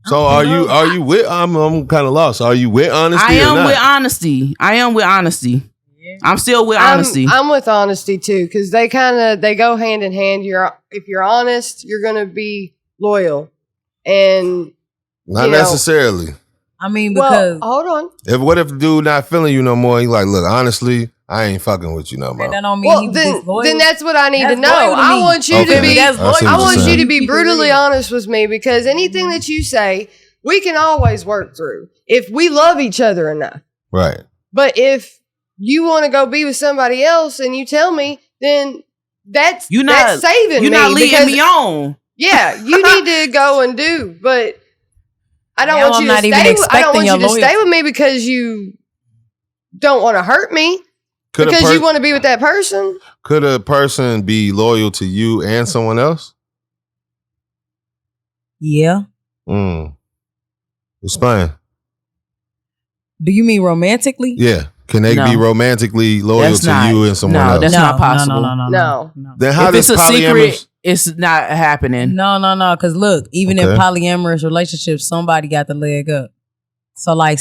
Speaker 1: So are you with? I'm kind of lost. Are you with honesty?
Speaker 2: I am
Speaker 1: or not?
Speaker 2: with honesty. I am with honesty. Yeah. I'm still with honesty.
Speaker 4: I'm with honesty too, because they go hand in hand. If you're honest, you're gonna be loyal, and
Speaker 1: Not necessarily.
Speaker 3: I mean, because
Speaker 4: hold on.
Speaker 1: What if the dude not feeling you no more? He like, look, honestly, I ain't fucking with you no more.
Speaker 3: that don't mean
Speaker 4: then that's what I need to know.
Speaker 3: loyal to
Speaker 4: I
Speaker 3: me.
Speaker 4: want you to be.
Speaker 3: That's loyal.
Speaker 4: I want
Speaker 1: saying.
Speaker 4: you to be brutally honest with me, because anything that you say, we can always work through if we love each other enough.
Speaker 1: Right.
Speaker 4: But if you want to go be with somebody else and you tell me, then that's saving me.
Speaker 2: You're not leading me on.
Speaker 4: Yeah, you need to go and do. But I don't want you to stay. I don't want you to stay with me because you don't want to hurt me. Because you want to be with that person.
Speaker 1: Could a person be loyal to you and someone else?
Speaker 3: Yeah.
Speaker 1: Explain.
Speaker 3: Do you mean romantically?
Speaker 1: Yeah. Can they be romantically loyal to you and someone else?
Speaker 2: That's not possible.
Speaker 4: No.
Speaker 1: Then how does
Speaker 2: it's a
Speaker 1: polyamorous?
Speaker 2: secret, it's not happening.
Speaker 3: No. Because look, even in polyamorous relationships, somebody got the leg up. So like,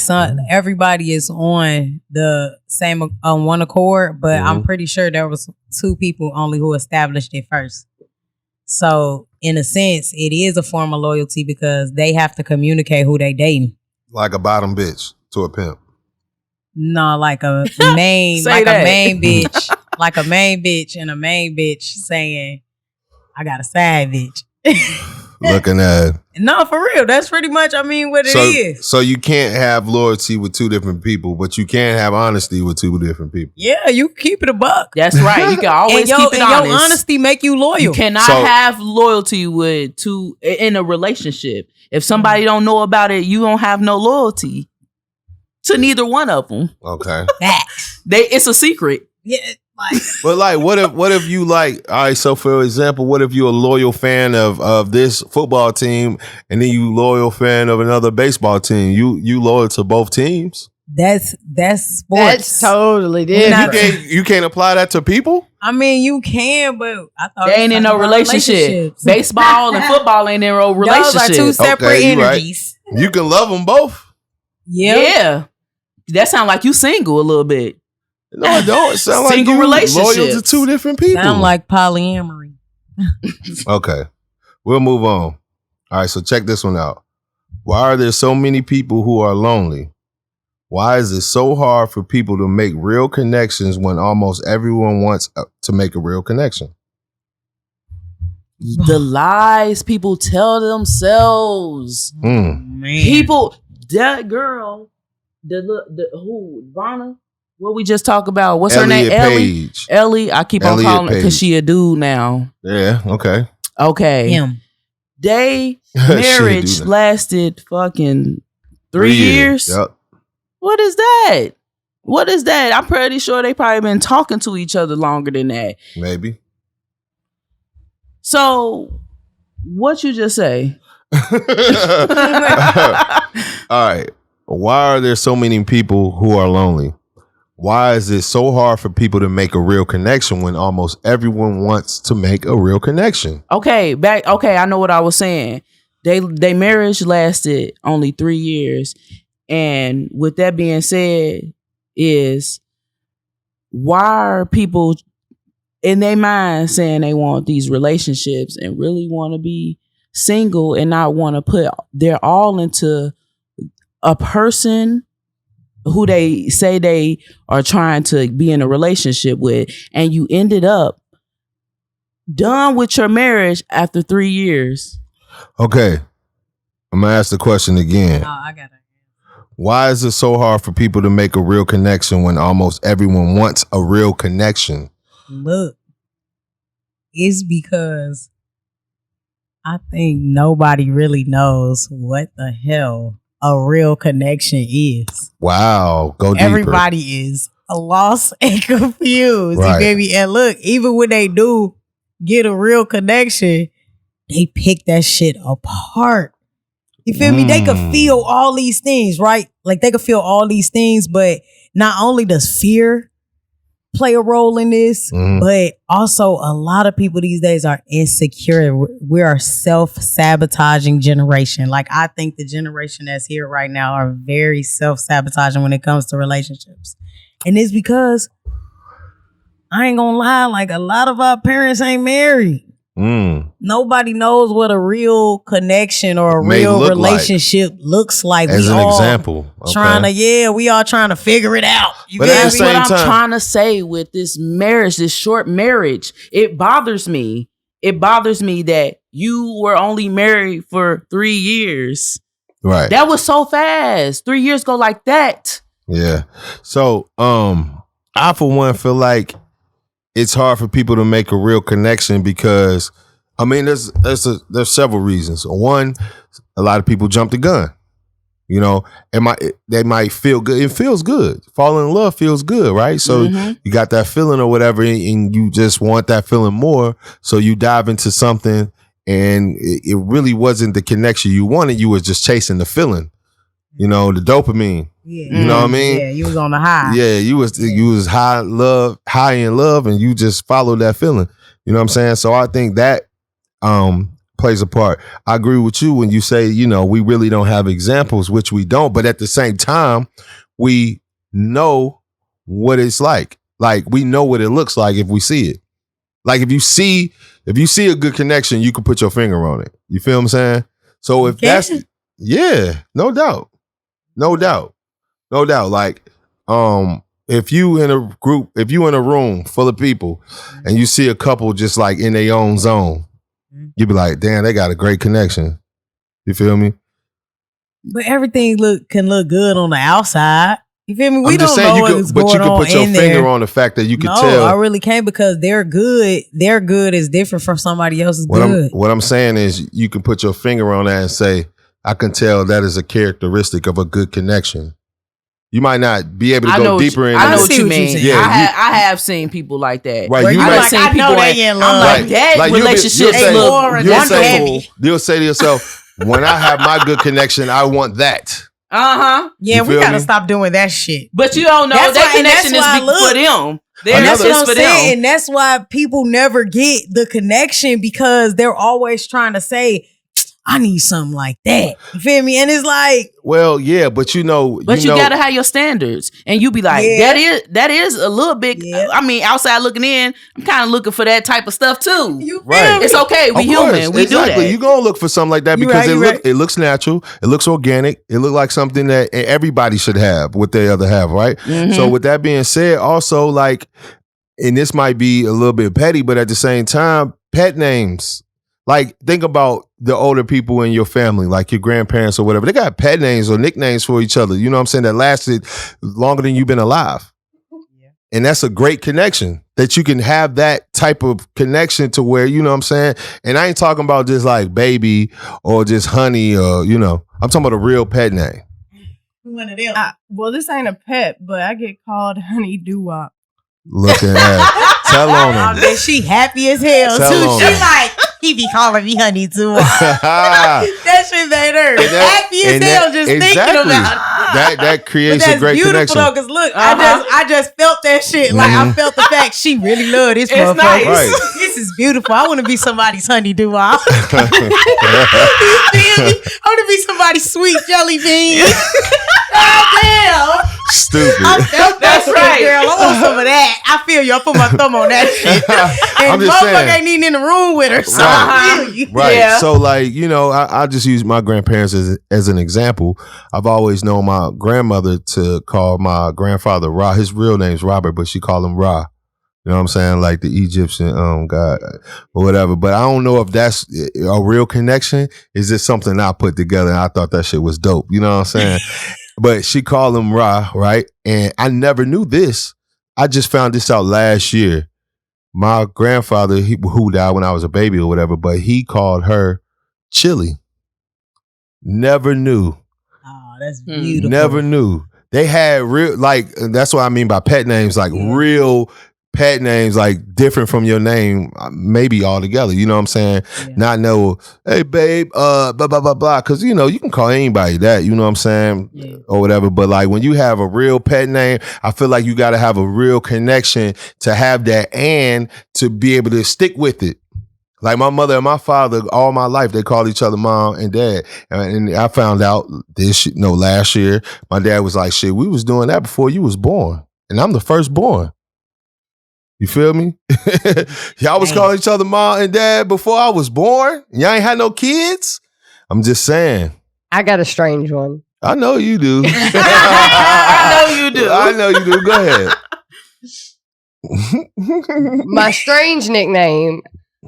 Speaker 3: everybody is on the same on one accord, but I'm pretty sure there was two people only who established it first. So in a sense, it is a form of loyalty because they have to communicate who they dating.
Speaker 1: Like a bottom bitch to a pimp.
Speaker 3: No, like a main, a main bitch, like a main bitch and a main bitch saying, "I got a side bitch."
Speaker 1: Looking at
Speaker 3: No, for real. That's pretty much, what it is.
Speaker 1: So you can't have loyalty with two different people, but you can have honesty with two different people.
Speaker 3: Yeah, you keep it a buck.
Speaker 2: That's right. You can always keep it honest.
Speaker 3: Your honesty make you loyal.
Speaker 2: You cannot have loyalty with two in a relationship. If somebody don't know about it, you don't have no loyalty to neither one of them.
Speaker 1: Okay.
Speaker 2: It's a secret.
Speaker 3: Yeah.
Speaker 1: But like, what if you like? All right. So for example, what if you're a loyal fan of this football team, and then you loyal fan of another baseball team? You loyal to both teams?
Speaker 3: That's sports.
Speaker 4: That's totally different.
Speaker 1: You can't apply that to people.
Speaker 3: You can, but I thought
Speaker 2: they ain't in no relationship. Baseball and football ain't in no relationship.
Speaker 3: Those are two separate energies.
Speaker 1: Right. You can love them both.
Speaker 3: Yeah.
Speaker 2: That sound like you single a little bit.
Speaker 1: No, it don't. It sound like
Speaker 2: Single
Speaker 1: you loyal to
Speaker 2: relationships.
Speaker 1: two different people.
Speaker 3: Sound like polyamory.
Speaker 1: Okay, we'll move on. All right, so check this one out. Why are there so many people who are lonely? Why is it so hard for people to make real connections when almost everyone wants to make a real connection?
Speaker 2: The lies people tell themselves.
Speaker 3: Man.
Speaker 2: People, that girl, who, Vanna? What we just talked about? What's her name?
Speaker 1: Page.
Speaker 2: Ellie. I keep on
Speaker 1: Elliot
Speaker 2: calling her because
Speaker 1: Page.
Speaker 2: she a dude now.
Speaker 1: Yeah, okay.
Speaker 2: Okay.
Speaker 3: Him.
Speaker 2: They
Speaker 1: She a
Speaker 2: marriage
Speaker 1: dude.
Speaker 2: lasted fucking 3 years.
Speaker 1: Yep.
Speaker 2: What is that? What is that? I'm pretty sure they probably been talking to each other longer than that.
Speaker 1: Maybe.
Speaker 2: So, what you just say?
Speaker 1: All right. Why are there so many people who are lonely? Why is it so hard for people to make a real connection when almost everyone wants to make a real connection?
Speaker 2: Okay, I know what I was saying. They marriage lasted only 3 years. And with that being said, is why are people in their mind saying they want these relationships and really want to be single and not want to put their all into a person who they say they are trying to be in a relationship with, and you ended up done with your marriage after 3 years?
Speaker 1: Okay. I'm going to ask the question again.
Speaker 3: Oh, I got it.
Speaker 1: Why is it so hard for people to make a real connection when almost everyone wants a real connection?
Speaker 3: Look, it's because I think nobody really knows what the hell a real connection is.
Speaker 1: Wow. Go deeper.
Speaker 3: Everybody is lost and confused.
Speaker 1: Right.
Speaker 3: You get me? And look, even when they do get a real connection, they pick that shit apart. You feel me? They could feel all these things, right? Like they could feel all these things, but not only does fear play a role in this, but also a lot of people these days are insecure. We are self-sabotaging generation. Like I think the generation that's here right now are very self-sabotaging when it comes to relationships. And it's because I ain't gonna lie, like a lot of our parents ain't married. Nobody knows what a real connection or a real relationship looks like.
Speaker 1: As an example. Okay.
Speaker 3: We all trying to figure it out.
Speaker 1: But at the same
Speaker 2: What I'm
Speaker 1: time,
Speaker 2: trying to say with this marriage, this short marriage, it bothers me. It bothers me that you were only married for 3 years.
Speaker 1: right.
Speaker 2: That was so fast. 3 years go like that.
Speaker 1: Yeah. So, I for one feel like it's hard for people to make a real connection because, I mean, there's several reasons. One, a lot of people jump the gun. You know, they might feel good. It feels good. Falling in love feels good, right? So you got that feeling or whatever, and you just want that feeling more. So you dive into something, and it really wasn't the connection you wanted. You was just chasing the feeling. You know, the dopamine.
Speaker 3: Yeah.
Speaker 1: You know what I mean?
Speaker 3: Yeah, you was on the high.
Speaker 1: Yeah, you was high in love, and you just followed that feeling. You know what I'm saying? So I think that plays a part. I agree with you when you say, you know, we really don't have examples, which we don't, but at the same time, we know what it's like. Like we know what it looks like if we see it. Like if you see a good connection, you can put your finger on it. You feel what I'm saying? So if that's no doubt. Like, if you in a group, if you in a room full of people and you see a couple just like in their own zone, you be like, damn, they got a great connection. You feel me?
Speaker 3: But everything can look good on the outside. You feel me? We don't know what's going on in there. But you can put your finger on
Speaker 1: the fact that you can
Speaker 3: no,
Speaker 1: tell.
Speaker 3: I really can't because they're good. Their good is different from somebody else's good.
Speaker 1: What I'm saying is you can put your finger on that and say, I can tell that is a characteristic of a good connection. You might not be able to go deeper in.
Speaker 2: I know what you mean.
Speaker 1: Yeah,
Speaker 2: I have seen people like that.
Speaker 1: Right, you
Speaker 2: I've seen people.
Speaker 3: I know they in love.
Speaker 2: I'm like that relationships look wonderful.
Speaker 1: You'll say to yourself, when I have my good connection, I want that.
Speaker 3: Yeah, we gotta stop doing that shit.
Speaker 2: But you don't know that connection is for them.
Speaker 3: That's what I'm saying. And that's why people never get the connection because they're always trying to say, I need something like that. You feel me? And it's like,
Speaker 1: well, yeah, but you
Speaker 2: gotta have your standards, and you be like, that is a little bit.
Speaker 3: Yeah.
Speaker 2: I mean, outside looking in, I'm kind of looking for that type of stuff too.
Speaker 1: Right.
Speaker 2: It's okay. We human. We do that.
Speaker 1: You gonna look for something like that because it looks natural. It looks organic. It looks like something that everybody should have what they other have, right?
Speaker 2: Mm-hmm.
Speaker 1: So with that being said, also like, and this might be a little bit petty, but at the same time, pet names. Like, think about the older people in your family, like your grandparents or whatever. They got pet names or nicknames for each other. You know what I'm saying? That lasted longer than you've been alive. Yeah. And that's a great connection, that you can have that type of connection to where, you know what I'm saying? And I ain't talking about just like baby or just honey or, I'm talking about a real pet name.
Speaker 3: One of them.
Speaker 5: Well, this ain't a pet, but I get called Honey Doo-Wop.
Speaker 1: Looking at tell on him.
Speaker 3: She happy as hell too. She like, he be calling me Honey too. That shit made her happy as hell just thinking about it.
Speaker 1: That creates a great connection.
Speaker 3: Though, cause look, I just felt that shit. Like I felt the fact she really loved this motherfucker.
Speaker 2: Nice.
Speaker 1: Right.
Speaker 3: This is beautiful. I want to be somebody's Honey Doo-Wop. You feel me? I want to be somebody's sweet jelly bean. God damn.
Speaker 1: Stupid.
Speaker 3: I felt that shit,
Speaker 2: right.
Speaker 3: girl. I want some of that. I feel you. I put my thumb on that shit. And motherfucker ain't even in the room with her. So I feel you.
Speaker 1: Right.
Speaker 2: Yeah.
Speaker 1: So like, I just use my grandparents as an example. I've always known my grandmother to call my grandfather Ra. His real name's Robert, but she called him Ra. You know what I'm saying? Like the Egyptian god or whatever. But I don't know if that's a real connection. Is it something I put together and I thought that shit was dope? You know what I'm saying? But she called him Ra, right? And I never knew this. I just found this out last year. My grandfather, who died when I was a baby or whatever, but he called her Chili. Never knew.
Speaker 3: Oh, that's beautiful.
Speaker 1: Never knew. They had real, like, that's what I mean by pet names, like real pet names, like different from your name, maybe altogether. You know what I'm saying? Yeah. Not know, hey babe, blah blah blah blah. Because you can call anybody that. You know what I'm saying, or whatever. But like when you have a real pet name, I feel like you got to have a real connection to have that and to be able to stick with it. Like my mother and my father, all my life, they called each other mom and dad. And I found out last year, my dad was like, shit, we was doing that before you was born, and I'm the firstborn. You feel me? Y'all was calling each other mom and dad before I was born? Y'all ain't had no kids? I'm just saying.
Speaker 4: I got a strange one.
Speaker 1: I know you do.
Speaker 2: I know you do.
Speaker 1: I know you do. Go ahead.
Speaker 4: My strange nickname,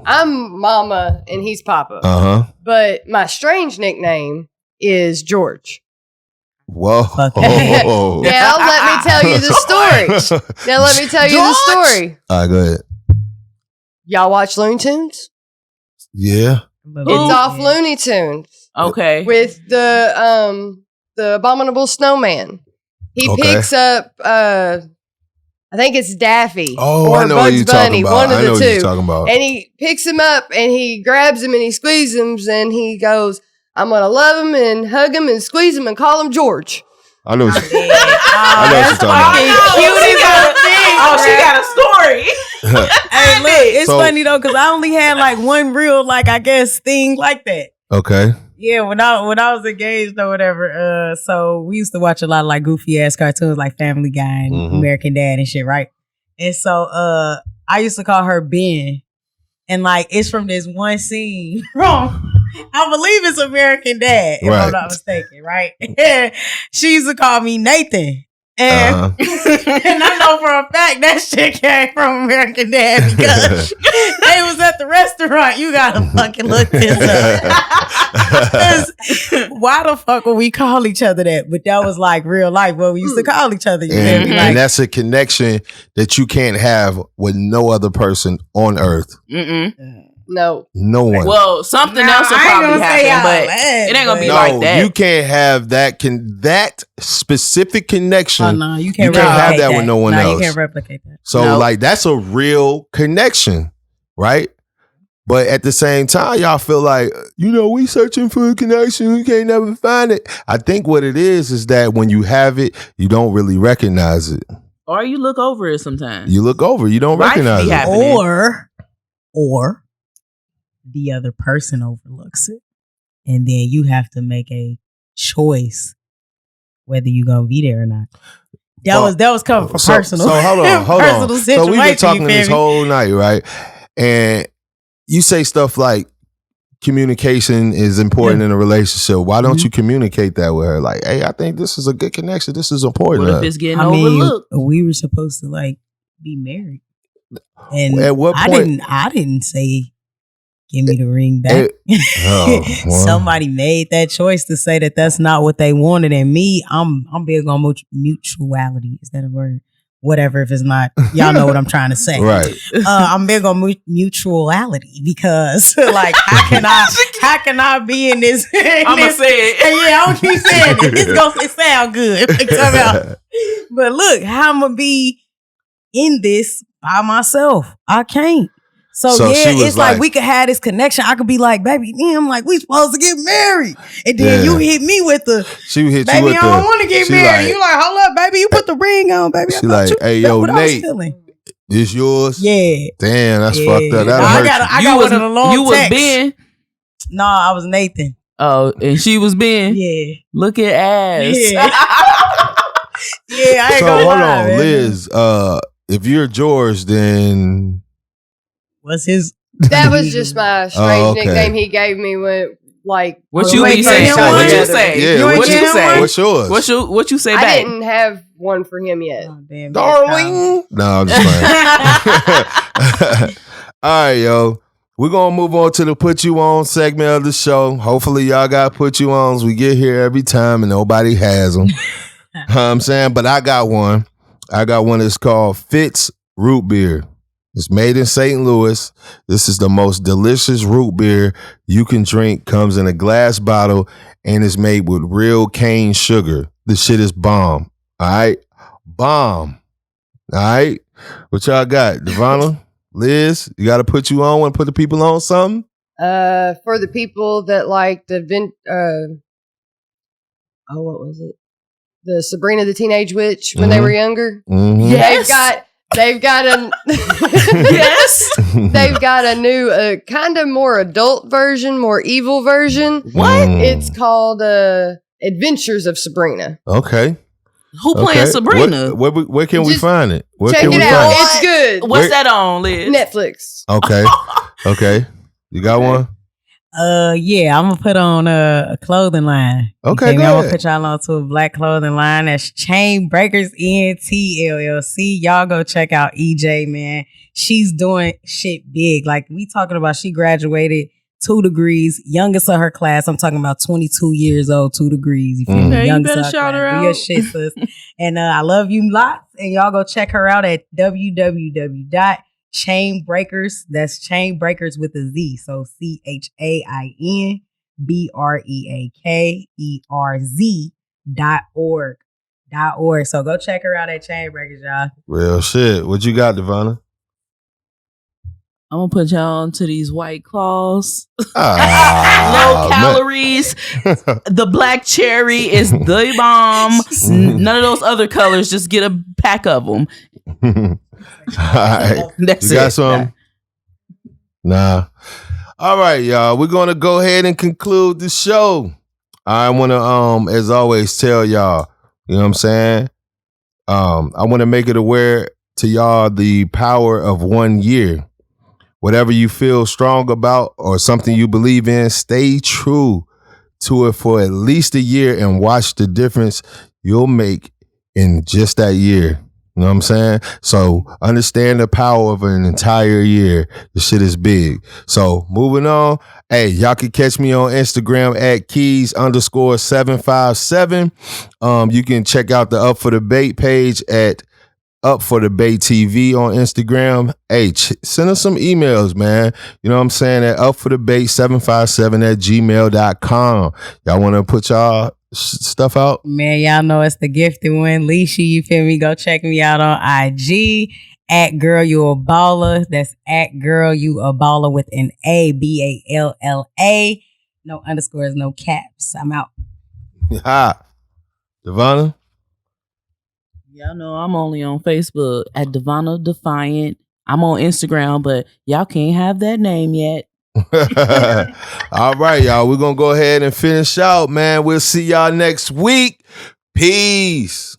Speaker 4: I'm Mama and he's Papa.
Speaker 1: Uh-huh.
Speaker 4: But my strange nickname is George.
Speaker 1: Whoa.
Speaker 4: Now let me tell you the story.
Speaker 1: All right, go ahead.
Speaker 4: Y'all watch Looney Tunes?
Speaker 1: Yeah.
Speaker 4: It's off Looney Tunes.
Speaker 2: Okay.
Speaker 4: With the Abominable Snowman. He picks up I think it's Daffy or
Speaker 1: I know
Speaker 4: Bugs
Speaker 1: what you're
Speaker 4: Bunny,
Speaker 1: talking about.
Speaker 4: one of the
Speaker 1: what
Speaker 4: two.
Speaker 1: you're talking about.
Speaker 4: And he picks him up and he grabs him and he squeezes him and he goes, I'm going to love him and hug him and squeeze him and call him George.
Speaker 1: I know what you're talking
Speaker 2: about. She got a story.
Speaker 3: Hey, look, it's funny though, because I only had like one real, like, I guess, thing like that.
Speaker 1: Okay.
Speaker 3: Yeah, when I was engaged or whatever, so we used to watch a lot of like goofy ass cartoons like Family Guy and American Dad and shit, right? And so I used to call her Ben. And like it's from this one scene from I believe it's American Dad, if I'm not mistaken, right? She used to call me Nathan. And, and I know for a fact that shit came from American Dad because they was at the restaurant. You gotta fucking look this up. Why the fuck would we call each other that? But that was like real life what we used to call each other.
Speaker 1: And that's a connection that you can't have with no other person on earth.
Speaker 4: No
Speaker 1: one.
Speaker 2: Well, something else will probably happen, but it ain't gonna be like that.
Speaker 1: You can't have that specific connection.
Speaker 3: Oh, no, you can't
Speaker 1: have that with no one else.
Speaker 3: You can't replicate that.
Speaker 1: So like that's a real connection, right? But at the same time, y'all feel like, we searching for a connection, we can't never find it. I think what it is that when you have it, you don't really recognize it.
Speaker 2: Or you look over it sometimes.
Speaker 1: You look over, you don't recognize it.
Speaker 3: Or the other person overlooks it. and then you have to make a choice whether you gonna be there or not. That was coming from personal.
Speaker 1: So hold on.
Speaker 3: Personal
Speaker 1: So we've been talking
Speaker 3: you
Speaker 1: this
Speaker 3: feel me?
Speaker 1: whole night, right? And you say stuff like communication is important in a relationship. Why don't you communicate that with her? Like, hey, I think this is a good connection. This is important.
Speaker 2: What if it's getting
Speaker 3: I mean,
Speaker 2: overlooked?
Speaker 3: we were supposed to like be married, and
Speaker 1: At what point?
Speaker 3: I didn't say give me the ring back.
Speaker 1: Well.
Speaker 3: Somebody made that choice to say that that's not what they wanted, and me, I'm big on mutuality. Is that a word? Whatever. If it's not, y'all know what I'm trying to say.
Speaker 1: Right.
Speaker 3: I'm big on mutuality because, like, how can I be in this?
Speaker 2: I'm gonna say it.
Speaker 3: Yeah, I'm gonna keep saying it. It sound good. But look, how I'm gonna be in this by myself? I can't. So yeah, it's like we could have this connection. I could be like, baby, damn, like we supposed to get married, and then you hit me with the.
Speaker 1: She hit
Speaker 3: baby,
Speaker 1: you with
Speaker 3: I don't want to get married.
Speaker 1: Like,
Speaker 3: you like, hold up, baby, you put the ring on, baby.
Speaker 1: She like, hey, yo, Nate, this yours?
Speaker 3: Yeah.
Speaker 1: Damn, that's fucked up. That'll hurt.
Speaker 3: I got one of the long
Speaker 2: You was
Speaker 3: text.
Speaker 2: Ben.
Speaker 3: No, I was Nathan.
Speaker 2: Oh, and she was Ben.
Speaker 3: Yeah.
Speaker 2: Look at ass.
Speaker 3: Yeah. Yeah, I ain't
Speaker 1: So
Speaker 3: gonna
Speaker 1: hold
Speaker 3: lie,
Speaker 1: on,
Speaker 3: man.
Speaker 1: Liz. If you're George, then
Speaker 3: What's his?
Speaker 4: That was just my strange
Speaker 1: okay.
Speaker 4: nickname he gave me when, like,
Speaker 2: What
Speaker 4: when
Speaker 2: you
Speaker 4: we
Speaker 2: be
Speaker 4: first
Speaker 2: saying?
Speaker 4: got
Speaker 2: What you
Speaker 4: together.
Speaker 2: say?
Speaker 1: Yeah,
Speaker 2: What you say?
Speaker 1: What's yours?
Speaker 2: What you say
Speaker 4: I
Speaker 2: back?
Speaker 4: didn't have one for him yet.
Speaker 3: Oh, damn,
Speaker 1: Darling. No, I'm just playing. All right, yo. We're going to move on to the Put You On segment of the show. Hopefully, y'all got Put You Ons. We get here every time and nobody has them. Know what I'm saying? But I got one. That's called Fitz Root Beer. It's made in St. Louis. This is the most delicious root beer you can drink. Comes in a glass bottle and is made with real cane sugar. This shit is bomb. All right? Bomb. All right? What y'all got? Devonna? Liz? You got to put you on? Want to put the people on something?
Speaker 4: For the people that like the what was it? The Sabrina the Teenage Witch when they were younger.
Speaker 1: Mm-hmm.
Speaker 2: Yes.
Speaker 4: They've got a
Speaker 2: Yes.
Speaker 4: they've got a new kind of more adult version, more evil version.
Speaker 1: What?
Speaker 4: It's called Adventures of Sabrina.
Speaker 1: Okay.
Speaker 2: Who playing Sabrina?
Speaker 1: Where can we
Speaker 4: Just
Speaker 1: find it? Where
Speaker 4: Check
Speaker 1: can
Speaker 4: it
Speaker 1: we
Speaker 4: out.
Speaker 1: find it?
Speaker 4: It's good.
Speaker 2: What's that on, Liz?
Speaker 4: Netflix.
Speaker 1: Okay. Okay. You got one?
Speaker 3: Yeah, I'm gonna put on a clothing line.
Speaker 1: Okay,
Speaker 3: I'm
Speaker 1: go
Speaker 3: gonna
Speaker 1: ahead.
Speaker 3: put y'all on to a black clothing line. That's Chain Breakers ENT LLC. Y'all go check out EJ, man. She's doing shit big. Like we talking about, she graduated 2 degrees, youngest of her class. I'm talking about 22 years old, 2 degrees. You feel me?
Speaker 2: Okay, you
Speaker 3: Youngest
Speaker 2: better
Speaker 3: of
Speaker 2: shout
Speaker 3: class.
Speaker 2: her
Speaker 3: Do your
Speaker 2: out.
Speaker 3: shit, sis. And I love you lots. And y'all go check her out at www.chainbreakers. That's Chain Breakers with a Z. So ChainBreakersZ.org. So go check her out at Chain Breakers, y'all.
Speaker 1: Real shit. What you got, Devonna?
Speaker 2: I'm gonna put y'all on to these White Claws.
Speaker 1: Ah,
Speaker 2: Low calories. The black cherry is the bomb. None of those other colors. Just get a pack of them.
Speaker 1: All right.
Speaker 2: That's
Speaker 1: You got
Speaker 2: it.
Speaker 1: some? Nah. All right, y'all. We're gonna go ahead and conclude the show. I wanna as always tell y'all, you know what I'm saying? I wanna make it aware to y'all the power of 1 year. Whatever you feel strong about or something you believe in, stay true to it for at least a year and watch the difference you'll make in just that year. You know what I'm saying? So understand the power of an entire year. The shit is big. So moving on. Hey, y'all can catch me on Instagram at keys_757. You can check out the Up for Debate page at Up for Debate TV on Instagram. Hey, send us some emails, man. You know what I'm saying? At upfordebate757@gmail.com. Y'all want to put y'all stuff out?
Speaker 3: Man, y'all know it's the gifted one, Leisha. You feel me? Go check me out on IG at Girl You a Baller. That's at Girl You a Baller with an ABALLA. No underscores, no caps. I'm out.
Speaker 1: Ha. Devonna?
Speaker 2: Y'all know I'm only on Facebook at Devonna Defiant. I'm on Instagram, but y'all can't have that name yet.
Speaker 1: All right, y'all. We're going to go ahead and finish out, man. We'll see y'all next week. Peace.